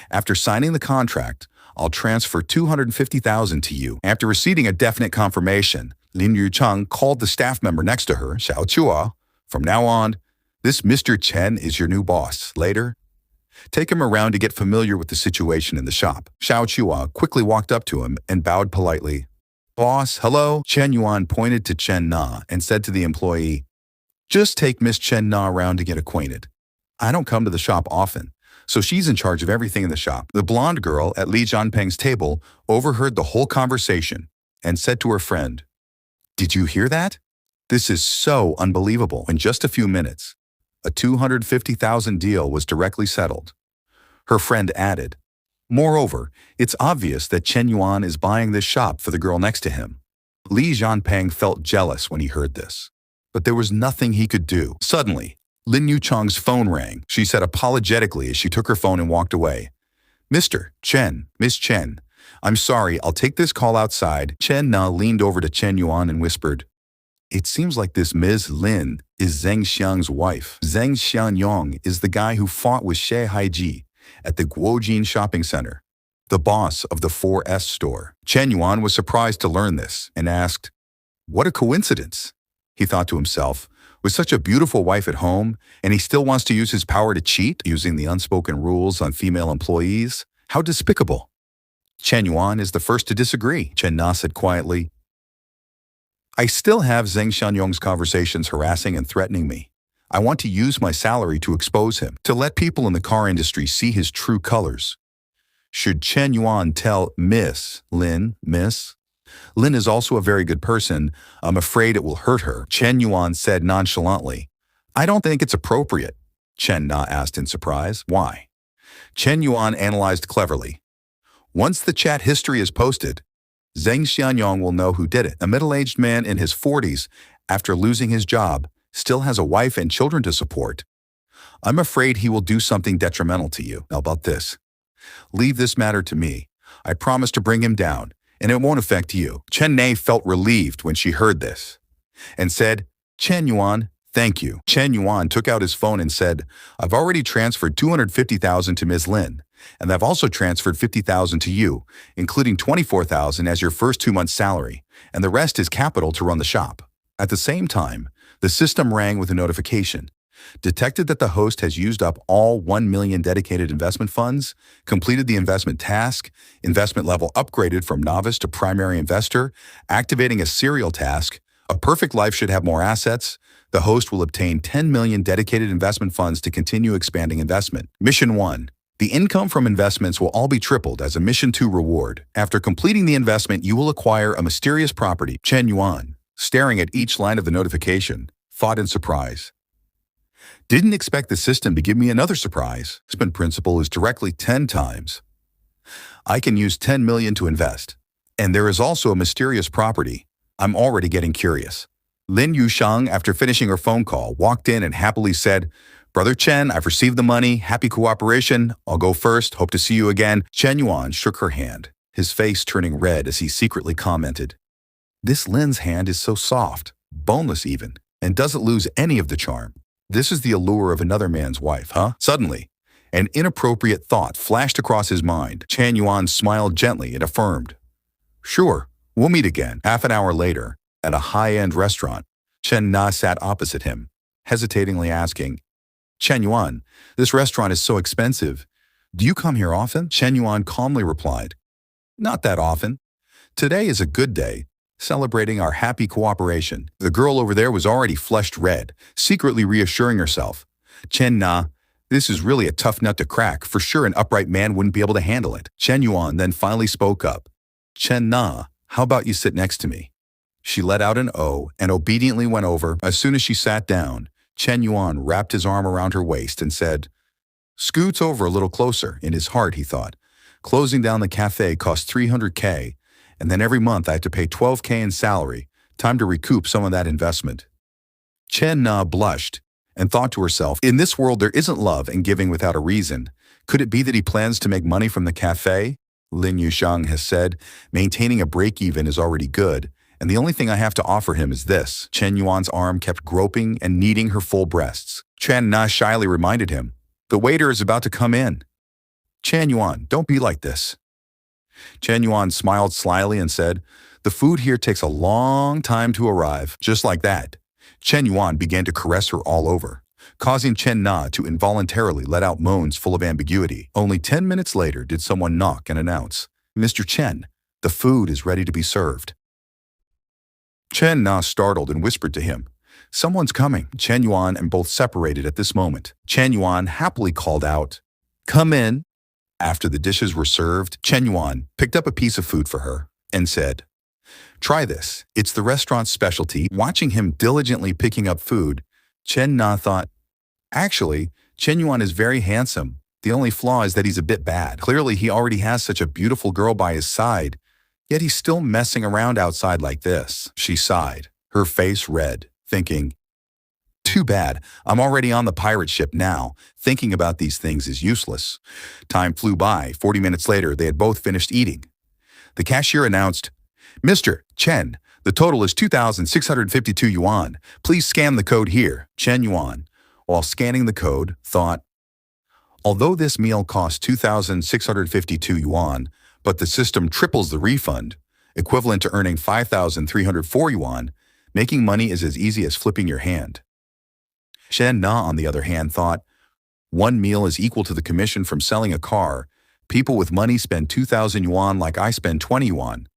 After signing the contract, I'll transfer 250,000 to you. After receiving a definite confirmation, Lin Yucheng called the staff member next to her, Xiao Chua. From now on, this Mr. Chen is your new boss. Later, take him around to get familiar with the situation in the shop. Xiao Chua quickly walked up to him and bowed politely. Boss, hello? Chen Yuan pointed to Chen Na and said to the employee, just take Miss Chen Na around to get acquainted. I don't come to the shop often, so she's in charge of everything in the shop. The blonde girl at Li Jianpeng's table overheard the whole conversation and said to her friend, did you hear that? This is so unbelievable. In just a few minutes, a 250,000 deal was directly settled. Her friend added, moreover, it's obvious that Chen Yuan is buying this shop for the girl next to him. Li Jianpeng felt jealous when he heard this, but there was nothing he could do. Suddenly, Lin Yucheng's phone rang. She said apologetically as she took her phone and walked away. Mr. Chen, Miss Chen, I'm sorry, I'll take this call outside. Chen Na leaned over to Chen Yuan and whispered, it seems like this Ms. Lin is Zheng Xiang's wife. Zheng Xianyong is the guy who fought with Xie Haiji at the Guojin shopping center, the boss of the 4S store. Chen Yuan was surprised to learn this and asked, what a coincidence, he thought to himself. With such a beautiful wife at home, and he still wants to use his power to cheat, using the unspoken rules on female employees? How despicable. Chen Yuan is the first to disagree, Chen Na said quietly. I still have Zheng Xianyong's conversations harassing and threatening me. I want to use my salary to expose him, to let people in the car industry see his true colors. Should Chen Yuan tell Miss Lin, Miss? Lin is also a very good person. I'm afraid it will hurt her, Chen Yuan said nonchalantly. I don't think it's appropriate, Chen Na asked in surprise. Why? Chen Yuan analyzed cleverly. Once the chat history is posted, Zheng Xianyong will know who did it. A middle-aged man in his 40s, after losing his job, still has a wife and children to support. I'm afraid he will do something detrimental to you. How about this? Leave this matter to me. I promise to bring him down, and it won't affect you. Chen Na felt relieved when she heard this and said, Chen Yuan, thank you. Chen Yuan took out his phone and said, I've already transferred 250,000 to Ms. Lin, and I've also transferred 50,000 to you, including 24,000 as your first 2 months' salary, and the rest is capital to run the shop. At the same time, the system rang with a notification. Detected that the host has used up all 1 million dedicated investment funds, completed the investment task, investment level upgraded from novice to primary investor, activating a serial task, a perfect life should have more assets, the host will obtain 10 million dedicated investment funds to continue expanding investment. Mission 1. The income from investments will all be tripled as a Mission 2 reward. After completing the investment, you will acquire a mysterious property. Chen Yuan, staring at each line of the notification, thought in surprise. Didn't expect the system to give me another surprise. Investment principal is directly 10 times. I can use 10 million to invest. And there is also a mysterious property. I'm already getting curious. Lin Yusheng, after finishing her phone call, walked in and happily said, Brother Chen, I've received the money. Happy cooperation. I'll go first. Hope to see you again. Chen Yuan shook her hand, his face turning red as he secretly commented, This Lin's hand is so soft, boneless even, and doesn't lose any of the charm. This is the allure of another man's wife, huh? Suddenly, an inappropriate thought flashed across his mind. Chen Yuan smiled gently and affirmed, Sure, we'll meet again. Half an hour later, at a high-end restaurant, Chen Na sat opposite him, hesitatingly asking, Chen Yuan, this restaurant is so expensive. Do you come here often? Chen Yuan calmly replied, Not that often. Today is a good day, celebrating our happy cooperation. The girl over there was already flushed red, secretly reassuring herself, Chen Na, this is really a tough nut to crack. For sure an upright man wouldn't be able to handle it. Chen Yuan then finally spoke up. Chen Na, how about you sit next to me? She let out an O and obediently went over. As soon as she sat down, Chen Yuan wrapped his arm around her waist and said, Scoots over a little closer. In his heart, he thought. Closing down the cafe cost 300K, and then every month I have to pay 12K in salary. Time to recoup some of that investment. Chen Na blushed and thought to herself, in this world there isn't love and giving without a reason. Could it be that he plans to make money from the cafe? Lin Yushang has said, maintaining a break-even is already good, and the only thing I have to offer him is this. Chen Yuan's arm kept groping and kneading her full breasts. Chen Na shyly reminded him, the waiter is about to come in. Chen Yuan, don't be like this. Chen Yuan smiled slyly and said, the food here takes a long time to arrive. Just like that, Chen Yuan began to caress her all over, causing Chen Na to involuntarily let out moans full of ambiguity. Only 10 minutes later did someone knock and announce, Mr. Chen, the food is ready to be served. Chen Na startled and whispered to him, someone's coming. Chen Yuan and both separated at this moment. Chen Yuan happily called out, come in. After the dishes were served, Chen Yuan picked up a piece of food for her and said, try this. It's the restaurant's specialty. Watching him diligently picking up food, Chen Na thought, actually, Chen Yuan is very handsome. The only flaw is that he's a bit bad. Clearly, he already has such a beautiful girl by his side, yet he's still messing around outside like this. She sighed, her face red, thinking, too bad, I'm already on the pirate ship now. Thinking about these things is useless. Time flew by. 40 minutes later, they had both finished eating. The cashier announced, Mr. Chen, the total is 2,652 yuan. Please scan the code here. Chen Yuan, while scanning the code, thought, although this meal costs 2,652 yuan, but the system triples the refund, equivalent to earning 5,304 yuan, making money is as easy as flipping your hand. Chen Na, on the other hand, thought, one meal is equal to the commission from selling a car. People with money spend 2,000 yuan like I spend 20 yuan.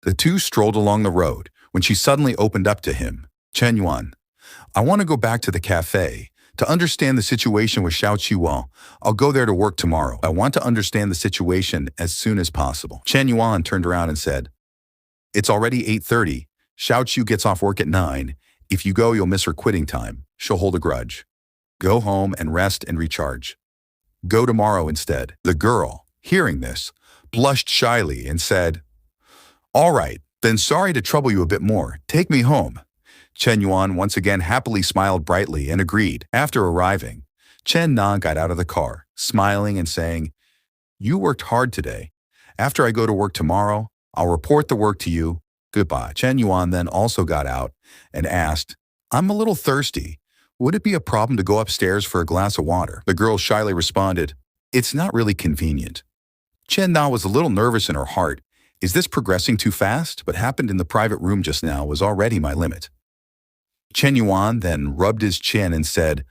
The two strolled along the road when she suddenly opened up to him. Chen Yuan, I want to go back to the cafe to understand the situation with Xiao Qiwao. I'll go there to work tomorrow. I want to understand the situation as soon as possible. Chen Yuan turned around and said, it's already 8:30. Xiao Qiu gets off work at 9. If you go, you'll miss her quitting time. She'll hold a grudge. Go home and rest and recharge. Go tomorrow instead. The girl, hearing this, blushed shyly and said, all right, then sorry to trouble you a bit more. Take me home. Chen Yuan once again happily smiled brightly and agreed. After arriving, Chen Na got out of the car, smiling and saying, you worked hard today. After I go to work tomorrow, I'll report the work to you. Goodbye. Chen Yuan then also got out and asked, I'm a little thirsty. Would it be a problem to go upstairs for a glass of water? The girl shyly responded, it's not really convenient. Chen Na was a little nervous in her heart. Is this progressing too fast? What happened in the private room just now was already my limit. Chen Yuan then rubbed his chin and said,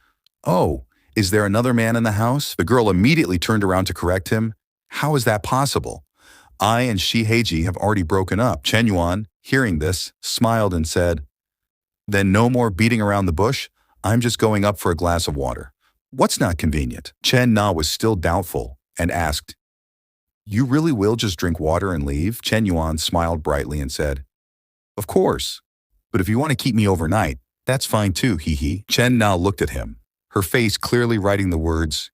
oh, is there another man in the house? The girl immediately turned around to correct him. How is that possible? I and Shi Heiji have already broken up. Chen Yuan, hearing this, smiled and said, then no more beating around the bush. I'm just going up for a glass of water. What's not convenient? Chen Na was still doubtful and asked, you really will just drink water and leave? Chen Yuan smiled brightly and said, of course. But if you want to keep me overnight, that's fine too, hee hee. Chen Na looked at him, her face clearly writing the words,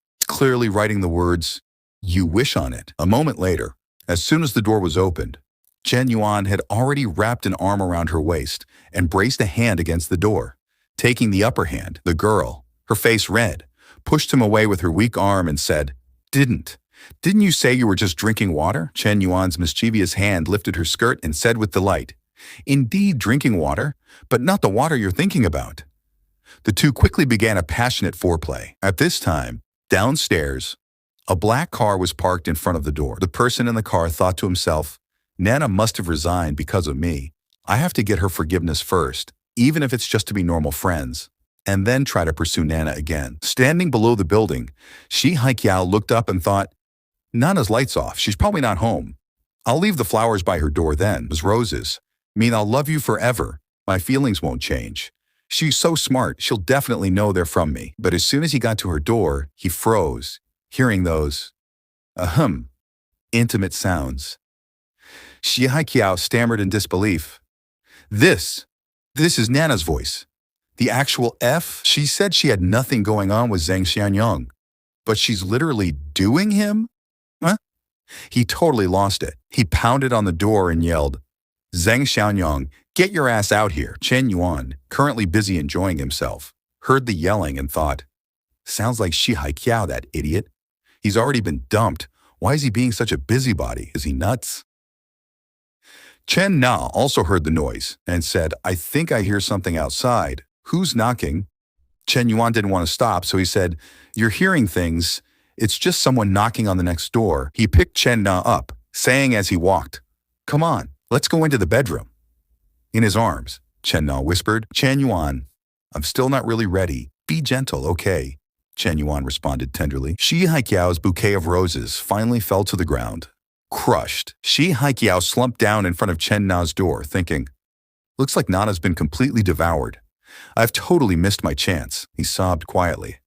you wish on it. A moment later, as soon as the door was opened, Chen Yuan had already wrapped an arm around her waist and braced a hand against the door. Taking the upper hand, the girl, her face red, pushed him away with her weak arm and said, Didn't you say you were just drinking water? Chen Yuan's mischievous hand lifted her skirt and said with delight, Indeed, drinking water, but not the water you're thinking about. The two quickly began a passionate foreplay. At this time, downstairs, a black car was parked in front of the door. The person in the car thought to himself, Nana must have resigned because of me. I have to get her forgiveness first, even if it's just to be normal friends, and then try to pursue Nana again. Standing below the building, Shi Haiqiao looked up and thought, Nana's lights off. She's probably not home. I'll leave the flowers by her door then. As roses mean I'll love you forever. My feelings won't change. She's so smart, she'll definitely know they're from me. But as soon as he got to her door, he froze, hearing those, intimate sounds. Shi Haiqiao stammered in disbelief. This is Nana's voice. The actual F? She said she had nothing going on with Zhang Xianyang, but she's literally doing him? Huh? He totally lost it. He pounded on the door and yelled, Zheng Xiaonyang, get your ass out here. Chen Yuan, currently busy enjoying himself, heard the yelling and thought, sounds like Shi Haiqiao, that idiot. He's already been dumped. Why is he being such a busybody? Is he nuts? Chen Na also heard the noise and said, I think I hear something outside. Who's knocking? Chen Yuan didn't want to stop, so he said, you're hearing things. It's just someone knocking on the next door. He picked Chen Na up, saying as he walked, come on, let's go into the bedroom. In his arms, Chen Na whispered, Chen Yuan, I'm still not really ready. Be gentle, okay? Chen Yuan responded tenderly. Shi Haiqiao's bouquet of roses finally fell to the ground. Crushed, Shi Haiqiao slumped down in front of Chen Na's door, thinking, looks like Nana's been completely devoured. I've totally missed my chance, he sobbed quietly.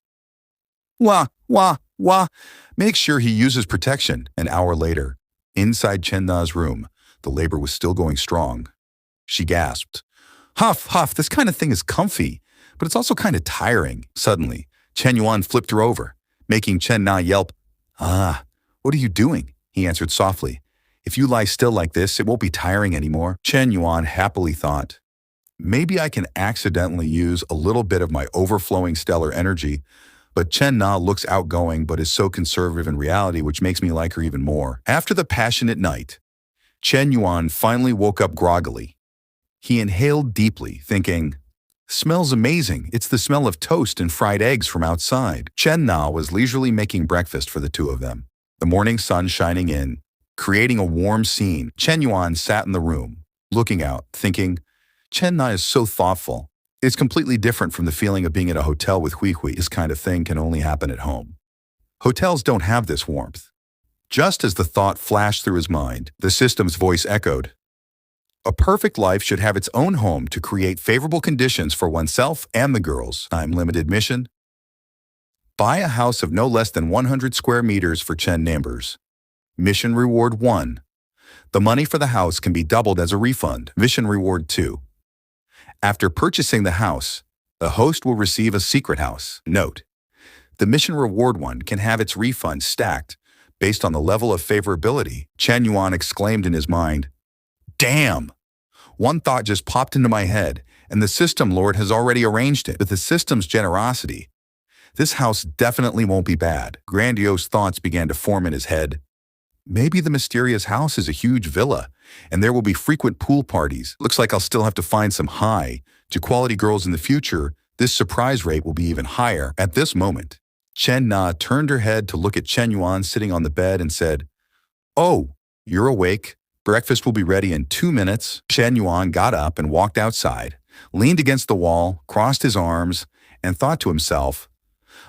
Wah, wah, wah. Make sure he uses protection. An hour later, inside Chen Na's room, the labor was still going strong. She gasped. Huff, huff, this kind of thing is comfy, but it's also kind of tiring. Suddenly, Chen Yuan flipped her over, making Chen Na yelp. Ah, what are you doing? He answered softly. If you lie still like this, it won't be tiring anymore. Chen Yuan happily thought, maybe I can accidentally use a little bit of my overflowing stellar energy, but Chen Na looks outgoing but is so conservative in reality, which makes me like her even more. After the passionate night, Chen Yuan finally woke up groggily. He inhaled deeply, thinking, smells amazing. It's the smell of toast and fried eggs from outside. Chen Na was leisurely making breakfast for the two of them, the morning sun shining in, creating a warm scene. Chen Yuan sat in the room, looking out, thinking, Chen Na is so thoughtful. It's completely different from the feeling of being at a hotel with Hui Hui. This kind of thing can only happen at home. Hotels don't have this warmth. Just as the thought flashed through his mind, the system's voice echoed. A perfect life should have its own home to create favorable conditions for oneself and the girls. Time-limited mission. Buy a house of no less than 100 square meters for Chen members. Mission Reward 1. The money for the house can be doubled as a refund. Mission Reward 2. After purchasing the house, the host will receive a secret house. Note: the Mission Reward 1 can have its refund stacked based on the level of favorability. Chen Yuan exclaimed in his mind, damn! One thought just popped into my head, and the system lord has already arranged it. With the system's generosity, this house definitely won't be bad. Grandiose thoughts began to form in his head. Maybe the mysterious house is a huge villa, and there will be frequent pool parties. Looks like I'll still have to find some high-to-quality girls in the future. This surprise rate will be even higher. At this moment, Chen Na turned her head to look at Chen Yuan sitting on the bed and said, oh, you're awake. Breakfast will be ready in 2 minutes. Chen Yuan got up and walked outside, leaned against the wall, crossed his arms, and thought to himself,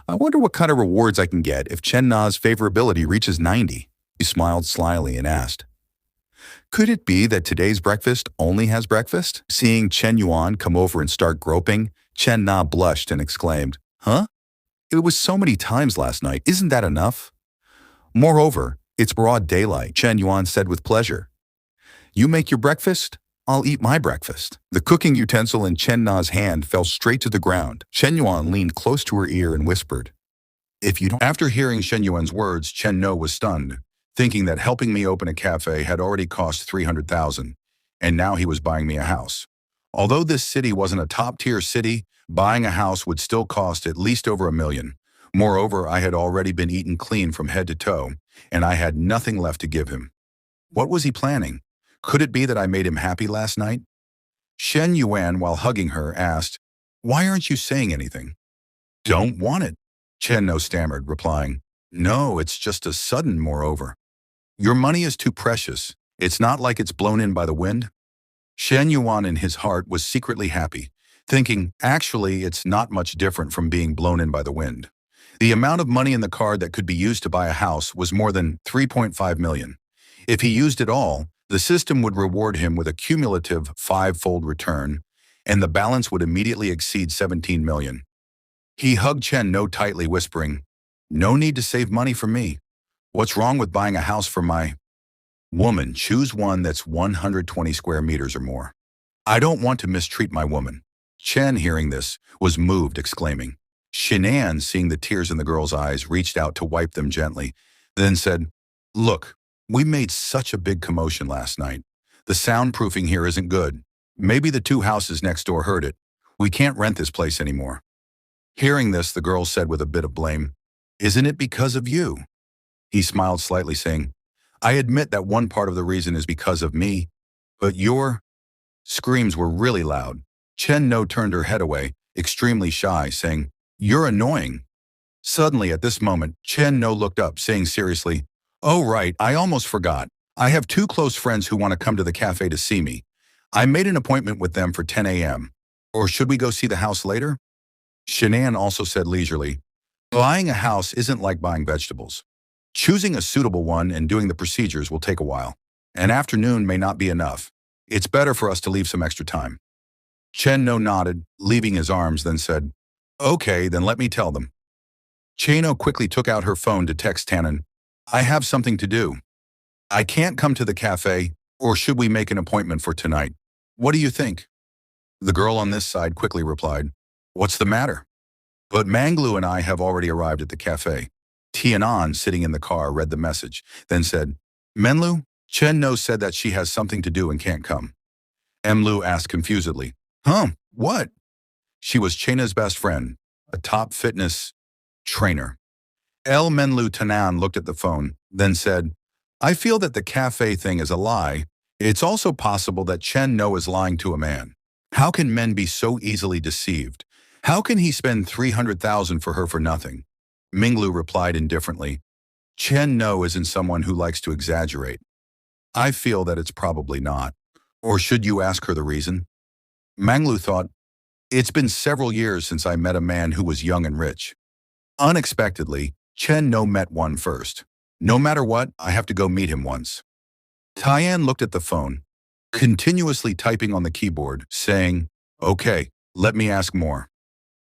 I wonder what kind of rewards I can get if Chen Na's favorability reaches 90. He smiled slyly and asked, could it be that today's breakfast only has breakfast? Seeing Chen Yuan come over and start groping, Chen Na blushed and exclaimed, huh? It was so many times last night. Isn't that enough? Moreover, it's broad daylight, Chen Yuan said with pleasure. You make your breakfast, I'll eat my breakfast. The cooking utensil in Chen Na's hand fell straight to the ground. Chen Yuan leaned close to her ear and whispered, if you don't... After hearing Chen Yuan's words, Chen No was stunned, thinking that helping me open a cafe had already cost 300,000, and now he was buying me a house. Although this city wasn't a top-tier city, buying a house would still cost at least over $1 million. Moreover, I had already been eaten clean from head to toe, and I had nothing left to give him. What was he planning? Could it be that I made him happy last night? Shen Yuan, while hugging her, asked, why aren't you saying anything? Don't want it, Chen No stammered, replying, no, it's just a sudden moreover. Your money is too precious. It's not like it's blown in by the wind. Shen Yuan in his heart was secretly happy, thinking, actually, it's not much different from being blown in by the wind. The amount of money in the card that could be used to buy a house was more than 3.5 million. If he used it all, the system would reward him with a cumulative 5-fold return, and the balance would immediately exceed 17 million. He hugged Chen No tightly, whispering, no need to save money for me. What's wrong with buying a house for my woman? Choose one that's 120 square meters or more. I don't want to mistreat my woman. Chen, hearing this, was moved, exclaiming. Shinan, seeing the tears in the girl's eyes, reached out to wipe them gently, then said, look, We made such a big commotion last night. The soundproofing here isn't good. Maybe the two houses next door heard it. We can't rent this place anymore." Hearing this, the girl said with a bit of blame, "Isn't it because of you?" He smiled slightly, saying, "I admit that one part of the reason is because of me, but your screams were really loud." Chen No turned her head away, extremely shy, saying, "You're annoying." Suddenly, at this moment, Chen No looked up, saying seriously, "Oh right, I almost forgot. I have two close friends who want to come to the cafe to see me. I made an appointment with them for 10 a.m. Or should we go see the house later?" Shanann also said leisurely, "Buying a house isn't like buying vegetables. Choosing a suitable one and doing the procedures will take a while. An afternoon may not be enough. It's better for us to leave some extra time." Chen No nodded, leaving his arms, then said, "Okay, then let me tell them." Chano quickly took out her phone to text Tannen, "I have something to do. I can't come to the cafe, or should we make an appointment for tonight? What do you think?" The girl on this side quickly replied, "What's the matter?" But Manglu and I have already arrived at the cafe. Tianan, sitting in the car, read the message, then said, "Menlu, Chen No said that she has something to do and can't come." Emlu asked confusedly, "Huh, what?" She was Chena's best friend, a top fitness trainer. El Menlu Tanan looked at the phone, then said, "I feel that the cafe thing is a lie. It's also possible that Chen No is lying to a man. How can men be so easily deceived? How can he spend 300,000 for her for nothing?" Minglu replied indifferently, "Chen No isn't someone who likes to exaggerate. I feel that it's probably not. Or should you ask her the reason?" Manglu thought, "It's been several years since I met a man who was young and rich." Unexpectedly, Chen No met one first. "No matter what, I have to go meet him once." Tyann looked at the phone, continuously typing on the keyboard, saying, "Okay, let me ask more."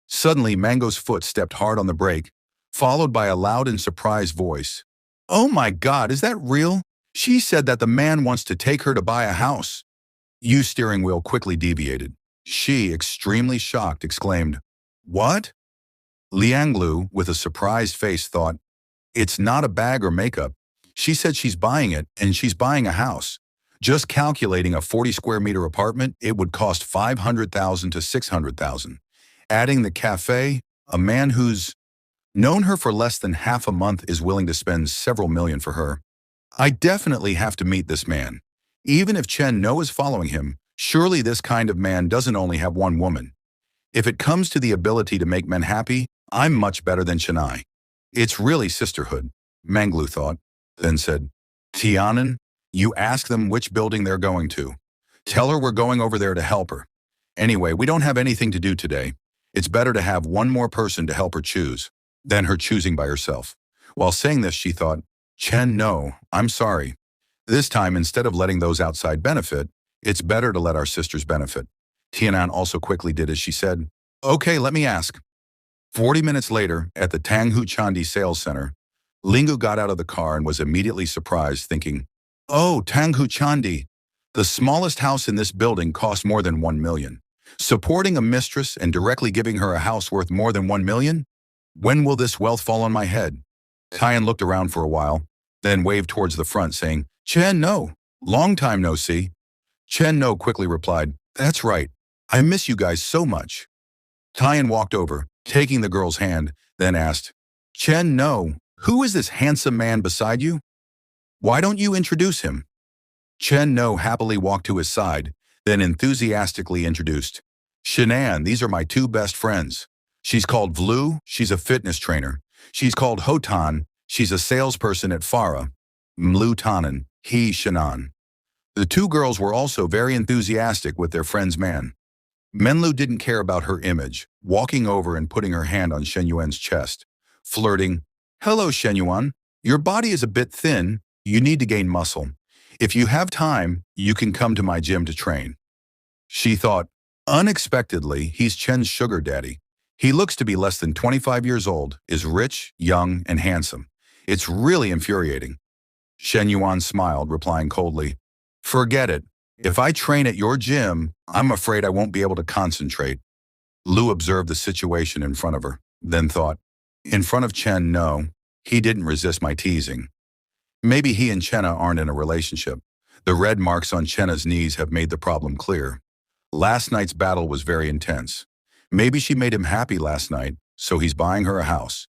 Suddenly, Mango's foot stepped hard on the brake, followed by a loud and surprised voice. "Oh my God, is that real? She said that the man wants to take her to buy a house." Yu's steering wheel quickly deviated. She, extremely shocked, exclaimed, "What?" Lianglu, with a surprised face, thought, "It's not a bag or makeup. She said she's buying it, and she's buying a house. Just calculating a 40 square meter apartment, it would cost 500,000 to 600,000. Adding the cafe, a man who's known her for less than half a month is willing to spend several million for her. I definitely have to meet this man. Even if Chen No is following him, surely this kind of man doesn't only have one woman. If it comes to the ability to make men happy, I'm much better than Chennai. It's really sisterhood," Manglu thought, then said, "Tianan, you ask them which building they're going to. Tell her we're going over there to help her. Anyway, we don't have anything to do today. It's better to have one more person to help her choose than her choosing by herself." While saying this, she thought, "Chen No, I'm sorry. This time, instead of letting those outside benefit, it's better to let our sisters benefit." Tianan also quickly did as she said, "Okay, let me ask." 40 minutes later, at the Tanghu Chandi Sales Center, Lingu got out of the car and was immediately surprised, thinking, "Oh, Tanghu Chandi, the smallest house in this building costs more than 1 million. Supporting a mistress and directly giving her a house worth more than 1 million? When will this wealth fall on my head?" Tyan looked around for a while, then waved towards the front, saying, "Chen No, long time no see." Chen No quickly replied, "That's right. I miss you guys so much." Tyan walked over, taking the girl's hand, then asked, "Chen No, who is this handsome man beside you? Why don't you introduce him?" Chen No happily walked to his side, then enthusiastically introduced, "Shanann, these are my two best friends. She's called Vlu, she's a fitness trainer. She's called Hotan, she's a salesperson at Farah. Mlu Tanan, he Shanann." The two girls were also very enthusiastic with their friend's man. Menlu didn't care about her image, walking over and putting her hand on Shenyuan's chest, flirting, "Hello, Shenyuan. Your body is a bit thin. You need to gain muscle. If you have time, you can come to my gym to train." She thought, unexpectedly, he's Chen's sugar daddy. He looks to be less than 25 years old, is rich, young, and handsome. It's really infuriating. Shen Yuan smiled, replying coldly, "Forget it. If I train at your gym, I'm afraid I won't be able to concentrate." Lu observed the situation in front of her, then thought, in front of Chen, no, he didn't resist my teasing. Maybe he and Chenna aren't in a relationship. The red marks on Chenna's knees have made the problem clear. Last night's battle was very intense. Maybe she made him happy last night, so he's buying her a house.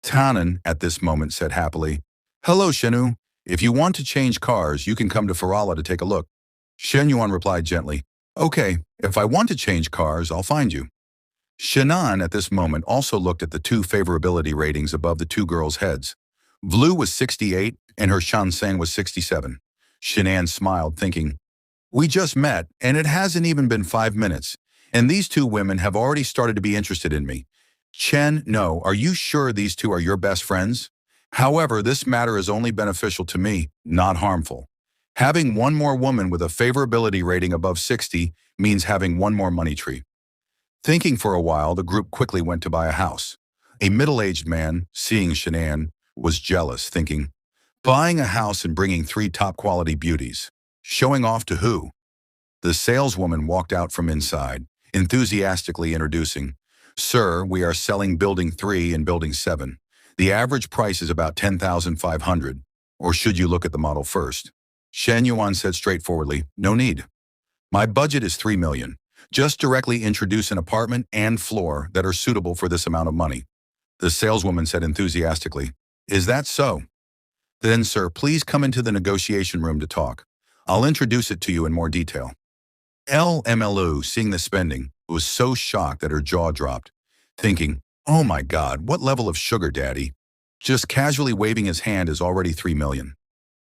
Tannen, at this moment, said happily, "Hello, Shenu. If you want to change cars, you can come to Ferala to take a look." Shen Yuan replied gently, "Okay, if I want to change cars, I'll find you." Shannon, at this moment, also looked at the two favorability ratings above the two girls' heads. Vlu was 68 and her Shansang was 67. Shannon smiled, thinking, "We just met, and it hasn't even been 5 minutes, and these two women have already started to be interested in me. Chen, no, are you sure these two are your best friends? However, this matter is only beneficial to me, not harmful. Having one more woman with a favorability rating above 60 means having one more money tree." Thinking for a while, the group quickly went to buy a house. A middle-aged man, seeing Shanann, was jealous, thinking, buying a house and bringing 3 top-quality beauties. Showing off to who? The saleswoman walked out from inside, enthusiastically introducing, "Sir, we are selling Building 3 and Building 7. The average price is about 10,500. Or should you look at the model first?" Shen Yuan said straightforwardly, "No need. My budget is 3 million. Just directly introduce an apartment and floor that are suitable for this amount of money." The saleswoman said enthusiastically, "Is that so? Then, sir, please come into the negotiation room to talk. I'll introduce it to you in more detail." LMLU, seeing the spending, was so shocked that her jaw dropped, thinking, "Oh my God, what level of sugar daddy? Just casually waving his hand is already 3 million.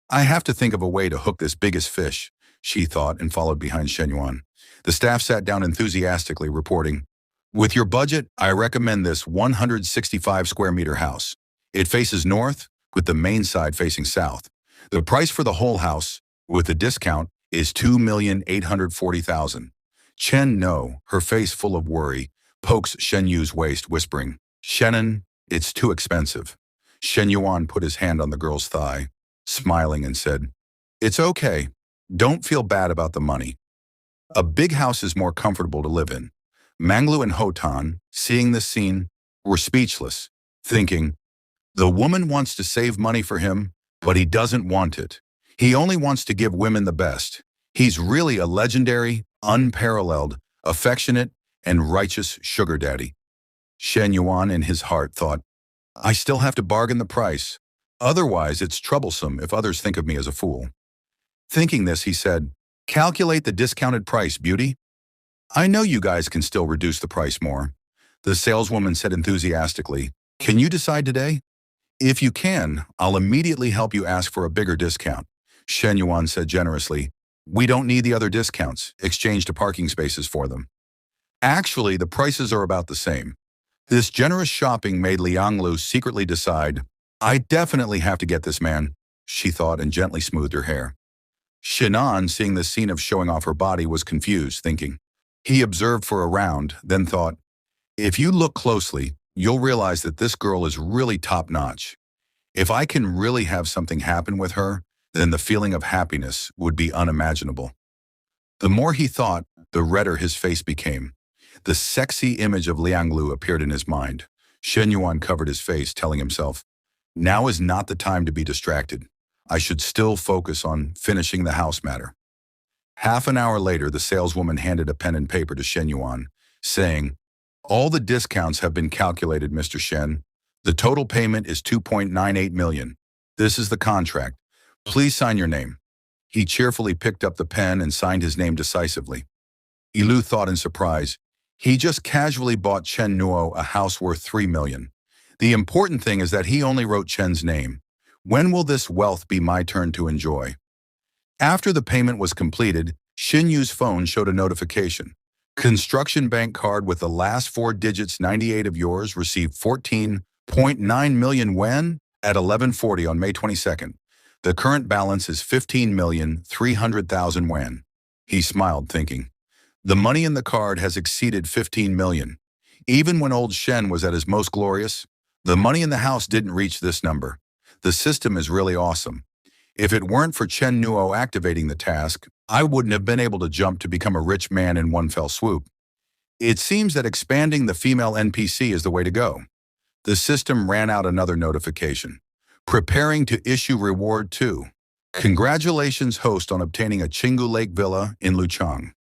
I have to think of a way to hook this biggest fish," she thought, and followed behind Shen Yuan. The staff sat down enthusiastically, reporting, "With your budget, I recommend this 165 square meter house. It faces north, with the main side facing south. The price for the whole house, with a discount, is 2,840,000. Chen No, her face full of worry, pokes Shen Yu's waist, whispering, "Shannon, it's too expensive." Shen Yuan put his hand on the girl's thigh, smiling, and said, "It's okay. Don't feel bad about the money. A big house is more comfortable to live in." Manglu and Hotan, seeing this scene, were speechless, thinking, the woman wants to save money for him, but he doesn't want it. He only wants to give women the best. He's really a legendary, unparalleled, affectionate, and righteous sugar daddy. Shen Yuan in his heart thought, "I still have to bargain the price. Otherwise, it's troublesome if others think of me as a fool." Thinking this, he said, "Calculate the discounted price, beauty." "I know you guys can still reduce the price more." The saleswoman said enthusiastically, "Can you decide today? If you can, I'll immediately help you ask for a bigger discount." Shen Yuan said generously, "We don't need the other discounts. Exchange to parking spaces for them. Actually, the prices are about the same." This generous shopping made Liang Lu secretly decide, "I definitely have to get this man," she thought, and gently smoothed her hair. Shinan, seeing the scene of showing off her body, was confused, thinking. He observed for a round, then thought, "If you look closely, you'll realize that this girl is really top-notch. If I can really have something happen with her, then the feeling of happiness would be unimaginable." The more he thought, the redder his face became. The sexy image of Liang Lu appeared in his mind. Shen Yuan covered his face, telling himself, "Now is not the time to be distracted. I should still focus on finishing the house matter." Half an hour later, the saleswoman handed a pen and paper to Shen Yuan, saying, "All the discounts have been calculated, Mr. Shen. The total payment is 2.98 million. This is the contract. Please sign your name." He cheerfully picked up the pen and signed his name decisively. Ilu thought in surprise, he just casually bought Chen Nuo a house worth 3 million. The important thing is that he only wrote Chen's name. When will this wealth be my turn to enjoy? After the payment was completed, Xin Yu's phone showed a notification. Construction bank card with the last 4 digits 98 of yours received 14.9 million yuan at 11:40 on May 22nd. The current balance is 15,300,000 yuan. He smiled, thinking, the money in the card has exceeded 15 million. Even when old Shen was at his most glorious, the money in the house didn't reach this number. The system is really awesome. If it weren't for Chen Nuo activating the task, I wouldn't have been able to jump to become a rich man in one fell swoop. It seems that expanding the female NPC is the way to go. The system ran out another notification. Preparing to issue reward 2. Congratulations, host, on obtaining a Chingu Lake villa in Luchang.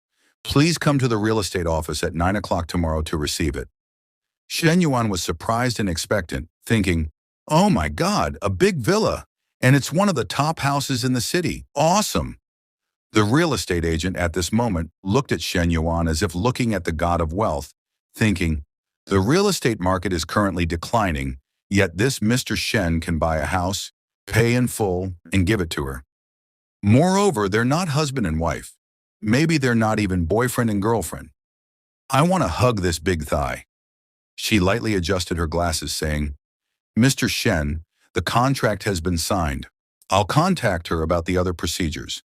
Please come to the real estate office at 9 o'clock tomorrow to receive it. Shen Yuan was surprised and expectant, thinking, oh my God, a big villa, and it's one of the top houses in the city. Awesome! The real estate agent at this moment looked at Shen Yuan as if looking at the god of wealth, thinking, the real estate market is currently declining, yet this Mr. Shen can buy a house, pay in full, and give it to her. Moreover, they're not husband and wife. Maybe they're not even boyfriend and girlfriend. I want to hug this big thigh. She lightly adjusted her glasses, saying, Mr. Shen, the contract has been signed. I'll contact her about the other procedures.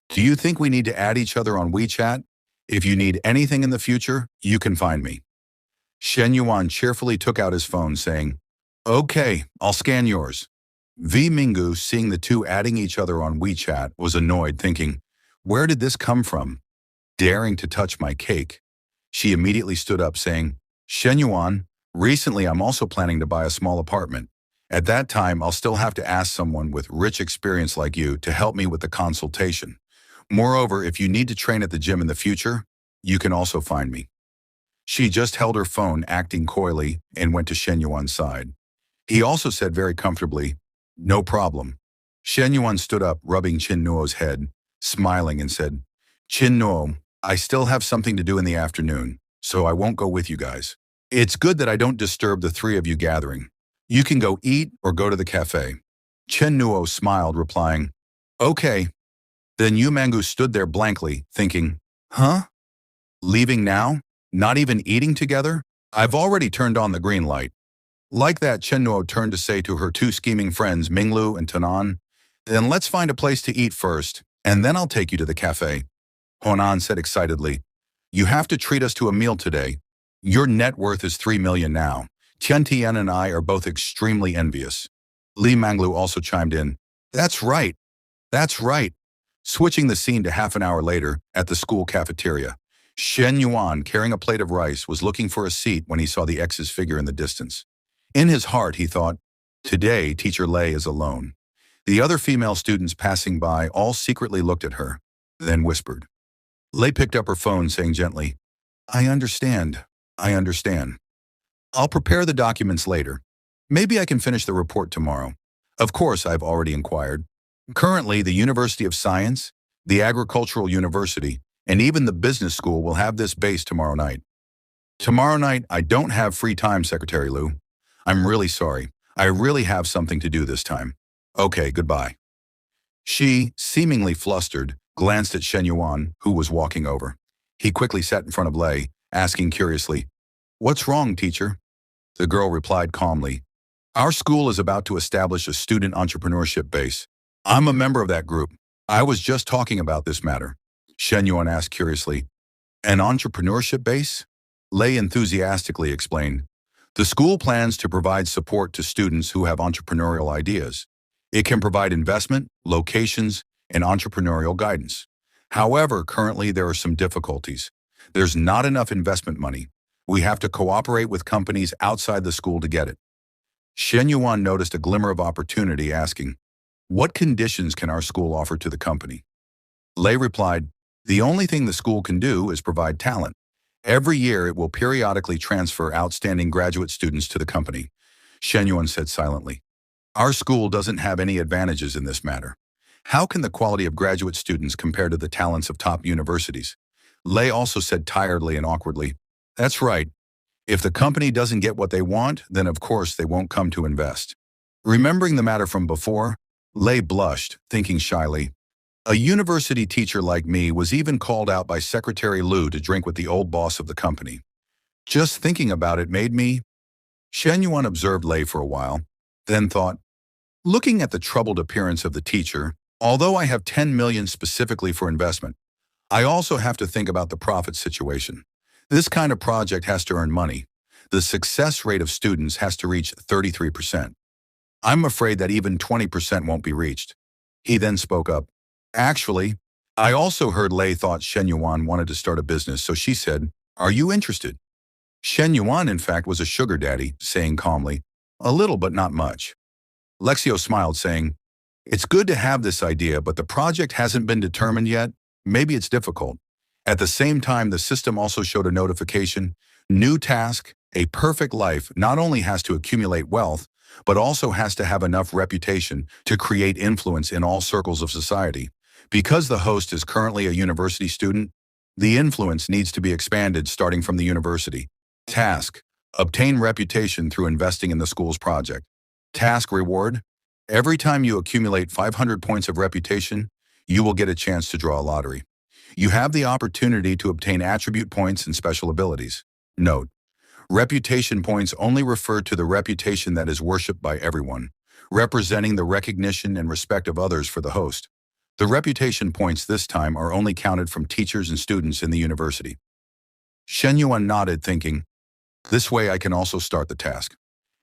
Do you think we need to add each other on WeChat? If you need anything in the future, you can find me. Shen Yuan cheerfully took out his phone, saying, okay, I'll scan yours. V. Minggu, seeing the two adding each other on WeChat, was annoyed, thinking, where did this come from? Daring to touch my cake. She immediately stood up, saying, Shen Yuan, recently I'm also planning to buy a small apartment. At that time, I'll still have to ask someone with rich experience like you to help me with the consultation. Moreover, if you need to train at the gym in the future, you can also find me. She just held her phone, acting coyly, and went to Shen Yuan's side. He also said very comfortably, no problem. Shen Yuan stood up, rubbing Qin Nuo's head, smiling, and said, Qin Nuo, I still have something to do in the afternoon, so I won't go with you guys. It's good that I don't disturb the three of you gathering. You can go eat or go to the cafe. Qin Nuo smiled, replying, okay. Then Yu Mangu stood there blankly, thinking, huh? Leaving now? Not even eating together? I've already turned on the green light. Like that, Chen Nuo turned to say to her two scheming friends, Minglu and Tanan, then let's find a place to eat first, and then I'll take you to the cafe. Honan said excitedly, you have to treat us to a meal today. Your net worth is 3 million now. Tian Tian and I are both extremely envious. Li Manglu also chimed in, that's right. That's right. Switching the scene to half an hour later, at the school cafeteria, Shen Yuan, carrying a plate of rice, was looking for a seat when he saw the ex's figure in the distance. In his heart, he thought, today, Teacher Lei is alone. The other female students passing by all secretly looked at her, then whispered. Lei picked up her phone, saying gently, I understand. I'll prepare the documents later. Maybe I can finish the report tomorrow. Of course, I've already inquired. Currently, the University of Science, the Agricultural University, and even the business school will have this base tomorrow night. Tomorrow night, I don't have free time, Secretary Liu. I'm really sorry. I really have something to do this time. Okay, goodbye. She, seemingly flustered, glanced at Shen Yuan, who was walking over. He quickly sat in front of Lei, asking curiously, what's wrong, teacher? The girl replied calmly, our school is about to establish a student entrepreneurship base. I'm a member of that group. I was just talking about this matter. Shen Yuan asked curiously, an entrepreneurship base? Lei enthusiastically explained, the school plans to provide support to students who have entrepreneurial ideas. It can provide investment, locations, and entrepreneurial guidance. However, currently there are some difficulties. There's not enough investment money. We have to cooperate with companies outside the school to get it. Shen Yuan noticed a glimmer of opportunity, asking, what conditions can our school offer to the company? Lei replied, the only thing the school can do is provide talent. Every year, it will periodically transfer outstanding graduate students to the company. Shen Yuan said silently, our school doesn't have any advantages in this matter. How can the quality of graduate students compare to the talents of top universities? Lei also said tiredly and awkwardly, that's right. If the company doesn't get what they want, then of course they won't come to invest. Remembering the matter from before, Lei blushed, thinking shyly, a university teacher like me was even called out by Secretary Liu to drink with the old boss of the company. Just thinking about it made me... Shen Yuan observed Lei for a while, then thought, looking at the troubled appearance of the teacher, although I have 10 million specifically for investment, I also have to think about the profit situation. This kind of project has to earn money. The success rate of students has to reach 33%. I'm afraid that even 20% won't be reached. He then spoke up. Actually, I also heard Lei thought Shen Yuan wanted to start a business, so she said, are you interested? Shen Yuan, in fact, was a sugar daddy, saying calmly, a little but not much. Lexio smiled, saying, "It's good to have this idea, but the project hasn't been determined yet. Maybe it's difficult." At the same time, the system also showed a notification. New task, a perfect life not only has to accumulate wealth, but also has to have enough reputation to create influence in all circles of society. Because the host is currently a university student, the influence needs to be expanded starting from the university. Task: obtain reputation through investing in the school's project. Task reward: every time you accumulate 500 points of reputation, you will get a chance to draw a lottery. You have the opportunity to obtain attribute points and special abilities. Note: reputation points only refer to the reputation that is worshipped by everyone, representing the recognition and respect of others for the host. The reputation points this time are only counted from teachers and students in the university. Shen Yuan nodded, thinking, this way I can also start the task.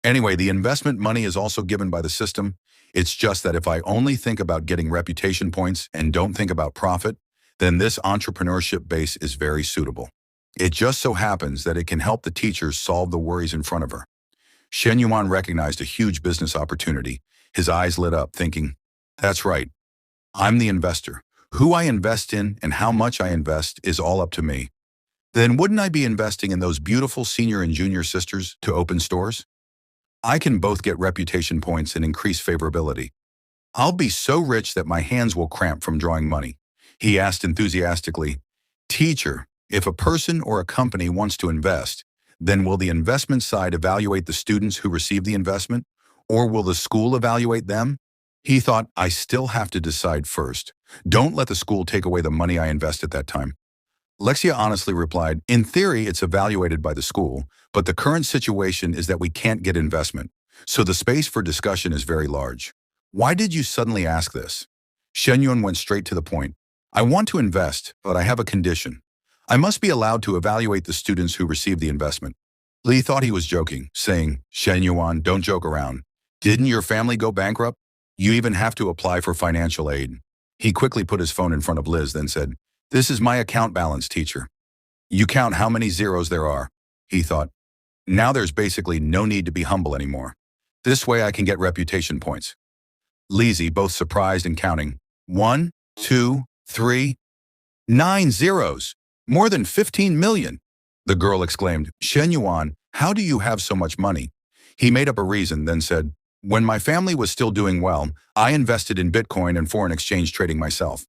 Anyway, the investment money is also given by the system. It's just that if I only think about getting reputation points and don't think about profit, then this entrepreneurship base is very suitable. It just so happens that it can help the teachers solve the worries in front of her. Shen Yuan recognized a huge business opportunity. His eyes lit up, thinking, that's right. I'm the investor. Who I invest in and how much I invest is all up to me. Then wouldn't I be investing in those beautiful senior and junior sisters to open stores? I can both get reputation points and increase favorability. I'll be so rich that my hands will cramp from drawing money. He asked enthusiastically, Teacher, if a person or a company wants to invest, then will the investment side evaluate the students who receive the investment, or will the school evaluate them? He thought, I still have to decide first. Don't let the school take away the money I invest at that time. Lexia honestly replied, in theory, it's evaluated by the school, but the current situation is that we can't get investment, so the space for discussion is very large. Why did you suddenly ask this? Shen Yuan went straight to the point. I want to invest, but I have a condition. I must be allowed to evaluate the students who receive the investment. Li thought he was joking, saying, Shen Yuan, don't joke around. Didn't your family go bankrupt? You even have to apply for financial aid. He quickly put his phone in front of Liz, then said, this is my account balance, teacher. You count how many zeros there are, he thought. Now there's basically no need to be humble anymore. This way I can get reputation points. Lizzie, both surprised and counting. 1, 2, 3, 9 zeros. More than 15 million. The girl exclaimed, Shen Yuan, how do you have so much money? He made up a reason, then said, when my family was still doing well, I invested in Bitcoin and foreign exchange trading myself.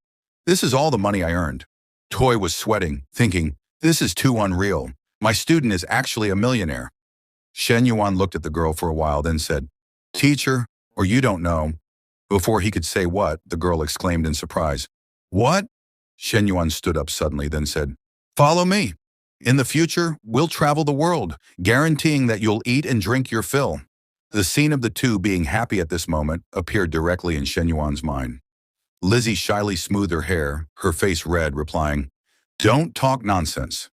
This is all the money I earned. Toy was sweating, thinking, this is too unreal. My student is actually a millionaire. Shen Yuan looked at the girl for a while, then said, Teacher, or you don't know. Before he could say what, the girl exclaimed in surprise. What? Shen Yuan stood up suddenly, then said, follow me. In the future, we'll travel the world, guaranteeing that you'll eat and drink your fill. The scene of the two being happy at this moment appeared directly in Shen Yuan's mind. Lizzie shyly smoothed her hair, her face red, replying, don't talk nonsense.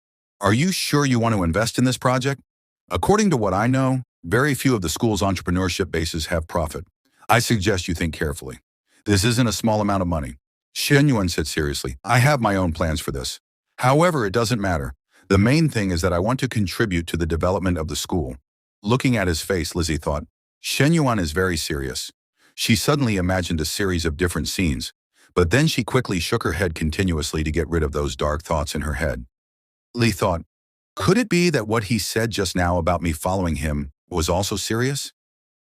Are you sure you want to invest in this project? According to what I know, very few of the school's entrepreneurship bases have profit. I suggest you think carefully. This isn't a small amount of money. Shen Yuan said seriously, I have my own plans for this. However, it doesn't matter. The main thing is that I want to contribute to the development of the school. Looking at his face, Lizzie thought, Shen Yuan is very serious. She suddenly imagined a series of different scenes, but then she quickly shook her head continuously to get rid of those dark thoughts in her head. Li thought, could it be that what he said just now about me following him was also serious?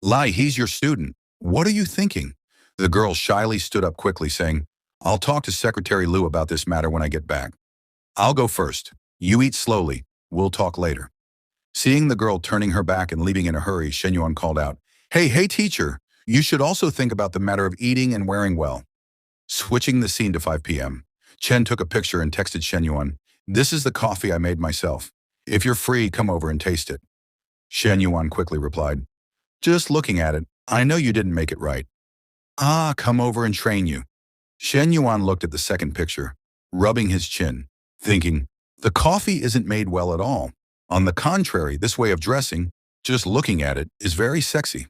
Lai, he's your student. What are you thinking? The girl shyly stood up quickly, saying, I'll talk to Secretary Liu about this matter when I get back. I'll go first. You eat slowly. We'll talk later. Seeing the girl turning her back and leaving in a hurry, Shen Yuan called out, Hey, teacher, you should also think about the matter of eating and wearing well. Switching the scene to 5 p.m., Chen took a picture and texted Shen Yuan, this is the coffee I made myself. If you're free, come over and taste it. Shen Yuan quickly replied, just looking at it, I know you didn't make it right. Come over and train you. Shen Yuan looked at the second picture, rubbing his chin, thinking, the coffee isn't made well at all. On the contrary, this way of dressing, just looking at it, is very sexy.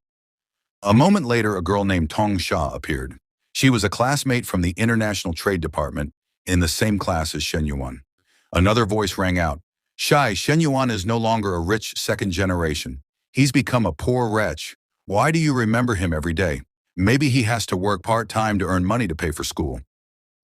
A moment later, a girl named Tong Xia appeared. She was a classmate from the International Trade Department in the same class as Shen Yuan. Another voice rang out, Shen Yuan is no longer a rich second generation. He's become a poor wretch. Why do you remember him every day? Maybe he has to work part-time to earn money to pay for school.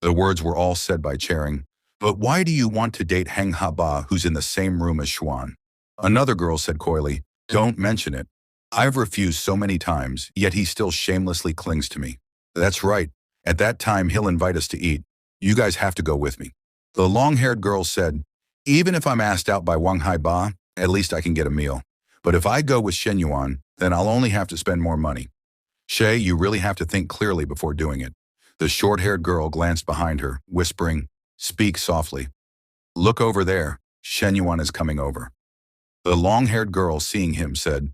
The words were all said by Charing. But why do you want to date Heng Haba, who's in the same room as Xuan? Another girl said coyly, don't mention it. I've refused so many times, yet he still shamelessly clings to me. That's right. At that time, he'll invite us to eat. You guys have to go with me. The long-haired girl said, even if I'm asked out by Wang Haiba, at least I can get a meal. But if I go with Shen Yuan, then I'll only have to spend more money. Shay, you really have to think clearly before doing it. The short-haired girl glanced behind her, whispering, speak softly. Look over there. Shen Yuan is coming over. The long-haired girl, seeing him, said,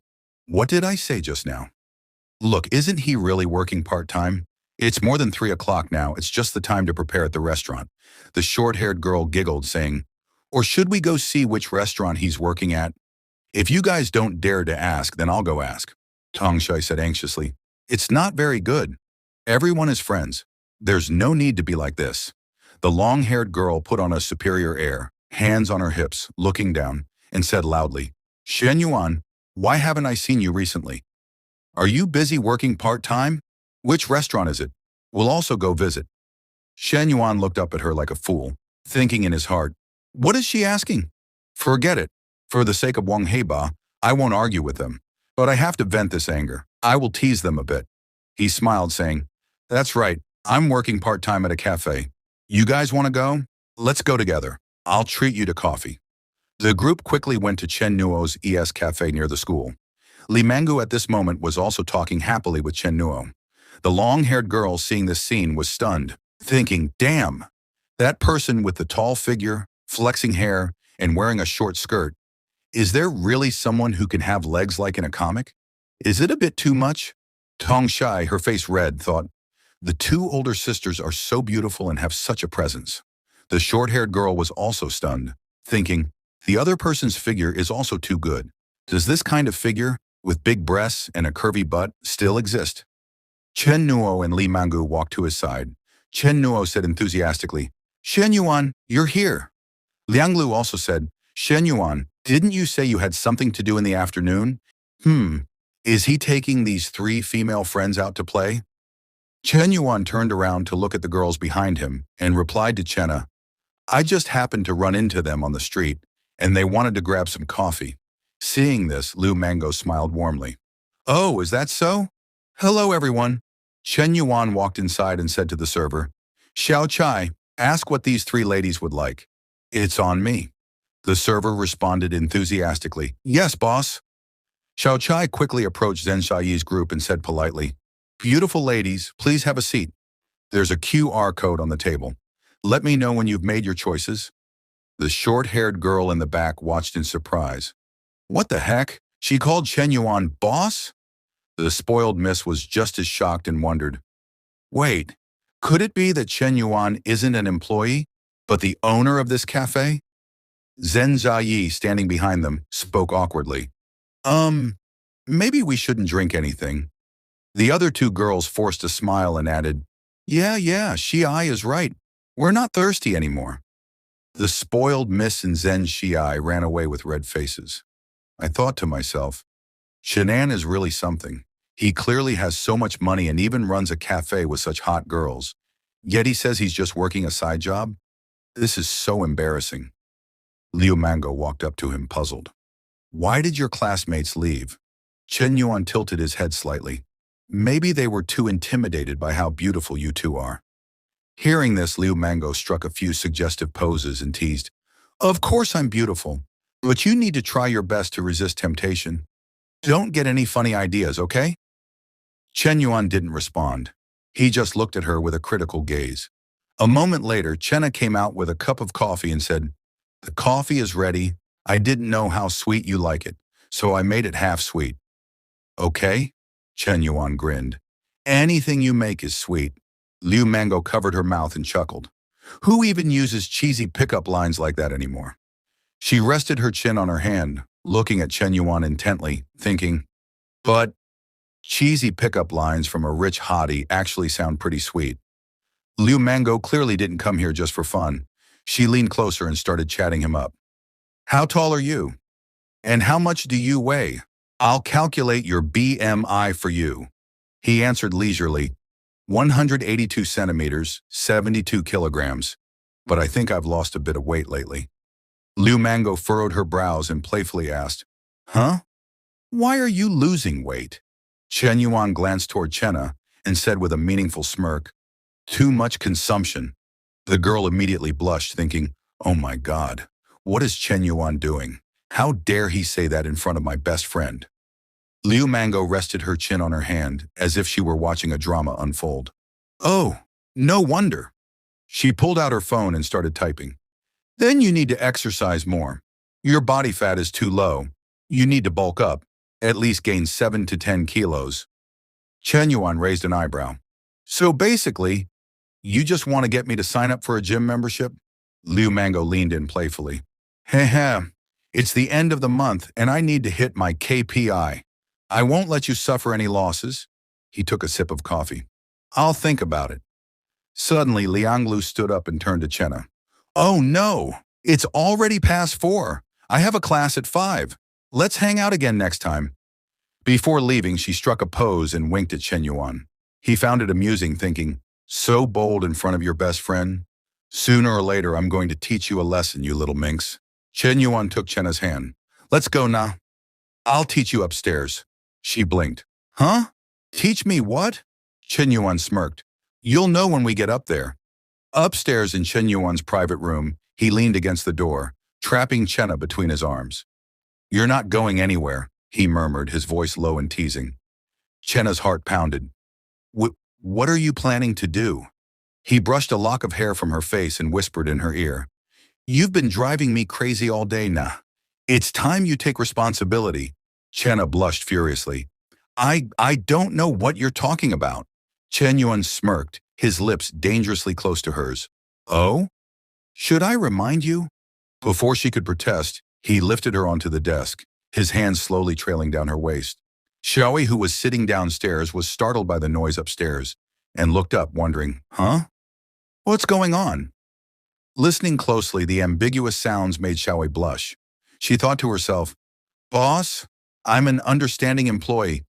what did I say just now? Look, isn't he really working part-time? It's more than 3 o'clock now. It's just the time to prepare at the restaurant. The short-haired girl giggled, saying, or should we go see which restaurant he's working at? If you guys don't dare to ask, then I'll go ask. Tong Shai said anxiously. It's not very good. Everyone is friends. There's no need to be like this. The long-haired girl put on a superior air, hands on her hips, looking down, and said loudly, Shen Yuan, why haven't I seen you recently? Are you busy working part-time? Which restaurant is it? We'll also go visit. Shen Yuan looked up at her like a fool, thinking in his heart, what is she asking? Forget it. For the sake of Wang Heiba, I won't argue with them. But I have to vent this anger. I will tease them a bit. He smiled, saying, that's right. I'm working part-time at a cafe. You guys want to go? Let's go together. I'll treat you to coffee. The group quickly went to Chen Nuo's ES cafe near the school. Li Mangu at this moment was also talking happily with Chen Nuo. The long-haired girl, seeing this scene, was stunned, thinking, damn, that person with the tall figure, flexing hair, and wearing a short skirt. Is there really someone who can have legs like in a comic? Is it a bit too much? Tong Shai, her face red, thought, the two older sisters are so beautiful and have such a presence. The short-haired girl was also stunned, thinking, the other person's figure is also too good. Does this kind of figure, with big breasts and a curvy butt, still exist? Chen Nuo and Li Mangu walked to his side. Chen Nuo said enthusiastically, Shen Yuan, you're here. Liang Lu also said, Shen Yuan, didn't you say you had something to do in the afternoon? Is he taking these 3 female friends out to play? Chen Yuan turned around to look at the girls behind him and replied to Chenna, I just happened to run into them on the street, and they wanted to grab some coffee. Seeing this, Lu Mango smiled warmly. Oh, is that so? Hello, everyone. Chen Yuan walked inside and said to the server, Xiao Chai, ask what these 3 ladies would like. It's on me. The server responded enthusiastically, yes, boss. Xiao Chai quickly approached Zhen Xiaoyi's group and said politely, beautiful ladies, please have a seat. There's a QR code on the table. Let me know when you've made your choices. The short-haired girl in the back watched in surprise. What the heck? She called Chen Yuan boss? The spoiled miss was just as shocked and wondered, wait, could it be that Chen Yuan isn't an employee, but the owner of this cafe? Zhen Ziyi, standing behind them, spoke awkwardly. Maybe we shouldn't drink anything. The other 2 girls forced a smile and added, yeah, Xiai is right. We're not thirsty anymore. The spoiled Miss and Zhen Xiai ran away with red faces. I thought to myself, Shenan is really something. He clearly has so much money and even runs a cafe with such hot girls. Yet he says he's just working a side job? This is so embarrassing. Liu Mango walked up to him, puzzled. Why did your classmates leave? Chen Yuan tilted his head slightly. Maybe they were too intimidated by how beautiful you 2 are. Hearing this, Liu Mango struck a few suggestive poses and teased, of course I'm beautiful, but you need to try your best to resist temptation. Don't get any funny ideas, okay? Chen Yuan didn't respond. He just looked at her with a critical gaze. A moment later, Chenna came out with a cup of coffee and said, the coffee is ready. I didn't know how sweet you like it, so I made it half sweet. Okay? Chen Yuan grinned. Anything you make is sweet. Liu Mango covered her mouth and chuckled. Who even uses cheesy pickup lines like that anymore? She rested her chin on her hand, looking at Chen Yuan intently, thinking, but cheesy pickup lines from a rich hottie actually sound pretty sweet. Liu Mango clearly didn't come here just for fun. She leaned closer and started chatting him up. How tall are you? And how much do you weigh? I'll calculate your BMI for you. He answered leisurely, 182 centimeters, 72 kilograms. But I think I've lost a bit of weight lately. Liu Mango furrowed her brows and playfully asked, Huh? Why are you losing weight? Chen Yuan glanced toward Chenna and said with a meaningful smirk, Too much consumption. The girl immediately blushed, thinking, Oh my God, what is Chen Yuan doing? How dare he say that in front of my best friend? Liu Mango rested her chin on her hand, as if she were watching a drama unfold. Oh, no wonder. She pulled out her phone and started typing. Then you need to exercise more. Your body fat is too low. You need to bulk up, at least gain 7 to 10 kilos. Chen Yuan raised an eyebrow. So basically, you just want to get me to sign up for a gym membership? Liu Mango leaned in playfully. Heh, it's the end of the month and I need to hit my KPI. I won't let you suffer any losses. He took a sip of coffee. I'll think about it. Suddenly, Lianglu stood up and turned to Chenna. Oh no, it's already past 4. I have a class at 5. Let's hang out again next time. Before leaving, she struck a pose and winked at Chen Yuan. He found it amusing, thinking, So bold in front of your best friend. Sooner or later, I'm going to teach you a lesson, you little minx. Chen Yuan took Chenna's hand. Let's go now. I'll teach you upstairs. She blinked. Huh? Teach me what? Chen Yuan smirked. You'll know when we get up there. Upstairs in Chen Yuan's private room, he leaned against the door, trapping Chenna between his arms. You're not going anywhere, he murmured, his voice low and teasing. Chenna's heart pounded. What are you planning to do? He brushed a lock of hair from her face and whispered in her ear. You've been driving me crazy all day now. It's time you take responsibility. Chenna blushed furiously. I don't know what you're talking about. Chen Yuan smirked, his lips dangerously close to hers. Oh? Should I remind you? Before she could protest, he lifted her onto the desk, his hands slowly trailing down her waist. Xiaowei, who was sitting downstairs, was startled by the noise upstairs and looked up, wondering, Huh? What's going on? Listening closely, the ambiguous sounds made Xiaowei blush. She thought to herself, Boss, I'm an understanding employee.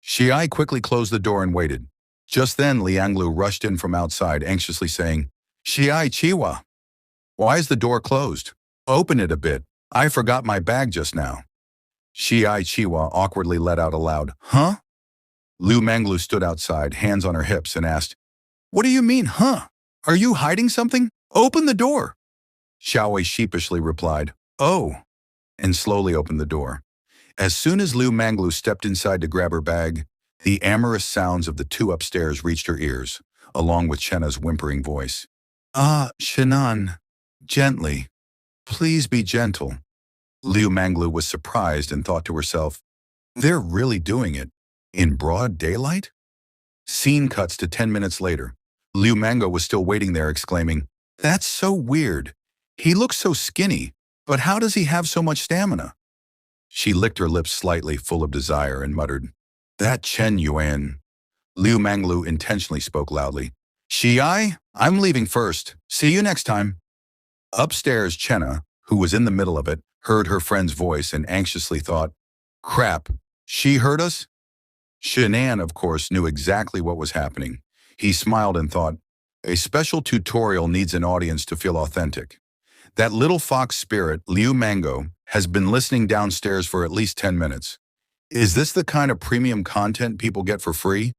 Xiai quickly closed the door and waited. Just then, Lianglu rushed in from outside, anxiously saying, Xiai Chiwa. Why is the door closed? Open it a bit. I forgot my bag just now. Xiai Chiwa awkwardly let out a loud, Huh? Liu Manglu stood outside, hands on her hips, and asked, What do you mean, huh? Are you hiding something? Open the door. Xiaowei sheepishly replied, Oh, and slowly opened the door. As soon as Liu Manglu stepped inside to grab her bag, the amorous sounds of the two upstairs reached her ears, along with Chenna's whimpering voice. Shenan, gently. Please be gentle. Liu Manglu was surprised and thought to herself, They're really doing it? In broad daylight? Scene cuts to 10 minutes later. Liu Mango was still waiting there, exclaiming, That's so weird. He looks so skinny, but how does he have so much stamina? She licked her lips slightly, full of desire, and muttered, That Chen Yuan. Liu Manglu intentionally spoke loudly. Xiai, I'm leaving first. See you next time. Upstairs, Chenna, who was in the middle of it, heard her friend's voice and anxiously thought, Crap, she heard us? Shenan, of course, knew exactly what was happening. He smiled and thought, A special tutorial needs an audience to feel authentic. That little fox spirit, Liu Mango, has been listening downstairs for at least 10 minutes. Is this the kind of premium content people get for free?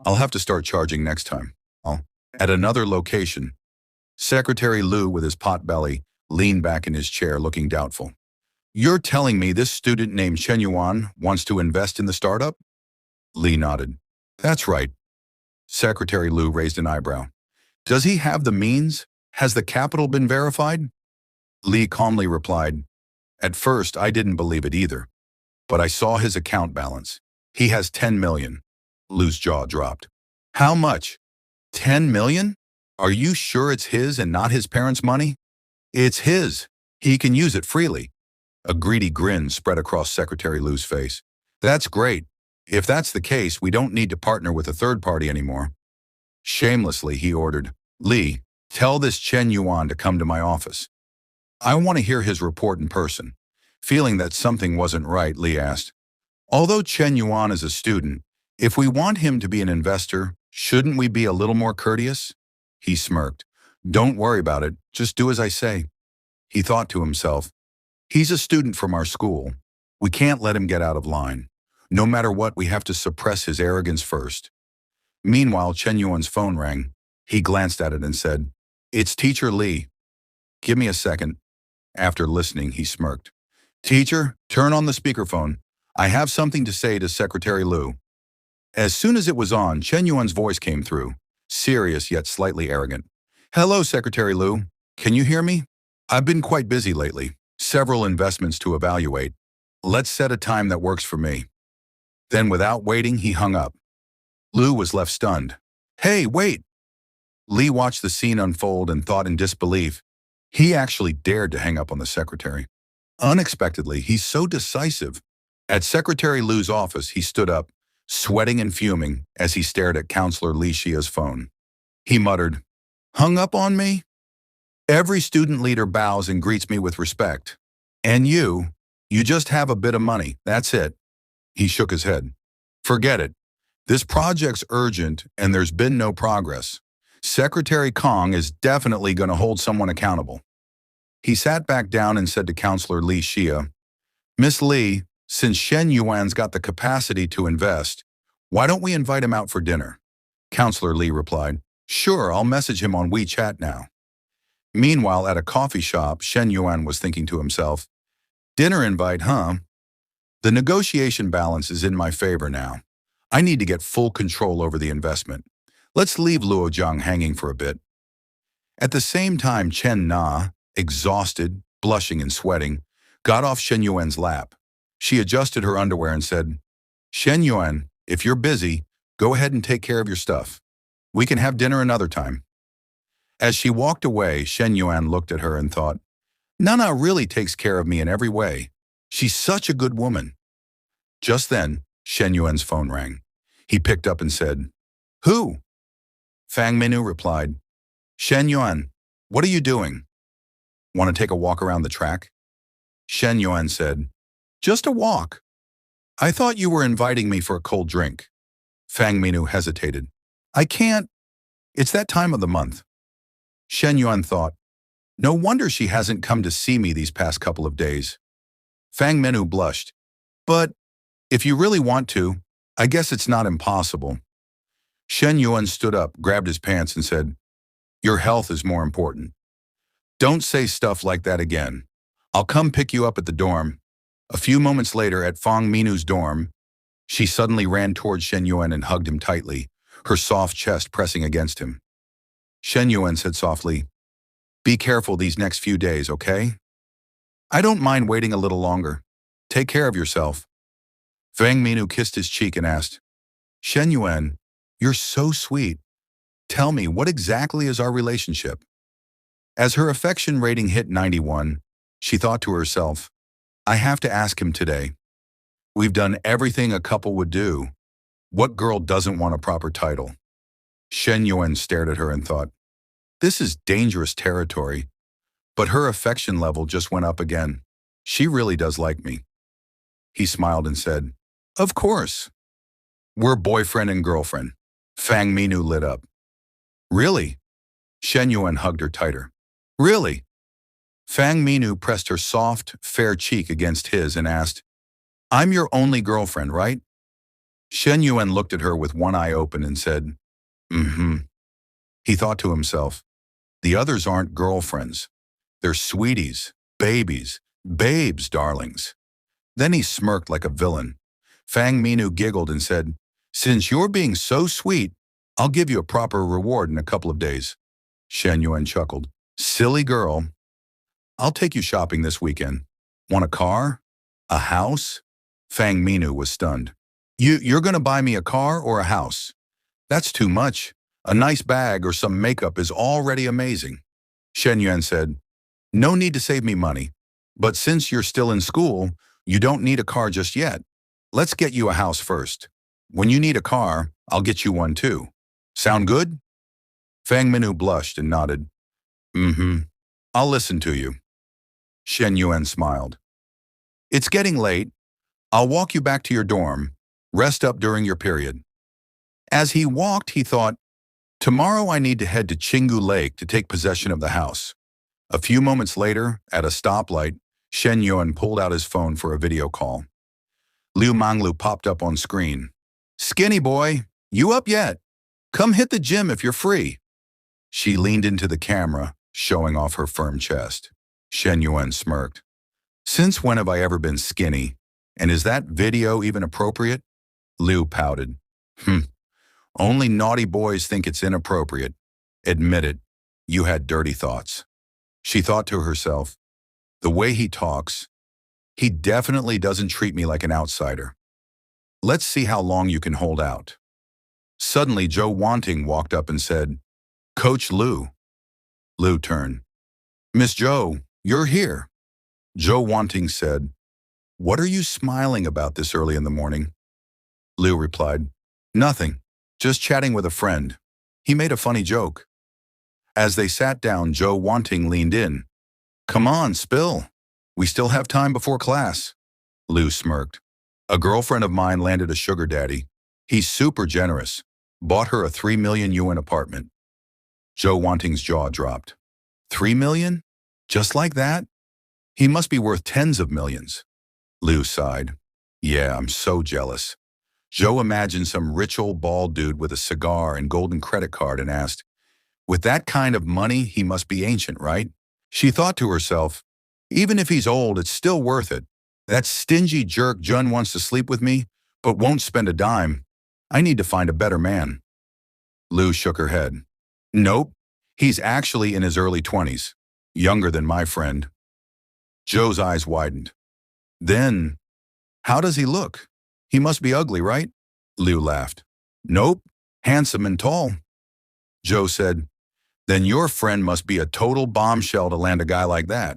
I'll have to start charging next time. At another location, Secretary Liu, with his pot belly, leaned back in his chair looking doubtful. You're telling me this student named Chen Yuan wants to invest in the startup? Li nodded. That's right. Secretary Liu raised an eyebrow. Does he have the means? Has the capital been verified? Li calmly replied, At first, I didn't believe it either. But I saw his account balance. He has 10 million. Liu's jaw dropped. How much? 10 million? Are you sure it's his and not his parents' money? It's his. He can use it freely. A greedy grin spread across Secretary Liu's face. That's great. If that's the case, we don't need to partner with a third party anymore. Shamelessly, he ordered, Li, tell this Chen Yuan to come to my office. I want to hear his report in person. Feeling that something wasn't right, Li asked, Although Chen Yuan is a student, if we want him to be an investor, shouldn't we be a little more courteous? He smirked. Don't worry about it, just do as I say. He thought to himself, he's a student from our school. We can't let him get out of line. No matter what, we have to suppress his arrogance first. Meanwhile, Chen Yuan's phone rang. He glanced at it and said, It's Teacher Li. Give me a second. After listening, he smirked. Teacher, turn on the speakerphone. I have something to say to Secretary Liu. As soon as it was on, Chen Yuan's voice came through, serious yet slightly arrogant. Hello, Secretary Liu. Can you hear me? I've been quite busy lately. Several investments to evaluate. Let's set a time that works for me. Then without waiting, he hung up. Liu was left stunned. Hey, wait! Li watched the scene unfold and thought in disbelief. He actually dared to hang up on the secretary. Unexpectedly, he's so decisive. At Secretary Liu's office, he stood up, sweating and fuming as he stared at Counselor Li Xia's phone. He muttered, Hung up on me? Every student leader bows and greets me with respect. And you just have a bit of money, that's it. He shook his head. Forget it. This project's urgent and there's been no progress. Secretary Kong is definitely going to hold someone accountable. He sat back down and said to Counselor Li Xia, Miss Li, since Shen Yuan's got the capacity to invest, why don't we invite him out for dinner? Counselor Li replied, Sure, I'll message him on WeChat now. Meanwhile, at a coffee shop, Shen Yuan was thinking to himself, Dinner invite, huh? The negotiation balance is in my favor now. I need to get full control over the investment. Let's leave Luo Zhang hanging for a bit. At the same time, Chen Na, exhausted, blushing and sweating, got off Shen Yuan's lap. She adjusted her underwear and said, Shen Yuan, if you're busy, go ahead and take care of your stuff. We can have dinner another time. As she walked away, Shen Yuan looked at her and thought, Nana really takes care of me in every way. She's such a good woman. Just then, Shen Yuan's phone rang. He picked up and said, Who? Fang Minu replied, Shen Yuan, what are you doing? Want to take a walk around the track? Shen Yuan said, Just a walk. I thought you were inviting me for a cold drink. Fang Minu hesitated. I can't. It's that time of the month. Shen Yuan thought, no wonder she hasn't come to see me these past couple of days. Fang Minu blushed. But if you really want to, I guess it's not impossible. Shen Yuan stood up, grabbed his pants and said, Your health is more important. Don't say stuff like that again. I'll come pick you up at the dorm. A few moments later, at Fang Minu's dorm, she suddenly ran towards Shen Yuan and hugged him tightly, her soft chest pressing against him. Shen Yuan said softly, Be careful these next few days, okay? I don't mind waiting a little longer. Take care of yourself. Fang Minu kissed his cheek and asked, Shen Yuan, you're so sweet. Tell me, what exactly is our relationship? As her affection rating hit 91, she thought to herself, I have to ask him today. We've done everything a couple would do. What girl doesn't want a proper title? Shen Yuan stared at her and thought, this is dangerous territory. But her affection level just went up again. She really does like me. He smiled and said, Of course. We're boyfriend and girlfriend. Fang Minu lit up. Really? Shen Yuan hugged her tighter. Really? Fang Minu pressed her soft, fair cheek against his and asked, I'm your only girlfriend, right? Shen Yuan looked at her with one eye open and said, Mm-hmm. He thought to himself, the others aren't girlfriends. They're sweeties, babies, babes, darlings. Then he smirked like a villain. Fang Minu giggled and said, Since you're being so sweet, I'll give you a proper reward in a couple of days. Shen Yuan chuckled. Silly girl. I'll take you shopping this weekend. Want a car? A house? Fang Minu was stunned. You're going to buy me a car or a house? That's too much. A nice bag or some makeup is already amazing. Shen Yuan said, No need to save me money. But since you're still in school, you don't need a car just yet. Let's get you a house first. When you need a car, I'll get you one too. Sound good? Fang Minu blushed and nodded. Mm-hmm. I'll listen to you. Shen Yuan smiled. It's getting late. I'll walk you back to your dorm. Rest up during your period. As he walked, he thought, tomorrow I need to head to Chingu Lake to take possession of the house. A few moments later, at a stoplight, Shen Yuan pulled out his phone for a video call. Liu Manglu popped up on screen. Skinny boy, you up yet? Come hit the gym if you're free. She leaned into the camera, showing off her firm chest. Shen Yuan smirked. Since when have I ever been skinny? And is that video even appropriate? Liu pouted. Only naughty boys think it's inappropriate. Admit it, you had dirty thoughts. She thought to herself, the way he talks, he definitely doesn't treat me like an outsider. Let's see how long you can hold out. Suddenly, Joe Wanting walked up and said, Coach Liu. Liu turned. Miss Joe, you're here. Joe Wanting said, what are you smiling about this early in the morning? Liu replied, nothing, just chatting with a friend. He made a funny joke. As they sat down, Joe Wanting leaned in. Come on, spill. We still have time before class. Liu smirked. A girlfriend of mine landed a sugar daddy. He's super generous. Bought her a 3 million yuan apartment. Joe Wanting's jaw dropped. 3 million? Just like that? He must be worth tens of millions. Liu sighed. Yeah, I'm so jealous. Joe imagined some rich old bald dude with a cigar and golden credit card and asked, with that kind of money, he must be ancient, right? She thought to herself, even if he's old, it's still worth it. That stingy jerk Jun wants to sleep with me, but won't spend a dime. I need to find a better man. Liu shook her head. Nope, he's actually in his early 20s, younger than my friend. Joe's eyes widened. Then, how does he look? He must be ugly, right? Liu laughed. Nope, handsome and tall. Joe said, then your friend must be a total bombshell to land a guy like that.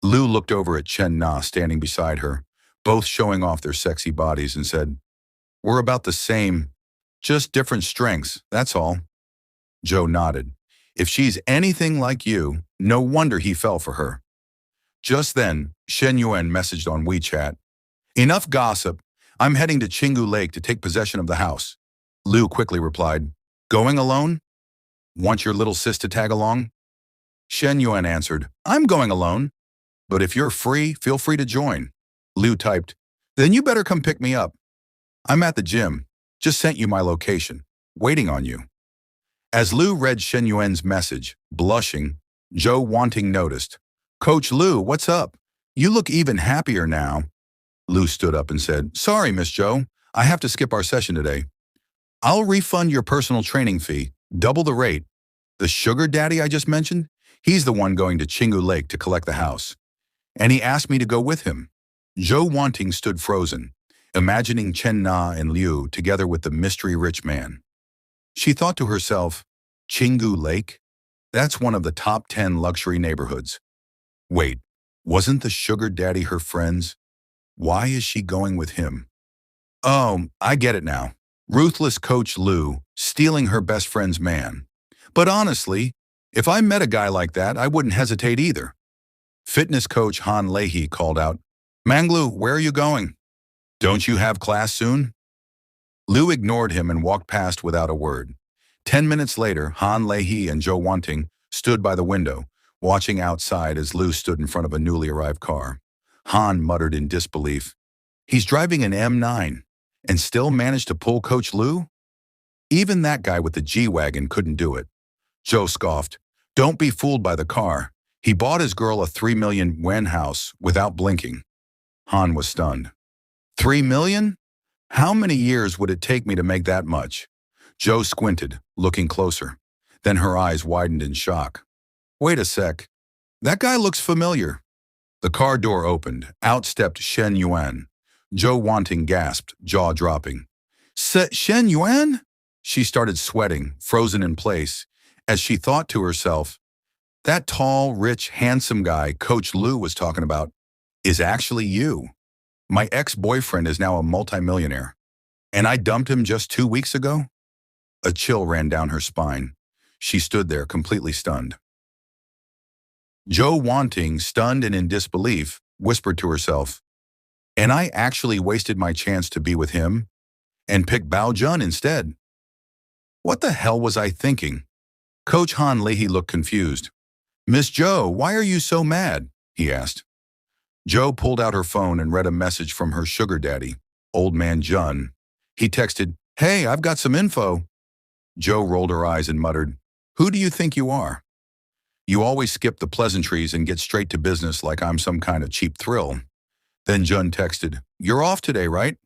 Liu looked over at Chen Na standing beside her, both showing off their sexy bodies, and said, we're about the same, just different strengths, that's all. Joe nodded. If she's anything like you, no wonder he fell for her. Just then, Shen Yuan messaged on WeChat. Enough gossip. I'm heading to Chingu Lake to take possession of the house. Liu quickly replied, going alone? Want your little sis to tag along? Shen Yuan answered, I'm going alone. But if you're free, feel free to join. Liu typed, then you better come pick me up. I'm at the gym. Just sent you my location. Waiting on you. As Liu read Shen Yuan's message, blushing, Joe Wanting noticed. Coach Liu, what's up? You look even happier now. Liu stood up and said, sorry, Miss Joe. I have to skip our session today. I'll refund your personal training fee, double the rate. The sugar daddy I just mentioned, he's the one going to Chingu Lake to collect the house. And he asked me to go with him. Joe Wanting stood frozen, imagining Chen Na and Liu together with the mystery rich man. She thought to herself, Chingu Lake? That's one of the top 10 luxury neighborhoods. Wait, wasn't the sugar daddy her friend's? Why is she going with him? Oh, I get it now. Ruthless Coach Liu stealing her best friend's man. But honestly, if I met a guy like that, I wouldn't hesitate either. Fitness coach Han Leahy called out, Manglu, where are you going? Don't you have class soon? Liu ignored him and walked past without a word. 10 minutes later, Han Leahy and Joe Wanting stood by the window, watching outside as Liu stood in front of a newly arrived car. Han muttered in disbelief. He's driving an M9 and still managed to pull Coach Liu? Even that guy with the G-Wagon couldn't do it. Joe scoffed. Don't be fooled by the car. He bought his girl a 3 million yuan house without blinking. Han was stunned. 3 million? How many years would it take me to make that much? Joe squinted, looking closer. Then her eyes widened in shock. Wait a sec. That guy looks familiar. The car door opened. Out stepped Shen Yuan. Joe Wanting gasped, jaw dropping. Shen Yuan? She started sweating, frozen in place, as she thought to herself, that tall, rich, handsome guy Coach Liu was talking about is actually you. My ex-boyfriend is now a multimillionaire, and I dumped him just 2 weeks ago? A chill ran down her spine. She stood there completely stunned. Joe Wanting, stunned and in disbelief, whispered to herself, And I actually wasted my chance to be with him and picked Bao Jun instead. What the hell was I thinking? Coach Han Leahy looked confused. Miss Joe, why are you so mad? He asked. Joe pulled out her phone and read a message from her sugar daddy, old man Jun. He texted, "Hey, I've got some info." Joe rolled her eyes and muttered, "Who do you think you are? You always skip the pleasantries and get straight to business like I'm some kind of cheap thrill." Then Jun texted, "You're off today, right?"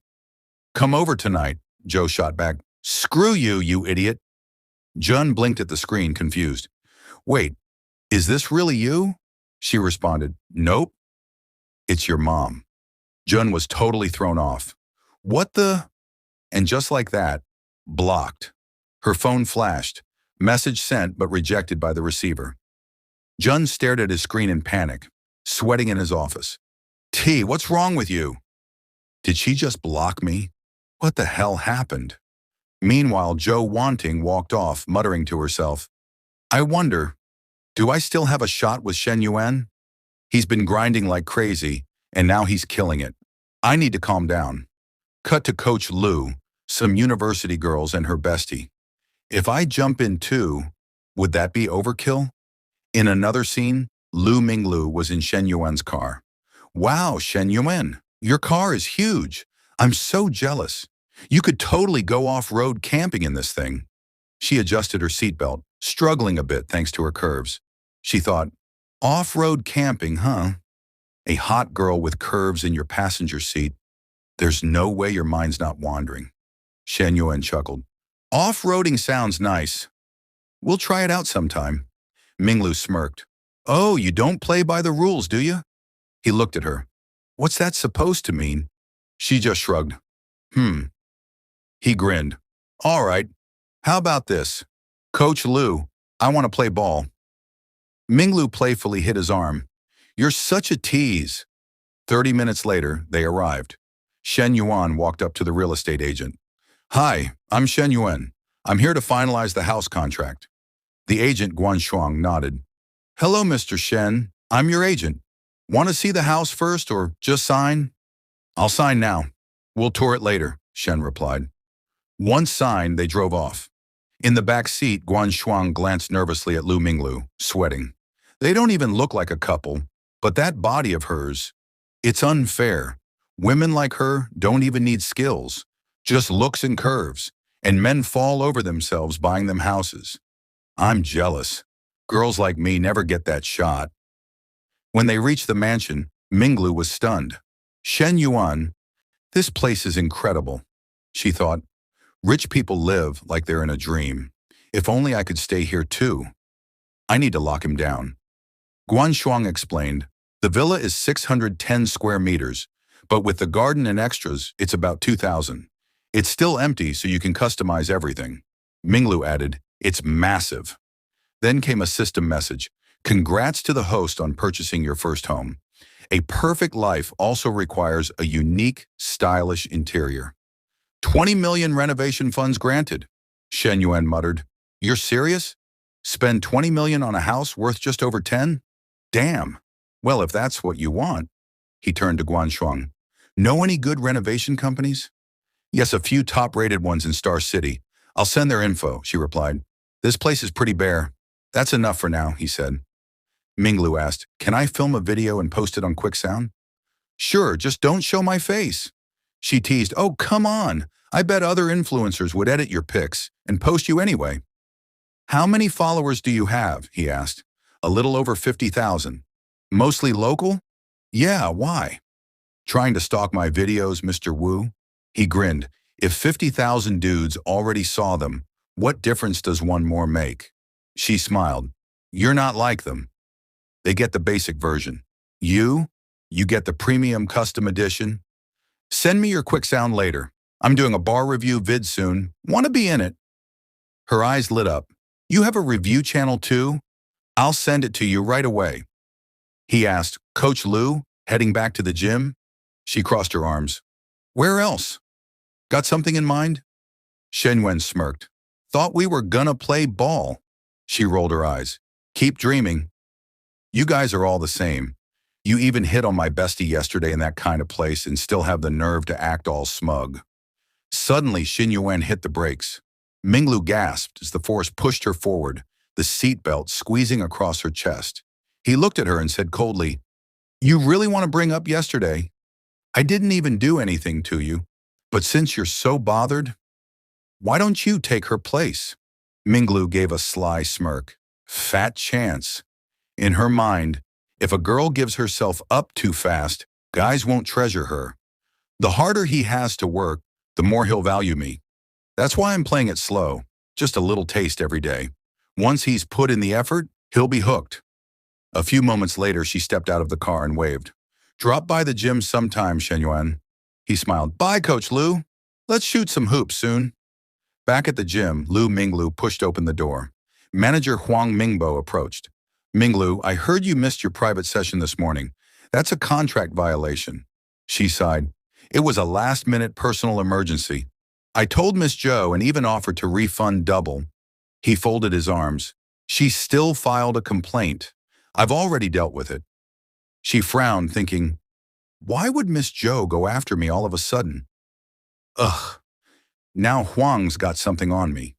"Come over tonight," Joe shot back. "Screw you, you idiot." Jun blinked at the screen, confused. "Wait, is this really you?" She responded, "Nope, it's your mom." Jun was totally thrown off. "What the?" And just like that, blocked. Her phone flashed. Message sent but rejected by the receiver. Jun stared at his screen in panic, sweating in his office. "T, what's wrong with you?" Did she just block me? What the hell happened? Meanwhile, Joe Wanting walked off, muttering to herself, "I wonder, do I still have a shot with Shen Yuan? He's been grinding like crazy, and now he's killing it. I need to calm down." Cut to Coach Lu, some university girls and her bestie. If I jump in too, would that be overkill? In another scene, Lu Minglu was in Shen Yuan's car. "Wow, Shen Yuan, your car is huge. I'm so jealous. You could totally go off-road camping in this thing." She adjusted her seatbelt, struggling a bit thanks to her curves. She thought, off-road camping, huh? A hot girl with curves in your passenger seat. There's no way your mind's not wandering. Shen Yuan chuckled. "Off-roading sounds nice. We'll try it out sometime." Minglu smirked. "Oh, you don't play by the rules, do you?" He looked at her. "What's that supposed to mean?" She just shrugged. He grinned. "All right, how about this? Coach Lu, I want to play ball." Minglu playfully hit his arm. "You're such a tease." 30 minutes later, they arrived. Shen Yuan walked up to the real estate agent. "Hi, I'm Shen Yuan. I'm here to finalize the house contract." The agent, Guan Shuang, nodded. "Hello, Mr. Shen. I'm your agent. Want to see the house first or just sign?" "I'll sign now. We'll tour it later," Shen replied. Once signed, they drove off. In the back seat, Guan Shuang glanced nervously at Lu Minglu, sweating. They don't even look like a couple, but that body of hers, it's unfair. Women like her don't even need skills, just looks and curves, and men fall over themselves buying them houses. I'm jealous. Girls like me never get that shot. When they reached the mansion, Minglu was stunned. "Shen Yuan, this place is incredible," she thought. "Rich people live like they're in a dream. If only I could stay here too. I need to lock him down." Guan Shuang explained, "The villa is 610 square meters, but with the garden and extras, it's about 2,000. It's still empty, so you can customize everything." Minglu added, "It's massive." Then came a system message. "Congrats to the host on purchasing your first home. A perfect life also requires a unique, stylish interior. 20 million renovation funds granted." Shen Yuan muttered. "You're serious? Spend 20 million on a house worth just over 10? Damn. Well, if that's what you want." He turned to Guan Shuang. "Know any good renovation companies?" "Yes, a few top-rated ones in Star City. I'll send their info," she replied. "This place is pretty bare." "That's enough for now," he said. Minglu asked, "Can I film a video and post it on QuickSound?" "Sure, just don't show my face." She teased, "Oh, come on. I bet other influencers would edit your pics and post you anyway." "How many followers do you have?" he asked. "A little over 50,000. Mostly local?" "Yeah, why?" "Trying to stalk my videos, Mr. Wu?" He grinned. "If 50,000 dudes already saw them, what difference does one more make?" She smiled. "You're not like them. They get the basic version. You get the premium custom edition. Send me your QuickSound later. I'm doing a bar review vid soon. Want to be in it?" Her eyes lit up. "You have a review channel too? I'll send it to you right away." He asked, "Coach Lu, heading back to the gym?" She crossed her arms. "Where else? Got something in mind?" Shen Yuan smirked. "Thought we were gonna play ball." She rolled her eyes. "Keep dreaming. You guys are all the same. You even hit on my bestie yesterday in that kind of place and still have the nerve to act all smug. Suddenly, Xin Yuan hit the brakes. Minglu gasped as the force pushed her forward, the seatbelt squeezing across her chest. He looked at her and said coldly, "You really want to bring up yesterday? I didn't even do anything to you. But since you're so bothered, why don't you take her place?" Minglu gave a sly smirk. Fat chance. In her mind, if a girl gives herself up too fast, guys won't treasure her. The harder he has to work, the more he'll value me. That's why I'm playing it slow, just a little taste every day. Once he's put in the effort, he'll be hooked. A few moments later, she stepped out of the car and waved. "Drop by the gym sometime, Shenyuan." He smiled. "Bye, Coach Lu. Let's shoot some hoops soon." Back at the gym, Lu Minglu pushed open the door. Manager Huang Mingbo approached. "Minglu, I heard you missed your private session this morning. That's a contract violation." She sighed. "It was a last-minute personal emergency. I told Miss Zhou and even offered to refund double." He folded his arms. "She still filed a complaint. I've already dealt with it." She frowned, thinking, why would Miss Zhou go after me all of a sudden? Ugh. Now Huang's got something on me.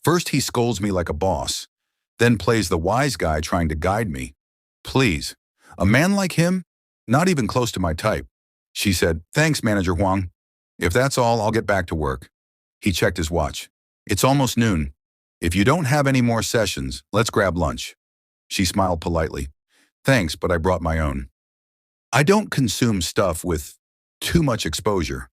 First he scolds me like a boss, then plays the wise guy trying to guide me. Please, a man like him? Not even close to my type. She said, "Thanks, Manager Huang. If that's all, I'll get back to work." He checked his watch. "It's almost noon. If you don't have any more sessions, let's grab lunch." She smiled politely. "Thanks, but I brought my own. I don't consume stuff with too much exposure."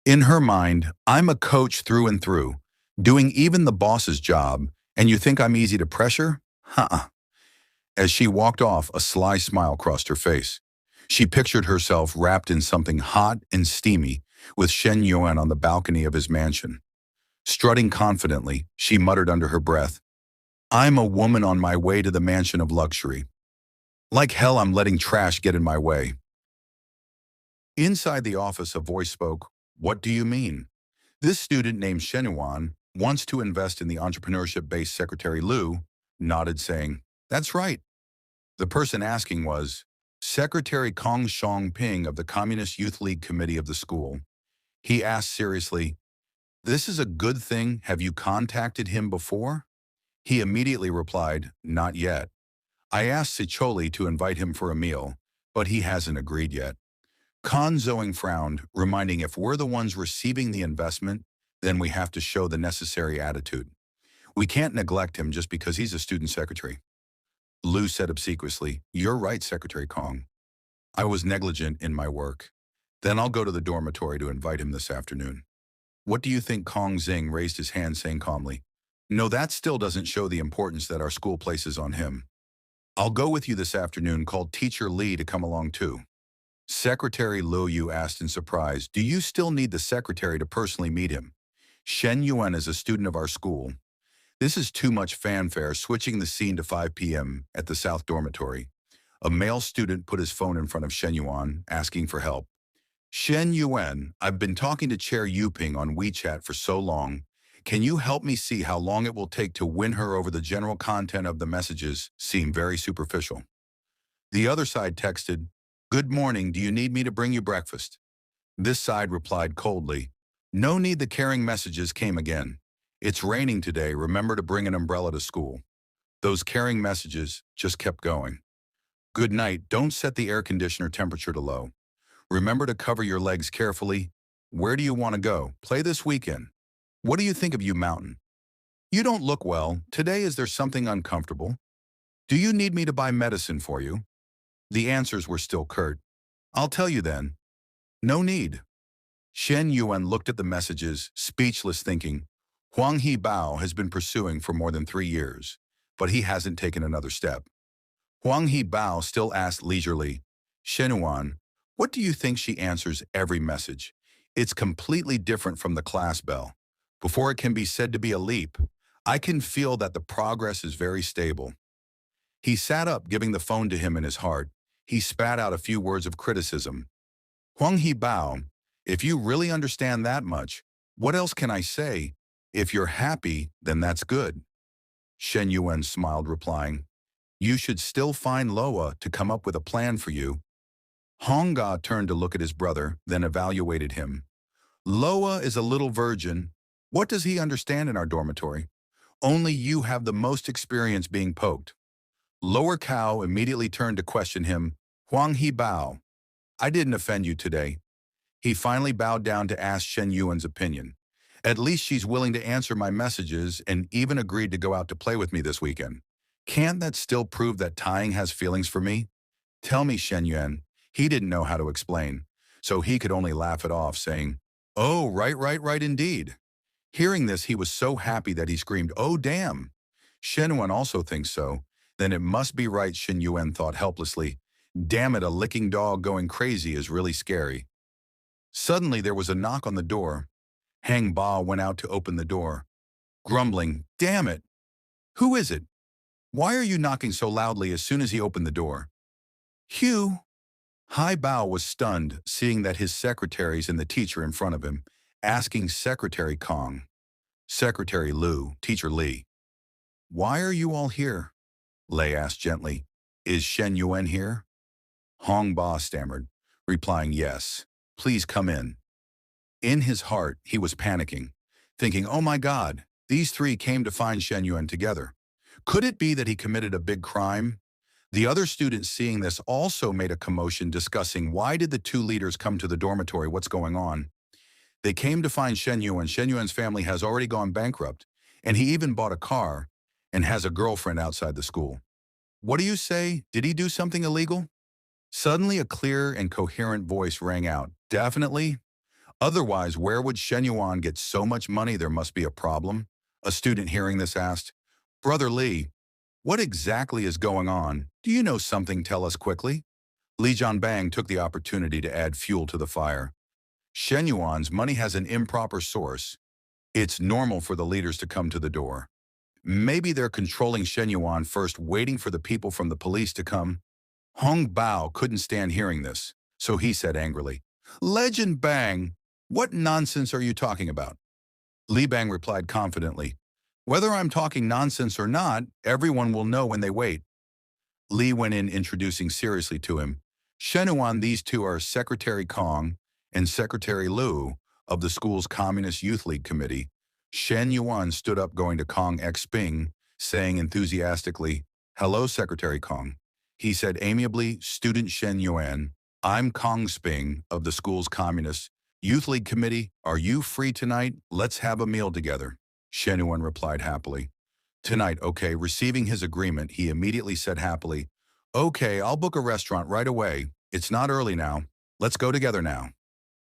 In her mind, I'm a coach through and through, doing even the boss's job, and you think I'm easy to pressure? Huh. As she walked off, a sly smile crossed her face. She pictured herself wrapped in something hot and steamy, with Shen Yuan on the balcony of his mansion. Strutting confidently, she muttered under her breath, "I'm a woman on my way to the mansion of luxury. Like hell, I'm letting trash get in my way." Inside the office, a voice spoke, "What do you mean?" This student named Shen Yuan wants to invest in the entrepreneurship-based Secretary Lu, nodded saying, "That's right." The person asking was Secretary Kong Shongping of the Communist Youth League Committee of the school. He asked seriously, "This is a good thing. Have you contacted him before?" He immediately replied, "Not yet. I asked Sicholi to invite him for a meal, but he hasn't agreed yet." Khan Zoing frowned, reminding if we're the ones receiving the investment, then we have to show the necessary attitude. We can't neglect him just because he's a student secretary. Lu said obsequiously, "You're right, Secretary Kong. I was negligent in my work. Then I'll go to the dormitory to invite him this afternoon." "What do you think?" Kong Zing raised his hand, saying calmly, "No, that still doesn't show the importance that our school places on him. I'll go with you this afternoon, called Teacher Lee to come along too." Secretary Lu Yu asked in surprise, "Do you still need the secretary to personally meet him? Shen Yuan is a student of our school." This is too much fanfare. Switching the scene to 5 p.m. at the South Dormitory. A male student put his phone in front of Shen Yuan, asking for help. "Shen Yuan, I've been talking to Chair Yuping on WeChat for so long. Can you help me see how long it will take to win her over? The general content of the messages seem very superficial." The other side texted, "Good morning, do you need me to bring you breakfast?" This side replied coldly, "No need." The caring messages came again. "It's raining today, remember to bring an umbrella to school." Those caring messages just kept going. "Good night, don't set the air conditioner temperature to low. Remember to cover your legs carefully. Where do you want to go? Play this weekend. What do you think of you, Mountain? You don't look well. Today, is there something uncomfortable? Do you need me to buy medicine for you?" The answers were still curt. "I'll tell you then." "No need." Shen Yuan looked at the messages, speechless, thinking, Huang He Bao has been pursuing for more than 3 years, but he hasn't taken another step. Huang He Bao still asked leisurely, "Shen Yuan, what do you think?" She answers every message. "It's completely different from the class bell. Before it can be said to be a leap, I can feel that the progress is very stable." He sat up, giving the phone to him in his heart. He spat out a few words of criticism. "Huang He Bao, if you really understand that much, what else can I say? If you're happy, then that's good." Shen Yuan smiled, replying, You should still find Loa to come up with a plan for you. Honga turned to look at his brother, then evaluated him. Loa is a little virgin. What does he understand in our dormitory? Only you have the most experience being poked. Lower Cow immediately turned to question him. Huang He Bao, I didn't offend you today. He finally bowed down to ask Shen Yuan's opinion. At least she's willing to answer my messages and even agreed to go out to play with me this weekend. Can't that still prove that Tying has feelings for me? Tell me, Shen Yuan. He didn't know how to explain, so he could only laugh it off, saying, Oh, right indeed. Hearing this, he was so happy that he screamed, Oh, damn. Shen Yuan also thinks so. Then it must be right, Shen Yuan thought helplessly. Damn it, a licking dog going crazy is really scary. Suddenly, there was a knock on the door. Hang Ba went out to open the door, grumbling, Damn it! Who is it? Why are you knocking so loudly as soon as he opened the door? Hugh! Hai Bao was stunned, seeing that his secretary's and the teacher in front of him, asking Secretary Kong. Secretary Lu, Teacher Li. Why are you all here? Lei asked gently. Is Shen Yuan here? Hong Ba stammered, replying yes. Please come in. In his heart, he was panicking, thinking, oh my God, these three came to find Shen Yuan together. Could it be that he committed a big crime? The other students seeing this also made a commotion discussing why did the two leaders come to the dormitory, what's going on. They came to find Shen Yuan. Shen Yuan's family has already gone bankrupt, and he even bought a car and has a girlfriend outside the school. What do you say? Did he do something illegal? Suddenly a clear and coherent voice rang out. Definitely. Otherwise, where would Shen Yuan get so much money? There must be a problem. A student hearing this asked, Brother Li, what exactly is going on? Do you know something? Tell us quickly. Li Jianbang took the opportunity to add fuel to the fire. Shen Yuan's money has an improper source. It's normal for the leaders to come to the door. Maybe they're controlling Shen Yuan first, waiting for the people from the police to come. Hong Bao couldn't stand hearing this, so he said angrily, Legend Bang, what nonsense are you talking about? Li Bang replied confidently, Whether I'm talking nonsense or not, everyone will know when they wait. Li went in introducing seriously to him. Shen Yuan, these two are Secretary Kong and Secretary Lu of the school's Communist Youth League Committee. Shen Yuan stood up going to Kong X Ping, saying enthusiastically, Hello, Secretary Kong. He said amiably, Student Shen Yuan, I'm Kong Sping of the school's Communist Youth League Committee. Are you free tonight? Let's have a meal together. Shen Yuan replied happily. Tonight, okay. Receiving his agreement, he immediately said happily, Okay, I'll book a restaurant right away. It's not early now. Let's go together now.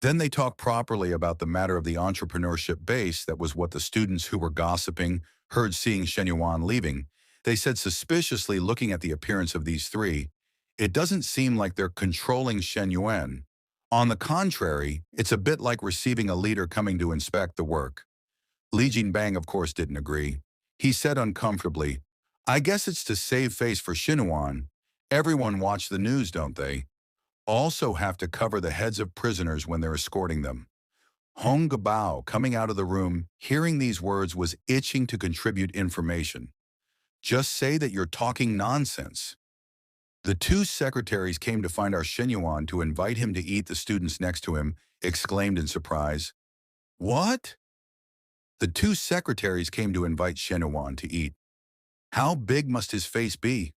Then they talked properly about the matter of the entrepreneurship base. That was what the students who were gossiping heard seeing Shen Yuan leaving. They said suspiciously, looking at the appearance of these three, it doesn't seem like they're controlling Shen Yuan. On the contrary, it's a bit like receiving a leader coming to inspect the work. Li Jinbang, of course, didn't agree. He said uncomfortably, I guess it's to save face for Shen Yuan. Everyone watch the news, don't they? Also have to cover the heads of prisoners when they're escorting them. Hong Gabao, coming out of the room, hearing these words, was itching to contribute information. Just say that you're talking nonsense. The two secretaries came to find our Shen Yuan to invite him to eat. The students next to him exclaimed in surprise. What? The two secretaries came to invite Shen Yuan to eat. How big must his face be?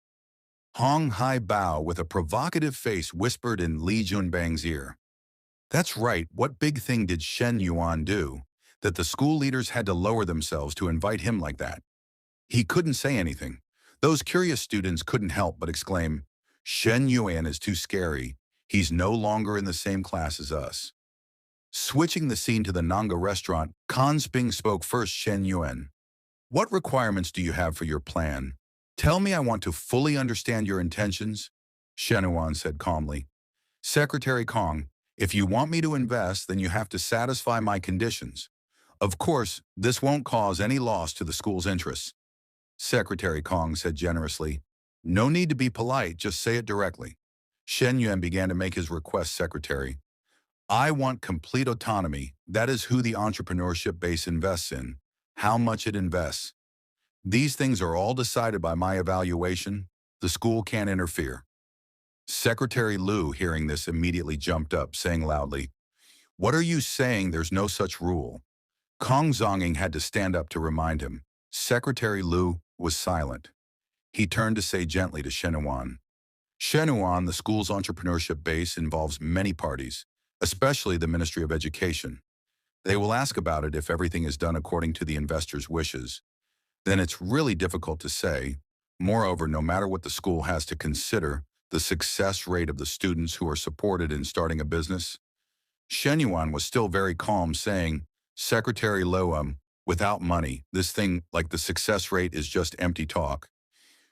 Hong Hai Bao, with a provocative face, whispered in Li Junbang's ear. That's right, what big thing did Shen Yuan do, that the school leaders had to lower themselves to invite him like that? He couldn't say anything. Those curious students couldn't help but exclaim, Shen Yuan is too scary. He's no longer in the same class as us. Switching the scene to the Nanga restaurant, Kan Sping spoke first. Shen Yuan, what requirements do you have for your plan? Tell me, I want to fully understand your intentions. Shen Yuan said calmly. Secretary Kong, if you want me to invest, then you have to satisfy my conditions. Of course, this won't cause any loss to the school's interests. Secretary Kong said generously. No need to be polite, just say it directly. Shen Yuan began to make his request. Secretary, I want complete autonomy. That is who the entrepreneurship base invests in, how much it invests. These things are all decided by my evaluation. The school can't interfere. Secretary Liu, hearing this, immediately jumped up, saying loudly, "What are you saying? There's no such rule." Kong Zonging had to stand up to remind him. Secretary Liu was silent. He turned to say gently to Shenuan, "Shenuan, the school's entrepreneurship base involves many parties, especially the Ministry of Education. They will ask about it if everything is done according to the investor's wishes. Then it's really difficult to say. Moreover, no matter what the school has to consider, the success rate of the students who are supported in starting a business." Shen Yuan was still very calm, saying, "Secretary Loam, without money, this thing like the success rate is just empty talk.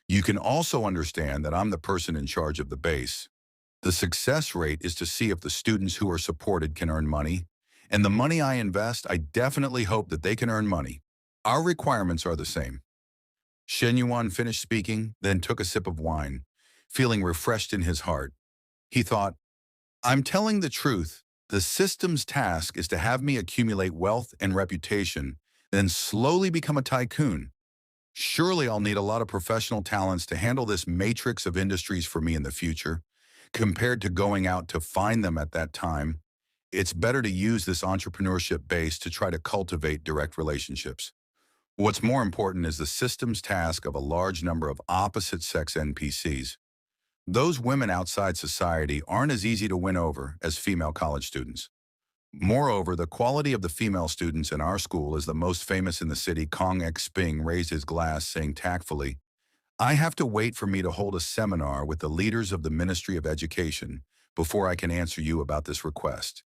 You can also understand that I'm the person in charge of the base. The success rate is to see if the students who are supported can earn money, and the money I invest, I definitely hope that they can earn money. Our requirements are the same." Shen Yuan finished speaking, then took a sip of wine, feeling refreshed in his heart. He thought, "I'm telling the truth. The system's task is to have me accumulate wealth and reputation, then slowly become a tycoon. Surely I'll need a lot of professional talents to handle this matrix of industries for me in the future. Compared to going out to find them at that time, it's better to use this entrepreneurship base to try to cultivate direct relationships. What's more important is the system's task of a large number of opposite-sex NPCs. Those women outside society aren't as easy to win over as female college students. Moreover, the quality of the female students in our school is the most famous in the city." Kong Xping raised his glass, saying tactfully, "I have to wait for me to hold a seminar with the leaders of the Ministry of Education before I can answer you about this request."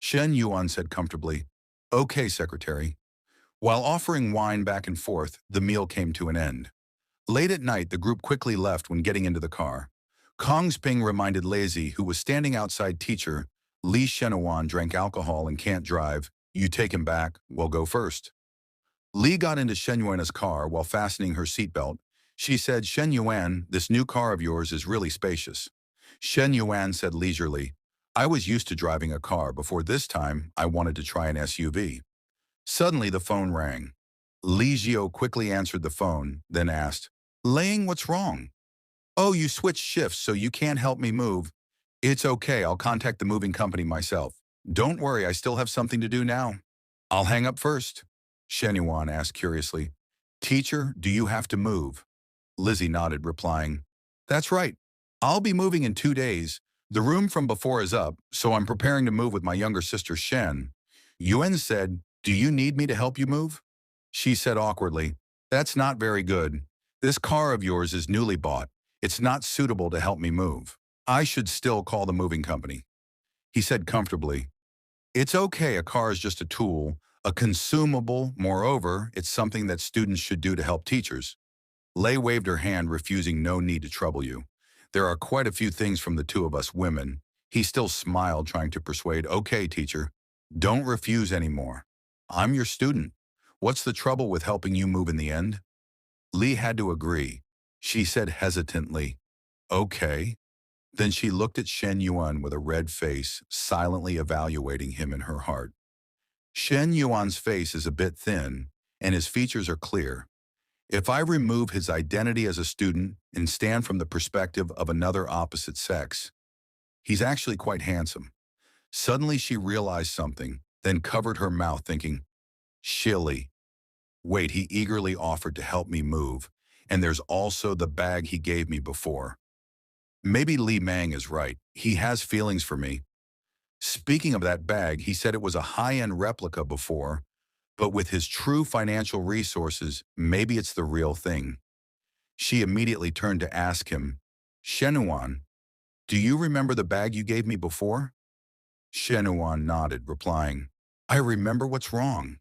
Shen Yuan said comfortably, "Okay, Secretary." While offering wine back and forth, the meal came to an end. Late at night, the group quickly left. When getting into the car, Kong Xping reminded Lazy, who was standing outside, "Teacher, Li Shenuan drank alcohol and can't drive. You take him back. Well, go first." Li got into Shen Yuan's car while fastening her seatbelt. She said, "Shen Yuan, this new car of yours is really spacious." Shen Yuan said leisurely, "I was used to driving a car. Before this time, I wanted to try an SUV." Suddenly, the phone rang. Li Jiao quickly answered the phone, then asked, "Laying, what's wrong?" "Oh, you switched shifts, so you can't help me move. It's okay, I'll contact the moving company myself. Don't worry, I still have something to do now." "I'll hang up first." Shen Yuan asked curiously, "Teacher, do you have to move?" Lizzie nodded, replying, "That's right. I'll be moving in 2 days. The room from before is up, so I'm preparing to move with my younger sister Shen." Yuan said, "Do you need me to help you move?" She said awkwardly, "That's not very good. This car of yours is newly bought. It's not suitable to help me move. I should still call the moving company." He said comfortably, "It's okay, a car is just a tool, a consumable. Moreover, it's something that students should do to help teachers." Lei waved her hand, refusing. "No need to trouble you. There are quite a few things from the two of us women." He still smiled, trying to persuade, "Okay, teacher, don't refuse anymore. I'm your student. What's the trouble with helping you move in the end?" Li had to agree. She said hesitantly, "Okay." Then she looked at Shen Yuan with a red face, silently evaluating him in her heart. Shen Yuan's face is a bit thin, and his features are clear. If I remove his identity as a student and stand from the perspective of another opposite sex, he's actually quite handsome. Suddenly she realized something, then covered her mouth, thinking, "Shilly. Wait," he eagerly offered to help me move, "and there's also the bag he gave me before. Maybe Li Mang is right. He has feelings for me." Speaking of that bag, he said it was a high-end replica before, but with his true financial resources, maybe it's the real thing. She immediately turned to ask him, "Shenuan, do you remember the bag you gave me before?" Shenuan nodded, replying, "I remember. What's wrong?"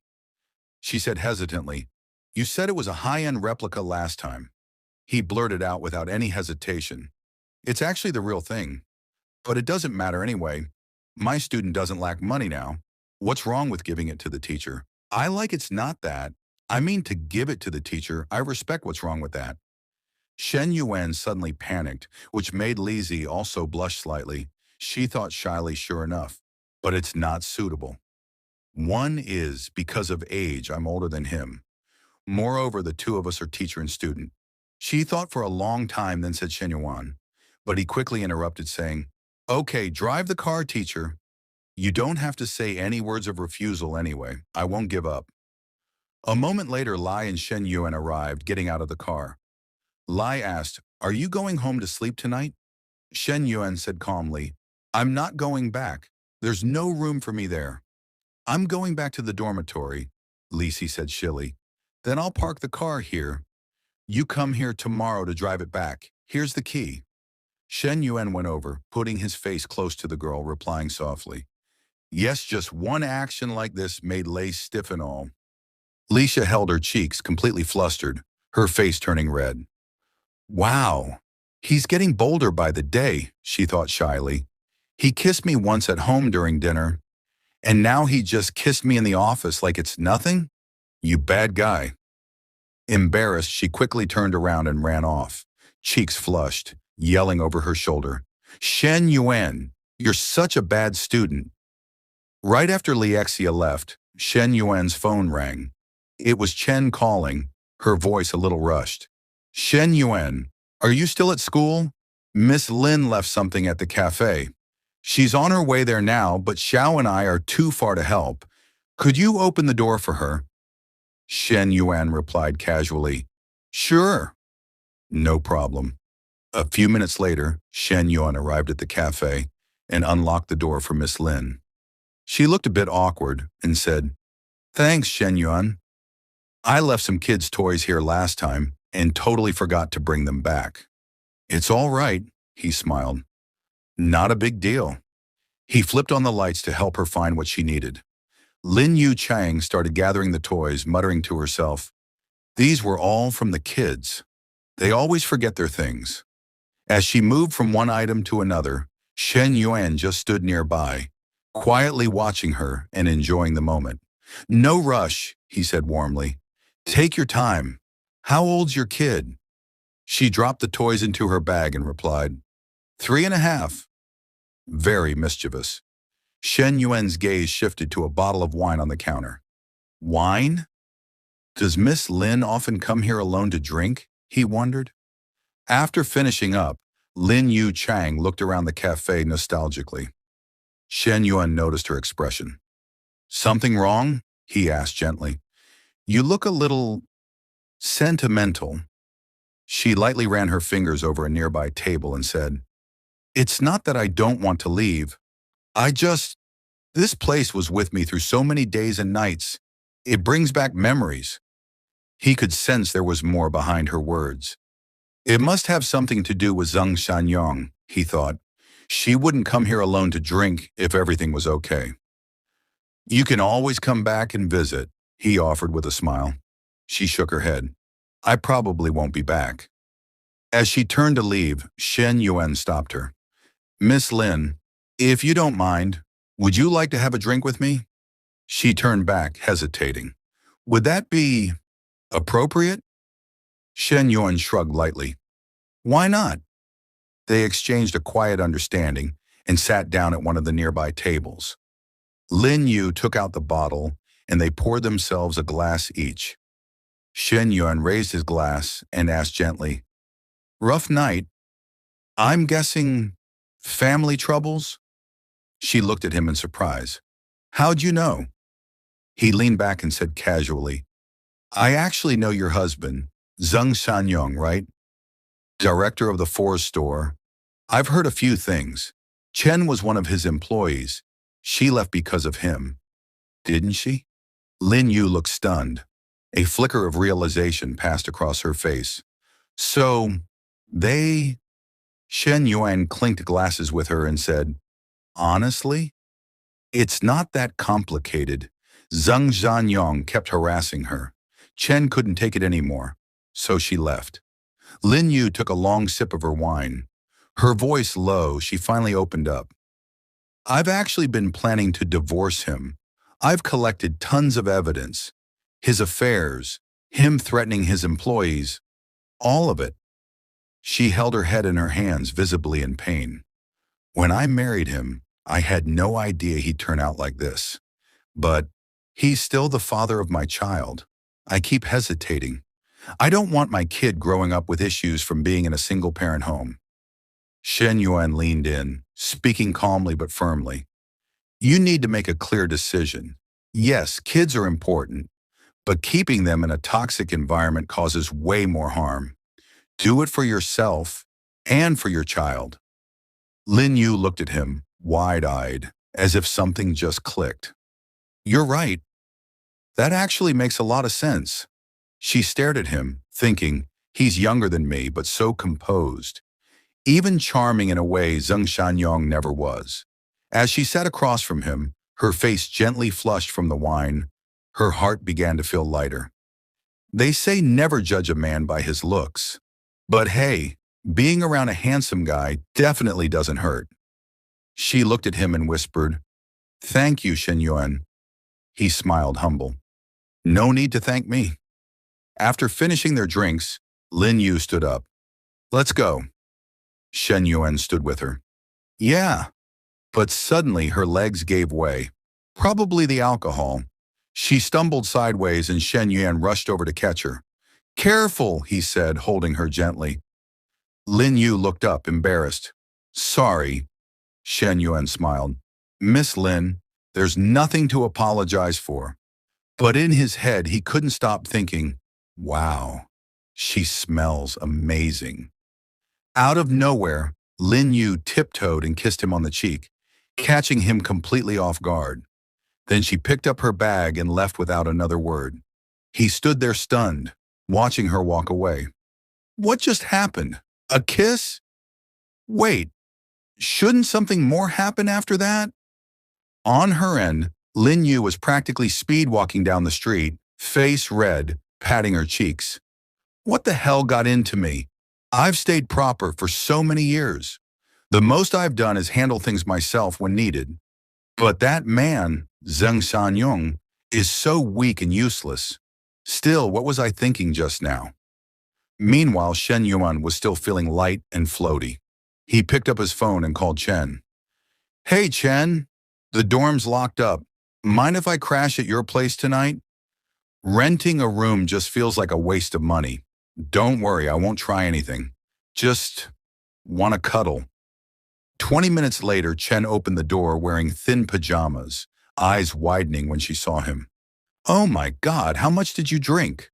She said hesitantly, "You said it was a high-end replica last time." He blurted out without any hesitation, "It's actually the real thing. But it doesn't matter anyway. My student doesn't lack money now. What's wrong with giving it to the teacher?" "I like it's not that. I mean to give it to the teacher. I respect. What's wrong with that?" Shen Yuan suddenly panicked, which made Lizzie also blush slightly. She thought shyly, "Sure enough. But it's not suitable. One is, because of age, I'm older than him. Moreover, the two of us are teacher and student. She thought for a long time, then said Shen Yuan, but he quickly interrupted, saying, "Okay, drive the car, teacher. You don't have to say any words of refusal anyway. I won't give up." A moment later, Lai and Shen Yuan arrived, getting out of the car. Lai asked, "Are you going home to sleep tonight?" Shen Yuan said calmly, "I'm not going back. There's no room for me there." "I'm going back to the dormitory," Lisi said shilly. "Then I'll park the car here. You come here tomorrow to drive it back. Here's the key." Shen Yuan went over, putting his face close to the girl, replying softly. Yes, just one action like this made Lei stiff and all. Leisha held her cheeks, completely flustered, her face turning red. "Wow, he's getting bolder by the day," she thought shyly. "He kissed me once at home during dinner, and now he just kissed me in the office like it's nothing? You bad guy." Embarrassed, she quickly turned around and ran off, cheeks flushed, yelling over her shoulder, "Shen Yuan, you're such a bad student." Right after Liexia left, Shen Yuan's phone rang. It was Chen calling, her voice a little rushed. "Shen Yuan, are you still at school? Miss Lin left something at the cafe. She's on her way there now, but Xiao and I are too far to help. Could you open the door for her?" Shen Yuan replied casually, "Sure." No problem. A few minutes later, Shen Yuan arrived at the cafe and unlocked the door for Miss Lin. She looked a bit awkward and said, "Thanks, Shen Yuan. I left some kids' toys here last time and totally forgot to bring them back." "It's all right," he smiled. "Not a big deal." He flipped on the lights to help her find what she needed. Lin Yu Chang started gathering the toys, muttering to herself, "These were all from the kids. They always forget their things." As she moved from one item to another, Shen Yuan just stood nearby, quietly watching her and enjoying the moment. "No rush," he said warmly. "Take your time. How old's your kid?" She dropped the toys into her bag and replied, 3.5. Very mischievous. Shen Yuan's gaze shifted to a bottle of wine on the counter. "Wine? Does Miss Lin often come here alone to drink?" he wondered. After finishing up, Lin Yu Chang looked around the cafe nostalgically. Shen Yuan noticed her expression. "Something wrong?" he asked gently. "You look a little sentimental." She lightly ran her fingers over a nearby table and said, "It's not that I don't want to leave. This place was with me through so many days and nights. It brings back memories." He could sense there was more behind her words. It must have something to do with Zheng Shanyong, he thought. She wouldn't come here alone to drink if everything was okay. "You can always come back and visit," he offered with a smile. She shook her head. "I probably won't be back." As she turned to leave, Shen Yuan stopped her. "Miss Lin, if you don't mind, would you like to have a drink with me?" She turned back, hesitating. "Would that be appropriate?" Shen Yuan shrugged lightly. "Why not?" They exchanged a quiet understanding and sat down at one of the nearby tables. Lin Yu took out the bottle and they poured themselves a glass each. Shen Yuan raised his glass and asked gently, "Rough night? I'm guessing family troubles?" She looked at him in surprise. "How'd you know?" He leaned back and said casually, "I actually know your husband, Zheng Shanyong, right? Director of the Forest store. I've heard a few things. Chen was one of his employees. She left because of him. Didn't she?" Lin Yu looked stunned. A flicker of realization passed across her face. "So, they..." Shen Yuan clinked glasses with her and said, "Honestly? It's not that complicated. Zheng Zhanyong kept harassing her. Chen couldn't take it anymore, so she left." Lin Yu took a long sip of her wine. Her voice low, she finally opened up. "I've actually been planning to divorce him. I've collected tons of evidence. His affairs, him threatening his employees, all of it." She held her head in her hands, visibly in pain. "When I married him, I had no idea he'd turn out like this. But he's still the father of my child. I keep hesitating. I don't want my kid growing up with issues from being in a single-parent home. Shen Yuan leaned in, speaking calmly but firmly. You need to make a clear decision. Yes, kids are important, but keeping them in a toxic environment causes way more harm. Do it for yourself and for your child. Lin Yu looked at him, wide-eyed, as if something just clicked. You're right. That actually makes a lot of sense. She stared at him, thinking, he's younger than me, but so composed. Even charming in a way Zheng Shanyong never was. As she sat across from him, her face gently flushed from the wine, her heart began to feel lighter. They say never judge a man by his looks. But hey, being around a handsome guy definitely doesn't hurt. She looked at him and whispered, Thank you, Shen Yuan. He smiled humble. No need to thank me. After finishing their drinks, Lin Yu stood up. Let's go. Shen Yuan stood with her. Yeah. But suddenly her legs gave way. Probably the alcohol. She stumbled sideways and Shen Yuan rushed over to catch her. Careful, he said, holding her gently. Lin Yu looked up, embarrassed. Sorry. Shen Yuan smiled. Miss Lin, there's nothing to apologize for. But in his head, he couldn't stop thinking, wow, she smells amazing. Out of nowhere, Lin Yu tiptoed and kissed him on the cheek, catching him completely off guard. Then she picked up her bag and left without another word. He stood there stunned, watching her walk away. What just happened? A kiss? Wait, shouldn't something more happen after that? On her end, Lin Yu was practically speed walking down the street, face red, patting her cheeks. What the hell got into me? I've stayed proper for so many years. The most I've done is handle things myself when needed. But that man, Zheng Shanyong, is so weak and useless. Still, what was I thinking just now? Meanwhile, Shen Yuan was still feeling light and floaty. He picked up his phone and called Chen. Hey, Chen, the dorm's locked up. Mind if I crash at your place tonight? Renting a room just feels like a waste of money. Don't worry, I won't try anything. Just want to cuddle. 20 minutes later, Chen opened the door wearing thin pajamas, eyes widening when she saw him. Oh my God, how much did you drink?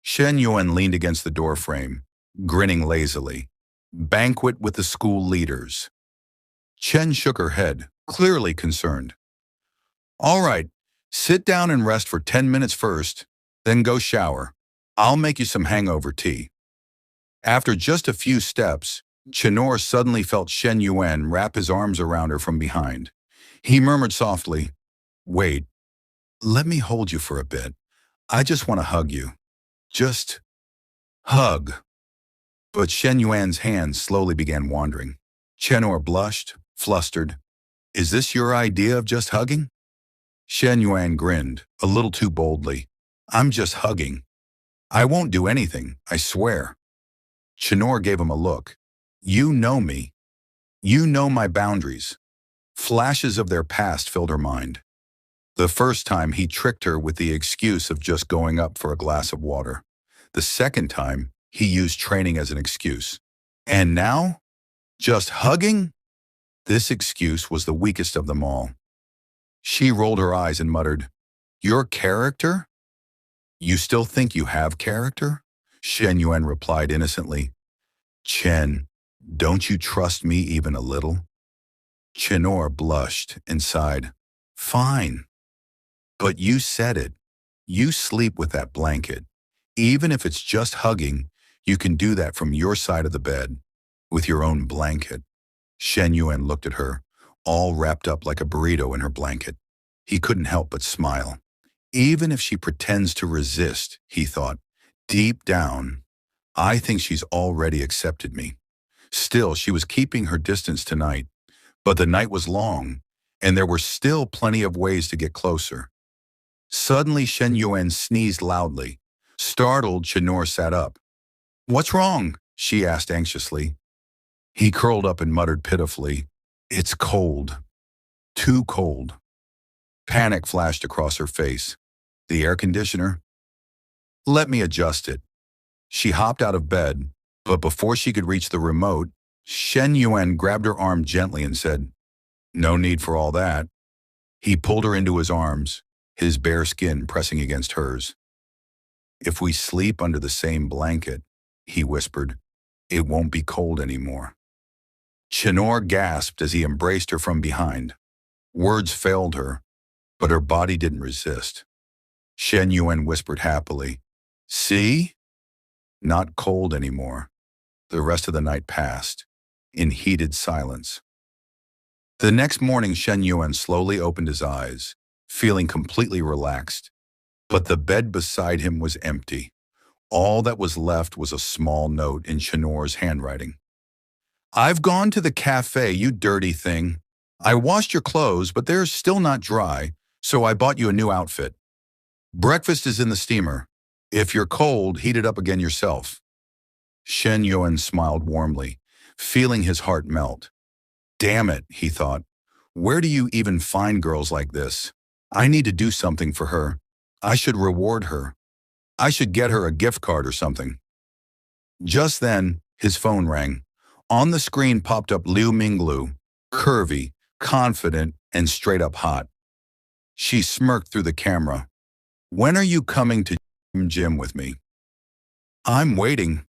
Shen Yuan leaned against the doorframe, grinning lazily. Banquet with the school leaders. Chen shook her head, clearly concerned. All right, sit down and rest for 10 minutes first, then go shower. I'll make you some hangover tea. After just a few steps, Chenor suddenly felt Shen Yuan wrap his arms around her from behind. He murmured softly, Wait, let me hold you for a bit. I just want to hug you. Just hug. But Shen Yuan's hands slowly began wandering. Chenor blushed, flustered. Is this your idea of just hugging? Shen Yuan grinned, a little too boldly. I'm just hugging. I won't do anything, I swear. Chenor gave him a look. You know me. You know my boundaries. Flashes of their past filled her mind. The first time he tricked her with the excuse of just going up for a glass of water. The second time, he used training as an excuse. And now? Just hugging? This excuse was the weakest of them all. She rolled her eyes and muttered, Your character? You still think you have character? Shen Yuan replied innocently. Chen, don't you trust me even a little? Chenor blushed and sighed. Fine. But you said it. You sleep with that blanket. Even if it's just hugging, you can do that from your side of the bed, with your own blanket. Shen Yuan looked at her, all wrapped up like a burrito in her blanket. He couldn't help but smile. Even if she pretends to resist, he thought, deep down, I think she's already accepted me. Still, she was keeping her distance tonight, but the night was long, and there were still plenty of ways to get closer. Suddenly, Shen Yuan sneezed loudly. Startled, Chenor sat up. What's wrong? She asked anxiously. He curled up and muttered pitifully, It's cold. Too cold. Panic flashed across her face. The air conditioner? Let me adjust it. She hopped out of bed, but before she could reach the remote, Shen Yuan grabbed her arm gently and said, "No need for all that." He pulled her into his arms, his bare skin pressing against hers. "If we sleep under the same blanket," he whispered, "it won't be cold anymore." Chinor gasped as he embraced her from behind. Words failed her, but her body didn't resist. Shen Yuan whispered happily, "See? Not cold anymore." The rest of the night passed, in heated silence. The next morning, Shen Yuan slowly opened his eyes, feeling completely relaxed. But the bed beside him was empty. All that was left was a small note in Chinor's handwriting. "I've gone to the cafe, you dirty thing. I washed your clothes, but they're still not dry, so I bought you a new outfit. Breakfast is in the steamer. If you're cold, heat it up again yourself." Shen Yuan smiled warmly, feeling his heart melt. "Damn it," he thought. "Where do you even find girls like this? I need to do something for her. I should reward her. I should get her a gift card or something." Just then, his phone rang. On the screen popped up Liu Minglu, curvy, confident, and straight up hot. She smirked through the camera. "When are you coming to gym with me?" "I'm waiting."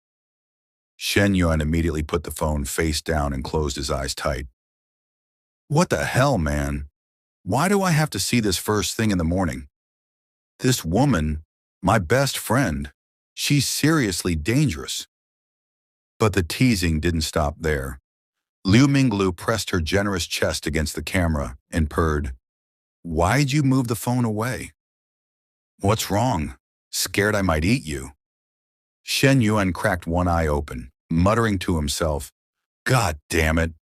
Shen Yuan immediately put the phone face down and closed his eyes tight. "What the hell, man? Why do I have to see this first thing in the morning? This woman, my best friend, she's seriously dangerous." But the teasing didn't stop there. Liu Minglu pressed her generous chest against the camera and purred, "Why'd you move the phone away?" "What's wrong? Scared I might eat you?" Shen Yuan cracked one eye open, muttering to himself, "God damn it."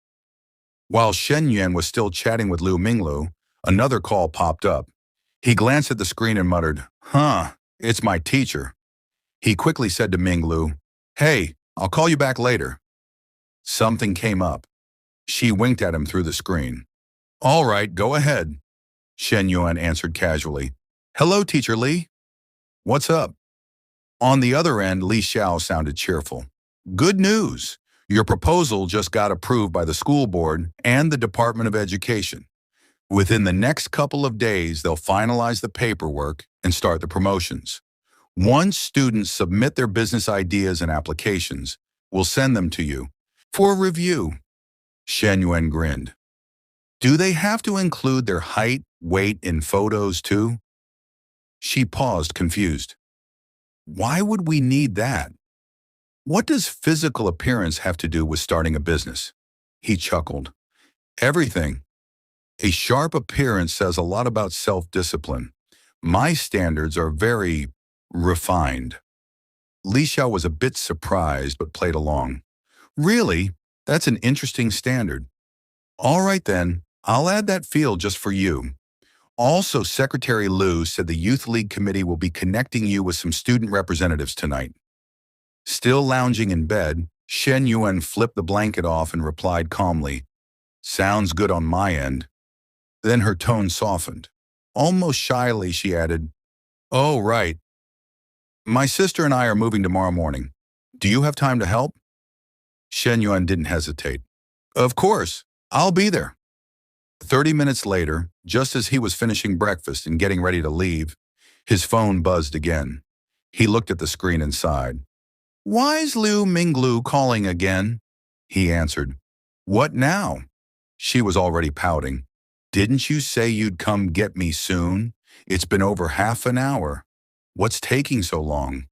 While Shen Yuan was still chatting with Liu Minglu, another call popped up. He glanced at the screen and muttered, "It's my teacher." He quickly said to Minglu, "Hey, I'll call you back later." Something came up. She winked at him through the screen. "All right, go ahead." Shen Yuan answered casually. "Hello, Teacher Li. What's up?" On the other end, Li Xiao sounded cheerful. "Good news. Your proposal just got approved by the school board and the Department of Education. Within the next couple of days, they'll finalize the paperwork and start the promotions. Once students submit their business ideas and applications, we'll send them to you for review." Shen Yuan grinned. "Do they have to include their height, weight in photos too?" She paused, confused. "Why would we need that? What does physical appearance have to do with starting a business?" He chuckled. "Everything. A sharp appearance says a lot about self-discipline. My standards are very refined." Li Xiao was a bit surprised but played along. "Really? That's an interesting standard. All right then, I'll add that field just for you. Also, Secretary Liu said the Youth League Committee will be connecting you with some student representatives tonight." Still lounging in bed, Shen Yuan flipped the blanket off and replied calmly, "Sounds good on my end." Then her tone softened. Almost shyly, she added, "Oh, right. My sister and I are moving tomorrow morning. Do you have time to help?" Shen Yuan didn't hesitate. "Of course, I'll be there." 30 minutes later, just as he was finishing breakfast and getting ready to leave, his phone buzzed again. He looked at the screen and sighed. "Why's Liu Minglu calling again?" He answered. "What now?" She was already pouting. "Didn't you say you'd come get me soon? It's been over half an hour. What's taking so long?"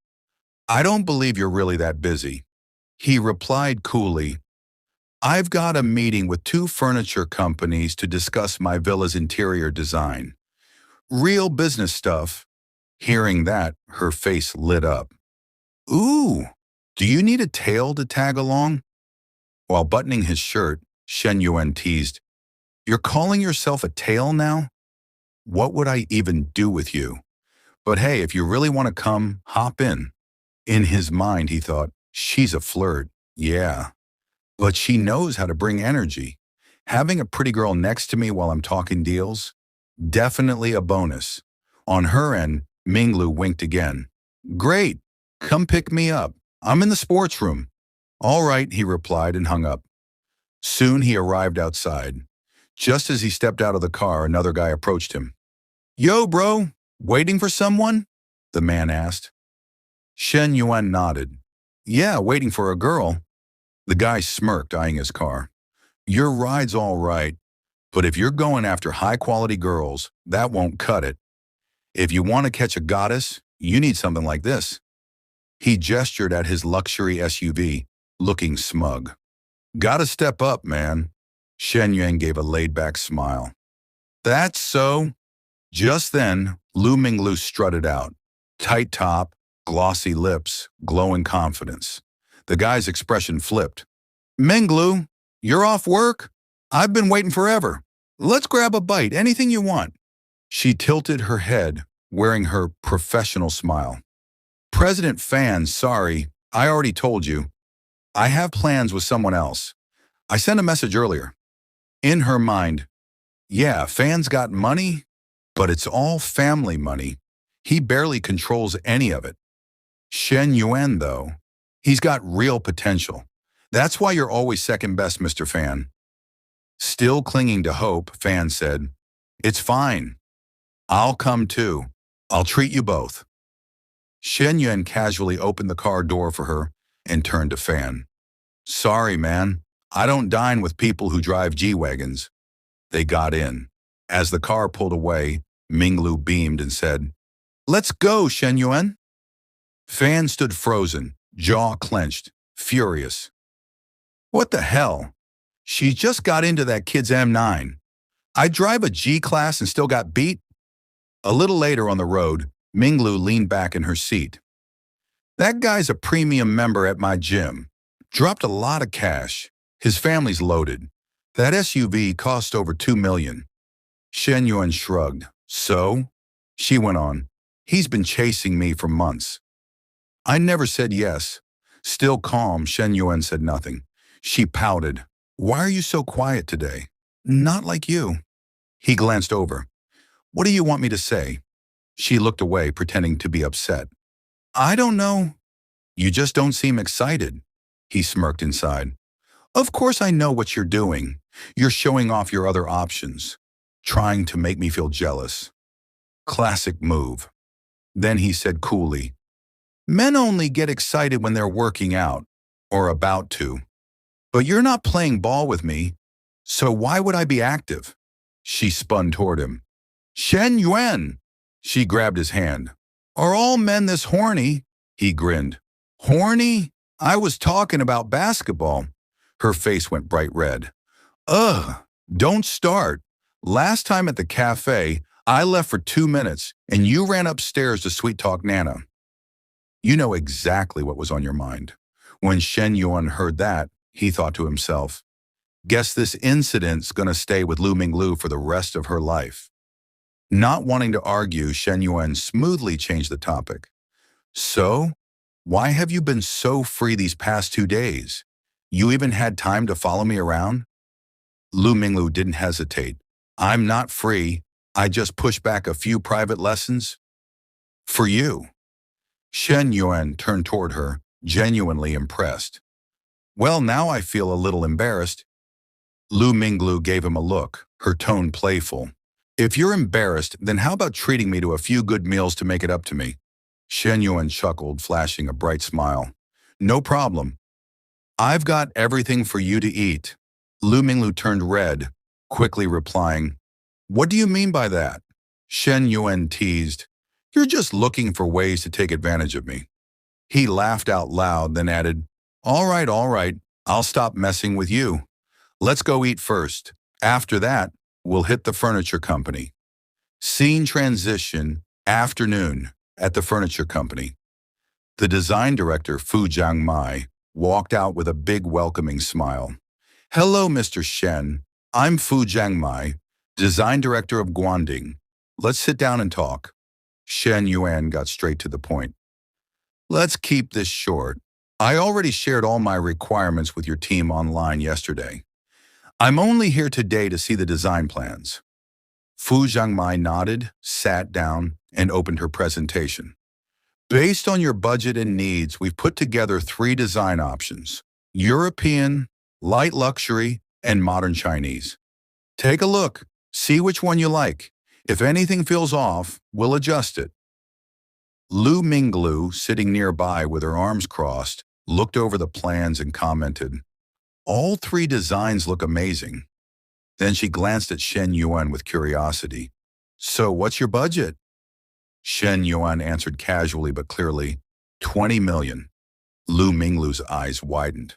"I don't believe you're really that busy." He replied coolly, "I've got a meeting with 2 furniture companies to discuss my villa's interior design. Real business stuff." Hearing that, her face lit up. "Ooh, do you need a tail to tag along?" While buttoning his shirt, Shen Yuan teased, "You're calling yourself a tail now? What would I even do with you? But hey, if you really want to come, hop in." In his mind, he thought, "She's a flirt, yeah. But she knows how to bring energy. Having a pretty girl next to me while I'm talking deals? Definitely a bonus." On her end, Minglu winked again. "Great, come pick me up. I'm in the sports room. All right, he replied and hung up. Soon he arrived outside. Just as he stepped out of the car, another guy approached him. Yo, bro, waiting for someone? The man asked. Shen Yuan nodded. Yeah, waiting for a girl. The guy smirked, eyeing his car. Your ride's all right, but if you're going after high-quality girls, that won't cut it. If you want to catch a goddess, you need something like this. He gestured at his luxury SUV, looking smug. Gotta step up, man. Shen Yuan gave a laid-back smile. That's so. Just then, Lu Minglu strutted out. Tight top, glossy lips, glowing confidence. The guy's expression flipped. Minglu, you're off work? I've been waiting forever. Let's grab a bite, anything you want. She tilted her head, wearing her professional smile. President Fan, sorry, I already told you. I have plans with someone else. I sent a message earlier. In her mind, yeah, Fan's got money, but it's all family money. He barely controls any of it. Shen Yuan, though, he's got real potential. That's why you're always second best, Mr. Fan. Still clinging to hope, Fan said, It's fine. I'll come too. I'll treat you both. Shen Yuan casually opened the car door for her and turned to Fan. Sorry, man. I don't dine with people who drive G-Wagons. They got in. As the car pulled away, Minglu beamed and said, Let's go, Shen Yuan. Fan stood frozen, jaw clenched, furious. What the hell? She just got into that kid's M9. I drive a G-Class and still got beat? A little later on the road, Minglu leaned back in her seat. That guy's a premium member at my gym. Dropped a lot of cash. His family's loaded. That SUV cost over $2 million. Shen Yuan shrugged. So? She went on. He's been chasing me for months. I never said yes. Still calm, Shen Yuan said nothing. She pouted. Why are you so quiet today? Not like you. He glanced over. What do you want me to say? She looked away, pretending to be upset. I don't know. You just don't seem excited. He smirked inside. Of course I know what you're doing. You're showing off your other options. Trying to make me feel jealous. Classic move. Then he said coolly, Men only get excited when they're working out, or about to. But you're not playing ball with me, so why would I be active? She spun toward him. Shen Yuan! She grabbed his hand. Are all men this horny? He grinned. Horny? I was talking about basketball. Her face went bright red. Ugh, don't start. Last time at the cafe, I left for 2 minutes, and you ran upstairs to sweet-talk Nana. You know exactly what was on your mind. When Shen Yuan heard that, he thought to himself, Guess this incident's gonna stay with Lu Minglu for the rest of her life. Not wanting to argue, Shen Yuan smoothly changed the topic. So, why have you been so free these past 2 days? You even had time to follow me around? Lu Minglu didn't hesitate. I'm not free. I just pushed back a few private lessons. For you. Shen Yuan turned toward her, genuinely impressed. Well, now I feel a little embarrassed. Lu Minglu gave him a look, her tone playful. If you're embarrassed, then how about treating me to a few good meals to make it up to me? Shen Yuan chuckled, flashing a bright smile. No problem. I've got everything for you to eat. Lu Minglu turned red, quickly replying, What do you mean by that? Shen Yuan teased, You're just looking for ways to take advantage of me. He laughed out loud, then added, all right, I'll stop messing with you. Let's go eat first. After that, we'll hit the furniture company. Scene transition, afternoon, at the furniture company. The design director, Fu Jiangmai, walked out with a big welcoming smile. Hello, Mr. Shen. I'm Fu Jiangmai, design director of Guangding. Let's sit down and talk. Shen Yuan got straight to the point. Let's keep this short. I already shared all my requirements with your team online yesterday. I'm only here today to see the design plans. Fu Jiangmai nodded, sat down, and opened her presentation. Based on your budget and needs, we've put together 3 design options: European, light luxury, and modern Chinese. Take a look, see which one you like. If anything feels off, we'll adjust it. Lu Minglu, sitting nearby with her arms crossed, looked over the plans and commented, "All 3 designs look amazing." Then she glanced at Shen Yuan with curiosity. "So what's your budget?" Shen Yuan answered casually but clearly, 20 million. Lu Minglu's eyes widened.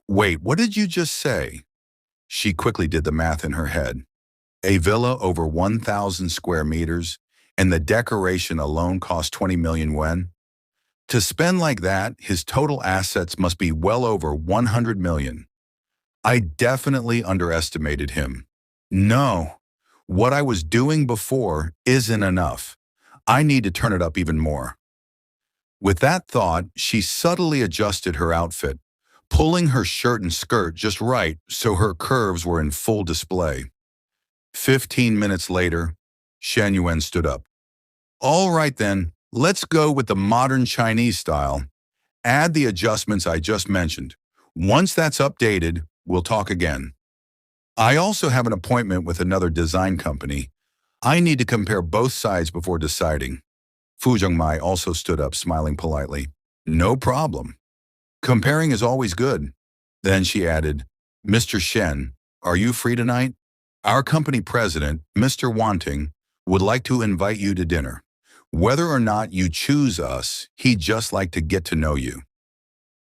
"Wait, what did you just say?" She quickly did the math in her head. A villa over 1,000 square meters, and the decoration alone cost 20 million yuan? To spend like that, his total assets must be well over 100 million. I definitely underestimated him. No, what I was doing before isn't enough. I need to turn it up even more. With that thought, she subtly adjusted her outfit, pulling her shirt and skirt just right so her curves were in full display. 15 minutes later, Shen Yuan stood up. "All right then, let's go with the modern Chinese style. Add the adjustments I just mentioned. Once that's updated, we'll talk again. I also have an appointment with another design company. I need to compare both sides before deciding." Fu Zhengmai also stood up, smiling politely. "No problem. Comparing is always good." Then she added, "Mr. Shen, are you free tonight? Our company president, Mr. Wanting, would like to invite you to dinner. Whether or not you choose us, he'd just like to get to know you."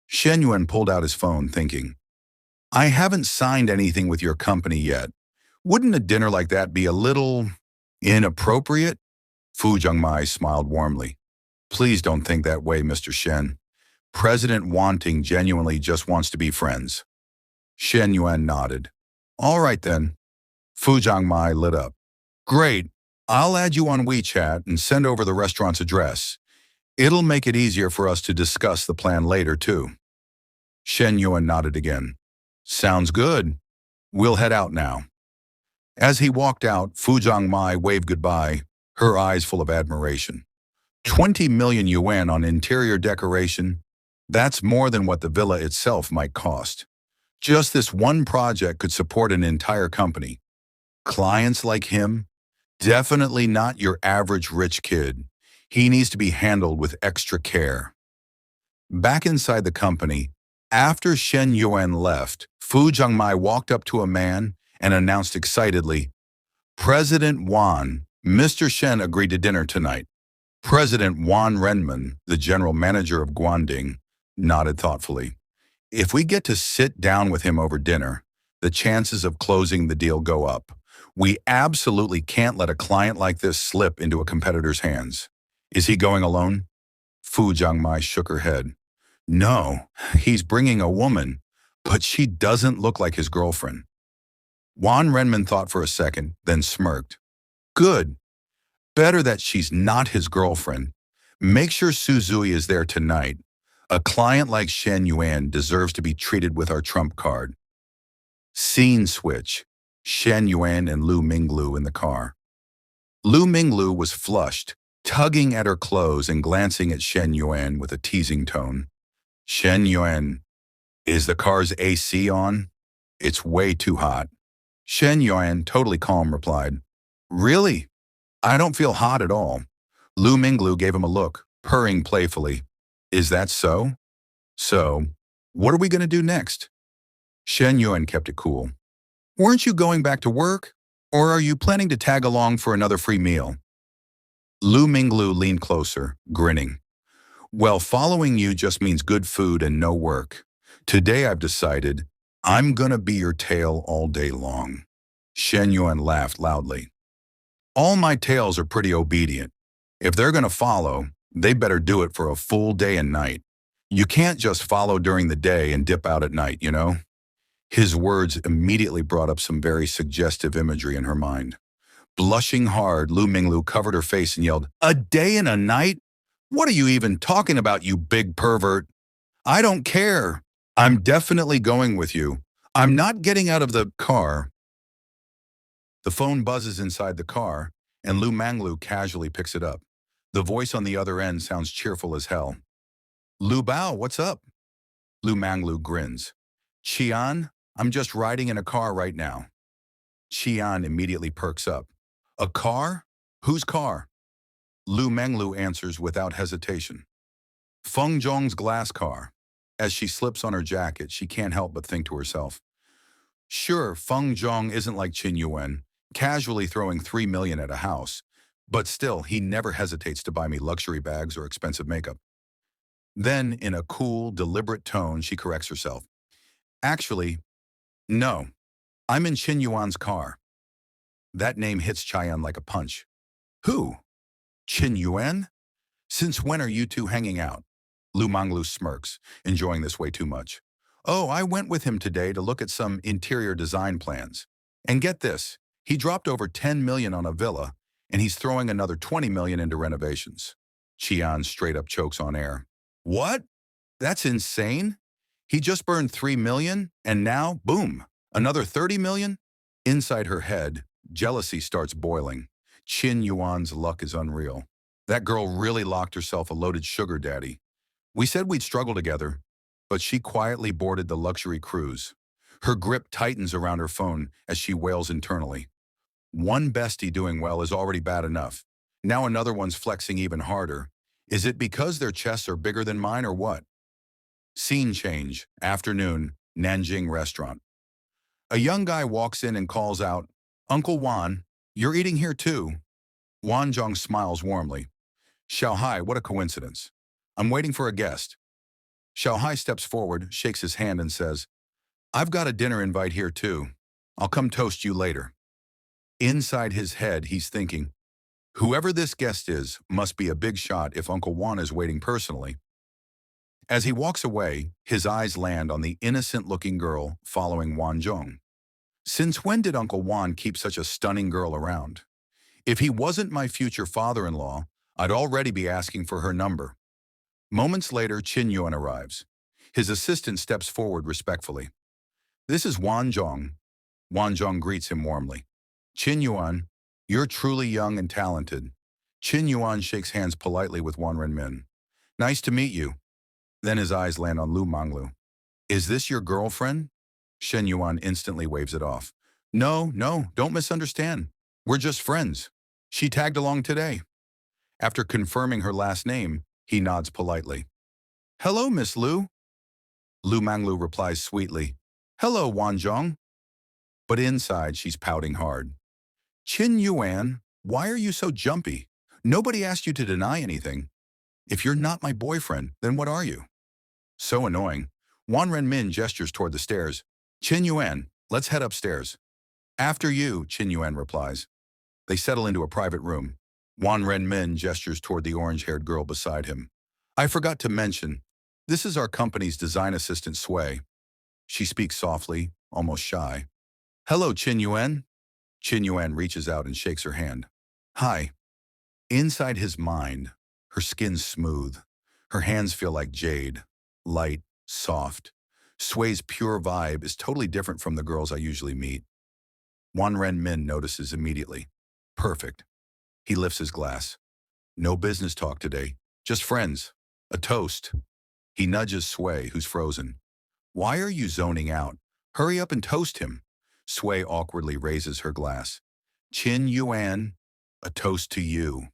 Shen Yuan pulled out his phone, thinking, "I haven't signed anything with your company yet. Wouldn't a dinner like that be a little inappropriate?" Fu Zhengmai smiled warmly. "Please don't think that way, Mr. Shen. President Wanting genuinely just wants to be friends." Shen Yuan nodded. "All right then." Fu Zhengmai lit up. "Great. I'll add you on WeChat and send over the restaurant's address. It'll make it easier for us to discuss the plan later, too." Shen Yuan nodded again. "Sounds good. We'll head out now." As he walked out, Fu Zhengmai waved goodbye, her eyes full of admiration. 20 million yuan on interior decoration? That's more than what the villa itself might cost. Just this one project could support an entire company. Clients like him? Definitely not your average rich kid. He needs to be handled with extra care. Back inside the company, after Shen Yuan left, Fu Zhengmai walked up to a man and announced excitedly, "President Wan, Mr. Shen agreed to dinner tonight." President Wan Renmin, the general manager of Guanding, nodded thoughtfully. "If we get to sit down with him over dinner, the chances of closing the deal go up. We absolutely can't let a client like this slip into a competitor's hands." "Is he going alone?" Fu Zhengmai shook her head. "No, he's bringing a woman, but she doesn't look like his girlfriend." Wan Renmin thought for a second, then smirked. "Good. Better that she's not his girlfriend. Make sure Su Zui is there tonight. A client like Shen Yuan deserves to be treated with our trump card." Scene switch. Shen Yuan and Lu Minglu in the car. Lu Minglu was flushed, tugging at her clothes and glancing at Shen Yuan with a teasing tone. "Shen Yuan, is the car's AC on? It's way too hot." Shen Yuan, totally calm, replied, "Really? I don't feel hot at all." Lu Minglu gave him a look, purring playfully. "Is that so? So, what are we going to do next?" Shen Yuan kept it cool. "Weren't you going back to work? Or are you planning to tag along for another free meal?" Lu Minglu leaned closer, grinning. "Well, following you just means good food and no work. Today I've decided I'm gonna be your tail all day long." Shen Yuan laughed loudly. "All my tails are pretty obedient. If they're gonna follow, they better do it for a full day and night. You can't just follow during the day and dip out at night, you know?" His words immediately brought up some very suggestive imagery in her mind. Blushing hard, Lu Minglu covered her face and yelled, "A day and a night? What are you even talking about, you big pervert? I don't care. I'm definitely going with you. I'm not getting out of the car." The phone buzzes inside the car, and Lu Minglu casually picks it up. The voice on the other end sounds cheerful as hell. Lu Bao, what's up? Lu Manglu grins. Qian, I'm just riding in a car right now. Qian immediately perks up. A car? Whose car? Lu Menglu answers without hesitation. Feng Zhong's glass car. As she slips on her jacket, she can't help but think to herself. Sure, Feng Zhong isn't like Qin Yuan, casually throwing 3 million at a house, but still, he never hesitates to buy me luxury bags or expensive makeup. Then, in a cool, deliberate tone, she corrects herself. Actually, no, I'm in Qin Yuan's car. That name hits Cheyenne like a punch. Who? Qin Yuan? Since when are you two hanging out? Lu Manglu smirks, enjoying this way too much. Oh, I went with him today to look at some interior design plans. And get this, he dropped over 10 million on a villa, and he's throwing another 20 million into renovations. Qian straight up chokes on air. What? That's insane? He just burned 3 million, and now, boom, another 30 million? Inside her head, jealousy starts boiling. Qin Yuan's luck is unreal. That girl really locked herself a loaded sugar daddy. We said we'd struggle together, but she quietly boarded the luxury cruise. Her grip tightens around her phone as she wails internally. One bestie doing well is already bad enough. Now another one's flexing even harder. Is it because their chests are bigger than mine or what? Scene change, afternoon, Nanjing restaurant. A young guy walks in and calls out, Uncle Wan, you're eating here too. Wan Zhong smiles warmly. Xiaohai, what a coincidence. I'm waiting for a guest. Xiaohai steps forward, shakes his hand and says, I've got a dinner invite here too. I'll come toast you later. Inside his head, he's thinking, whoever this guest is must be a big shot if Uncle Wan is waiting personally. As he walks away, his eyes land on the innocent-looking girl following Wan Zhong. Since when did Uncle Wan keep such a stunning girl around? If he wasn't my future father-in-law, I'd already be asking for her number. Moments later, Qin Yuan arrives. His assistant steps forward respectfully. This is Wan Zhong. Wan Zhong greets him warmly. Qin Yuan, you're truly young and talented. Qin Yuan shakes hands politely with Wan Renmin. Nice to meet you. Then his eyes land on Lu Manglu. Is this your girlfriend? Shen Yuan instantly waves it off. No, don't misunderstand. We're just friends. She tagged along today. After confirming her last name, he nods politely. Hello, Miss Lu. Lu Manglu replies sweetly. Hello, Wan Zhong. But inside, she's pouting hard. Qin Yuan, why are you so jumpy? Nobody asked you to deny anything. If you're not my boyfriend, then what are you? So annoying. Wan Renmin gestures toward the stairs. Qin Yuan, let's head upstairs. After you, Qin Yuan replies. They settle into a private room. Wan Renmin gestures toward the orange-haired girl beside him. I forgot to mention, this is our company's design assistant, Sui. She speaks softly, almost shy. Hello, Qin Yuan. Qin Yuan reaches out and shakes her hand. Hi. Inside his mind, her skin's smooth. Her hands feel like jade, light, soft. Sui's pure vibe is totally different from the girls I usually meet. Wan Renmin notices immediately. Perfect. He lifts his glass. No business talk today, just friends. A toast. He nudges Sui, who's frozen. Why are you zoning out? Hurry up and toast him. Sui awkwardly raises her glass. Qin Yuan, a toast to you.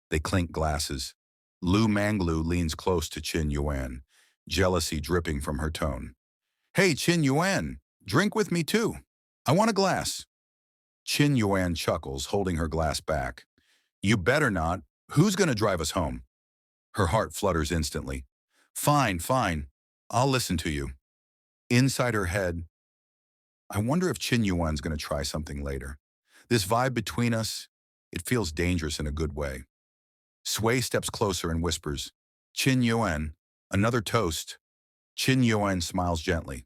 They clink glasses. Lu Manglu leans close to Qin Yuan, jealousy dripping from her tone. Hey, Qin Yuan, drink with me too. I want a glass. Qin Yuan chuckles, holding her glass back. You better not. Who's going to drive us home? Her heart flutters instantly. Fine. I'll listen to you. Inside her head, I wonder if Qin Yuan's going to try something later. This vibe between us, it feels dangerous in a good way. Sui steps closer and whispers, Qin Yuan, another toast. Qin Yuan smiles gently.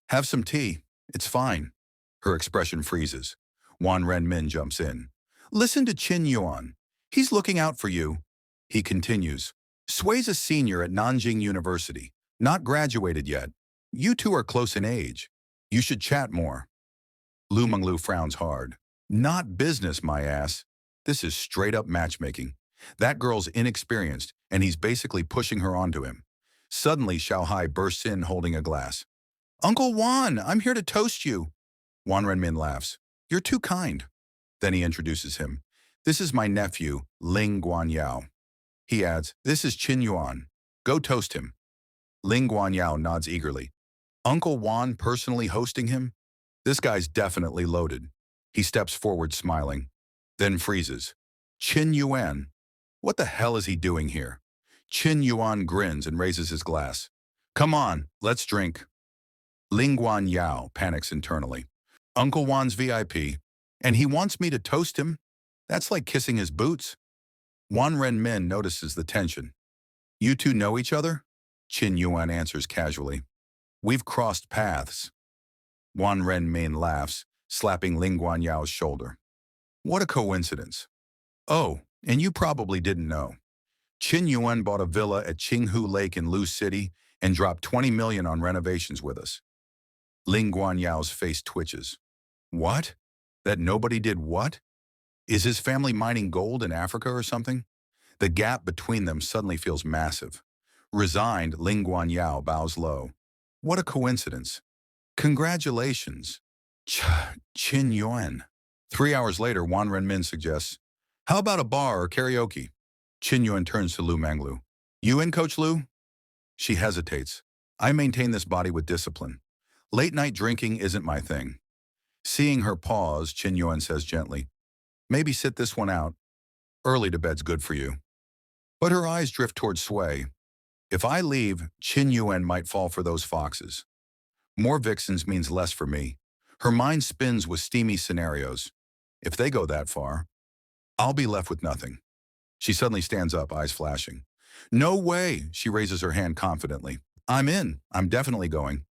Have some tea. It's fine. Her expression freezes. Wan Renmin jumps in. Listen to Qin Yuan. He's looking out for you. He continues. Sui's a senior at Nanjing University, not graduated yet. You two are close in age. You should chat more. Lu Menglu frowns hard. Not business, my ass. This is straight up matchmaking. That girl's inexperienced, and he's basically pushing her onto him. Suddenly, Xiaohai bursts in holding a glass. Uncle Juan, I'm here to toast you. Juan Renmin laughs. You're too kind. Then he introduces him. This is my nephew, Ling Guanyao. He adds, this is Qin Yuan. Go toast him. Ling Guanyao nods eagerly. Uncle Juan personally hosting him? This guy's definitely loaded. He steps forward smiling, then freezes. Qin Yuan. What the hell is he doing here? Qin Yuan grins and raises his glass. Come on, let's drink. Ling Guanyao panics internally. Uncle Juan's VIP, and he wants me to toast him? That's like kissing his boots. Juan Renmin notices the tension. You two know each other? Qin Yuan answers casually. We've crossed paths. Juan Renmin laughs, slapping Ling Guanyao's shoulder. What a coincidence. Oh, and you probably didn't know. Qin Yuan bought a villa at Qinghu Lake in Lu City and dropped 20 million on renovations with us. Ling Guanyao's face twitches. What? That nobody did what? Is his family mining gold in Africa or something? The gap between them suddenly feels massive. Resigned, Ling Guanyao bows low. What a coincidence. Congratulations. Qin Yuan. 3 hours later, Juan Renmin suggests, how about a bar or karaoke? Qin Yuan turns to Lu Manglu. You in, Coach Lu? She hesitates. I maintain this body with discipline. Late-night drinking isn't my thing. Seeing her pause, Qin Yuan says gently, maybe sit this one out. Early to bed's good for you. But her eyes drift toward Sway. If I leave, Qin Yuan might fall for those foxes. More vixens means less for me. Her mind spins with steamy scenarios. If they go that far, I'll be left with nothing. She suddenly stands up, eyes flashing. No way, she raises her hand confidently. I'm in. I'm definitely going.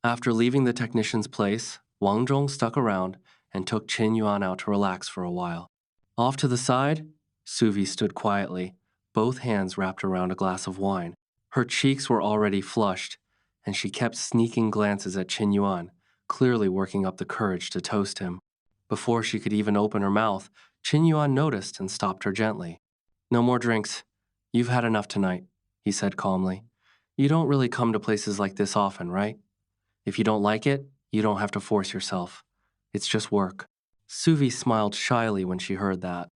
After leaving the technician's place, Wang Zhong stuck around and took Qin Yuan out to relax for a while. Off to the side, Suvi stood quietly, both hands wrapped around a glass of wine. Her cheeks were already flushed, and she kept sneaking glances at Qin Yuan, clearly working up the courage to toast him. Before she could even open her mouth, Qin Yuan noticed and stopped her gently. No more drinks. You've had enough tonight, he said calmly. You don't really come to places like this often, right? If you don't like it, you don't have to force yourself. It's just work. Suvi smiled shyly when she heard that.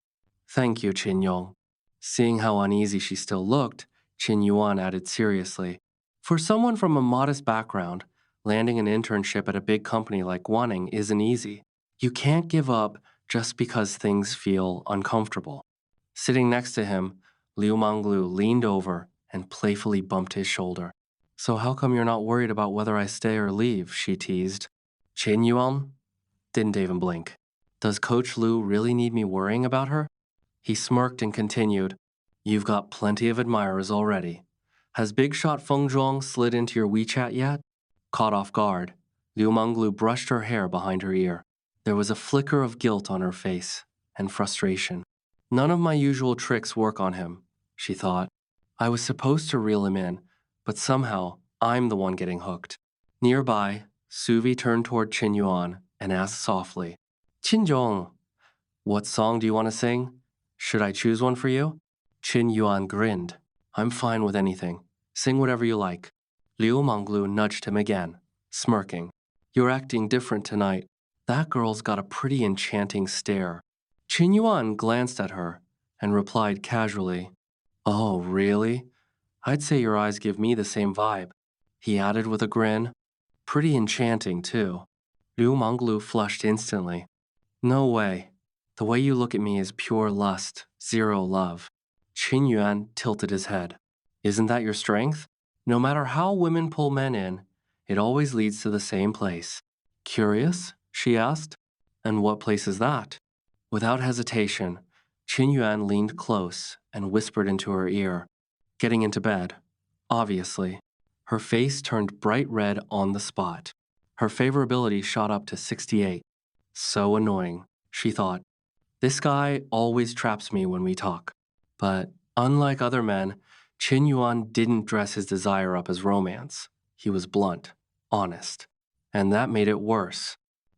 Thank you, Qin Yong. Seeing how uneasy she still looked, Qin Yuan added seriously. For someone from a modest background, landing an internship at a big company like Guaning isn't easy. You can't give up just because things feel uncomfortable. Sitting next to him, Liu Manglu leaned over and playfully bumped his shoulder. So how come you're not worried about whether I stay or leave, she teased. Qin Yuan didn't even blink. Does Coach Liu really need me worrying about her? He smirked and continued, You've got plenty of admirers already. Has big shot Feng Zhuang slid into your WeChat yet? Caught off guard, Liu Manglu brushed her hair behind her ear. There was a flicker of guilt on her face and frustration. None of my usual tricks work on him, she thought. I was supposed to reel him in, but somehow I'm the one getting hooked. Nearby, Suvi turned toward Qin Yuan and asked softly, Qin Zhong, what song do you want to sing? Should I choose one for you? Qin Yuan grinned. I'm fine with anything. Sing whatever you like. Liu Manglu nudged him again, smirking. You're acting different tonight. That girl's got a pretty enchanting stare. Qin Yuan glanced at her and replied casually, Oh, really? I'd say your eyes give me the same vibe. He added with a grin, Pretty enchanting, too. Liu Manglu flushed instantly. No way. The way you look at me is pure lust, zero love. Qin Yuan tilted his head. Isn't that your strength? No matter how women pull men in, it always leads to the same place. Curious? She asked. And what place is that? Without hesitation, Qin Yuan leaned close and whispered into her ear. Getting into bed. Obviously. Her face turned bright red on the spot. Her favorability shot up to 68. So annoying, she thought. This guy always traps me when we talk. But unlike other men, Qin Yuan didn't dress his desire up as romance. He was blunt, honest. And that made it worse.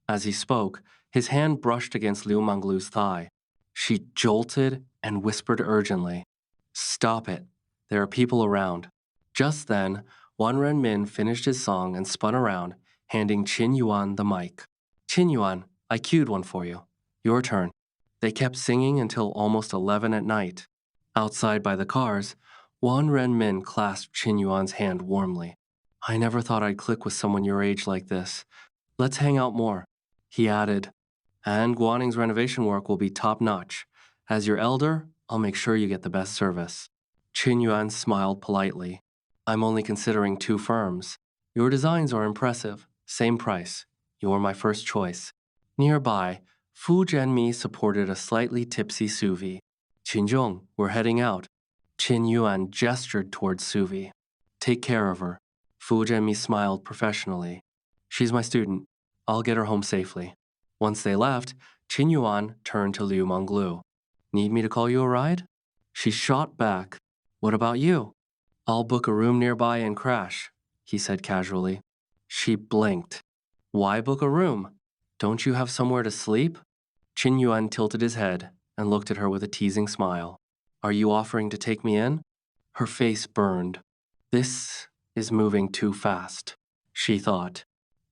As he spoke, his hand brushed against Liu Manglu's thigh. She jolted and whispered urgently, "Stop it. There are people around." Just then, Wan Renmin finished his song and spun around, handing Qin Yuan the mic. "Qin Yuan, I cued one for you. Your turn." They kept singing until almost 11 at night. Outside by the cars, Wan Renmin clasped Qin Yuan's hand warmly. "I never thought I'd click with someone your age like this. Let's hang out more." He added, "And Guaning's renovation work will be top-notch. As your elder, I'll make sure you get the best service." Qin Yuan smiled politely. "I'm only considering 2 firms. Your designs are impressive. Same price. You're my first choice." Nearby, Fu Zhenmi supported a slightly tipsy Suvi. "Qinzhong, we're heading out." Qin Yuan gestured towards Suvi. "Take care of her." Fu Zhenmi smiled professionally. "She's my student. I'll get her home safely." Once they left, Qin Yuan turned to Liu Menglu. "Need me to call you a ride?" She shot back. "What about you?" "I'll book a room nearby and crash," he said casually. She blinked. "Why book a room? Don't you have somewhere to sleep?" Qin Yuan tilted his head and looked at her with a teasing smile. "Are you offering to take me in?" Her face burned. "This is moving too fast," she thought.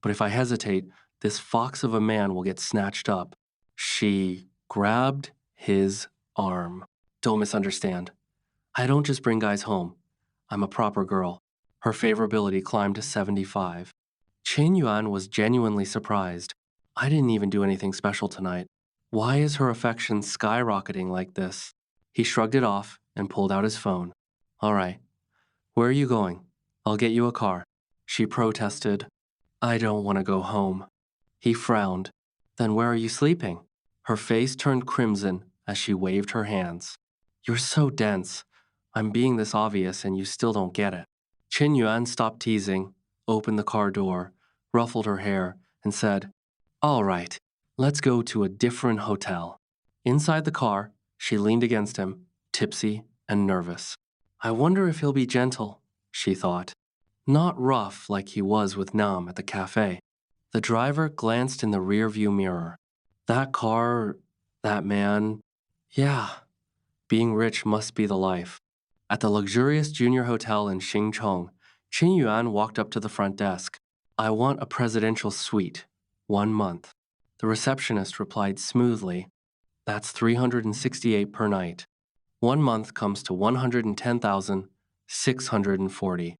"But if I hesitate, this fox of a man will get snatched up." She grabbed his arm. "Don't misunderstand. I don't just bring guys home. I'm a proper girl." Her favorability climbed to 75. Qin Yuan was genuinely surprised. "I didn't even do anything special tonight. Why is her affection skyrocketing like this?" He shrugged it off and pulled out his phone. "All right. Where are you going? I'll get you a car." She protested. "I don't want to go home." He frowned. "Then where are you sleeping?" Her face turned crimson as she waved her hands. "You're so dense. I'm being this obvious and you still don't get it." Qin Yuan stopped teasing, opened the car door, ruffled her hair, and said, "All right, let's go to a different hotel." Inside the car, she leaned against him, tipsy and nervous. "I wonder if he'll be gentle," she thought. Not rough like he was with Nam at the cafe. The driver glanced in the rearview mirror. That car, that man, yeah, being rich must be the life. At the luxurious junior hotel in Xingchong, Qin Yuan walked up to the front desk. "I want a presidential suite. 1 month." The receptionist replied smoothly, "That's 368 per night. 1 month comes to 110,640.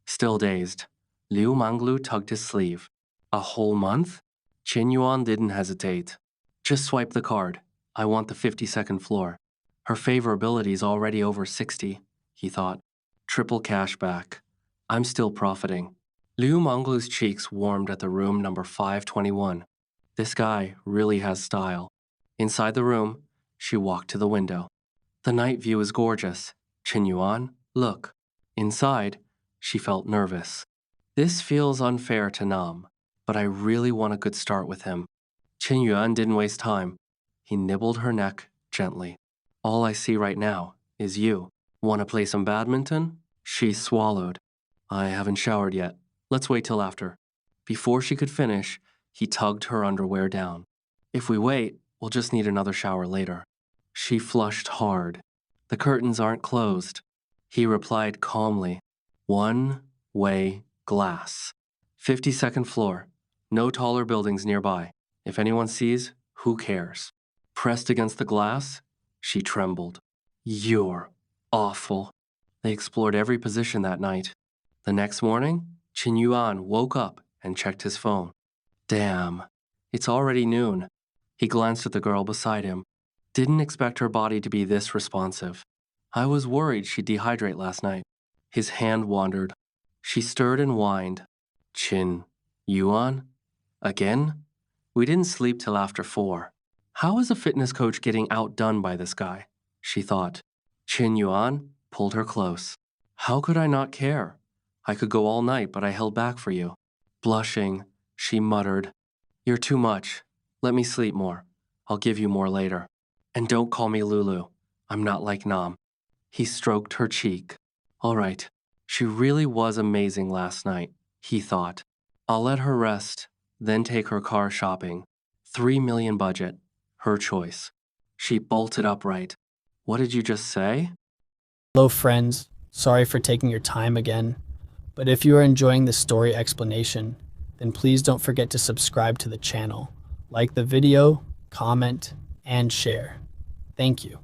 Still dazed, Liu Manglu tugged his sleeve. "A whole month?" Qin Yuan didn't hesitate. "Just swipe the card. I want the 52nd floor." Her favorability's already over 60, he thought. Triple cash back. I'm still profiting. Liu Manglu's cheeks warmed at the room number 521. This guy really has style. Inside the room, she walked to the window. "The night view is gorgeous. Qin Yuan, look." Inside, she felt nervous. This feels unfair to Nam, but I really want a good start with him. Qin Yuan didn't waste time. He nibbled her neck gently. "All I see right now is you. Want to play some badminton?" She swallowed. "I haven't showered yet. Let's wait till after." Before she could finish, he tugged her underwear down. "If we wait, we'll just need another shower later." She flushed hard. "The curtains aren't closed." He replied calmly. "One-way glass. 52nd floor. No taller buildings nearby. If anyone sees, who cares?" Pressed against the glass, she trembled. "You're awful." They explored every position that night. The next morning, Qin Yuan woke up and checked his phone. Damn, it's already noon. He glanced at the girl beside him. Didn't expect her body to be this responsive. "I was worried she'd dehydrate last night." His hand wandered. She stirred and whined. "Qin Yuan? Again? We didn't sleep till after 4. How is a fitness coach getting outdone by this guy?" she thought. Qin Yuan pulled her close. "How could I not care? I could go all night, but I held back for you." Blushing, she muttered, "You're too much. Let me sleep more. I'll give you more later. And don't call me Lulu. I'm not like Nam." He stroked her cheek. "All right. She really was amazing last night," he thought. "I'll let her rest, then take her car shopping. 3 million budget. Her choice." She bolted upright. What did you just say? Hello, friends. Sorry for taking your time again. But if you are enjoying this story explanation, then please don't forget to subscribe to the channel, like the video, comment, and share. Thank you.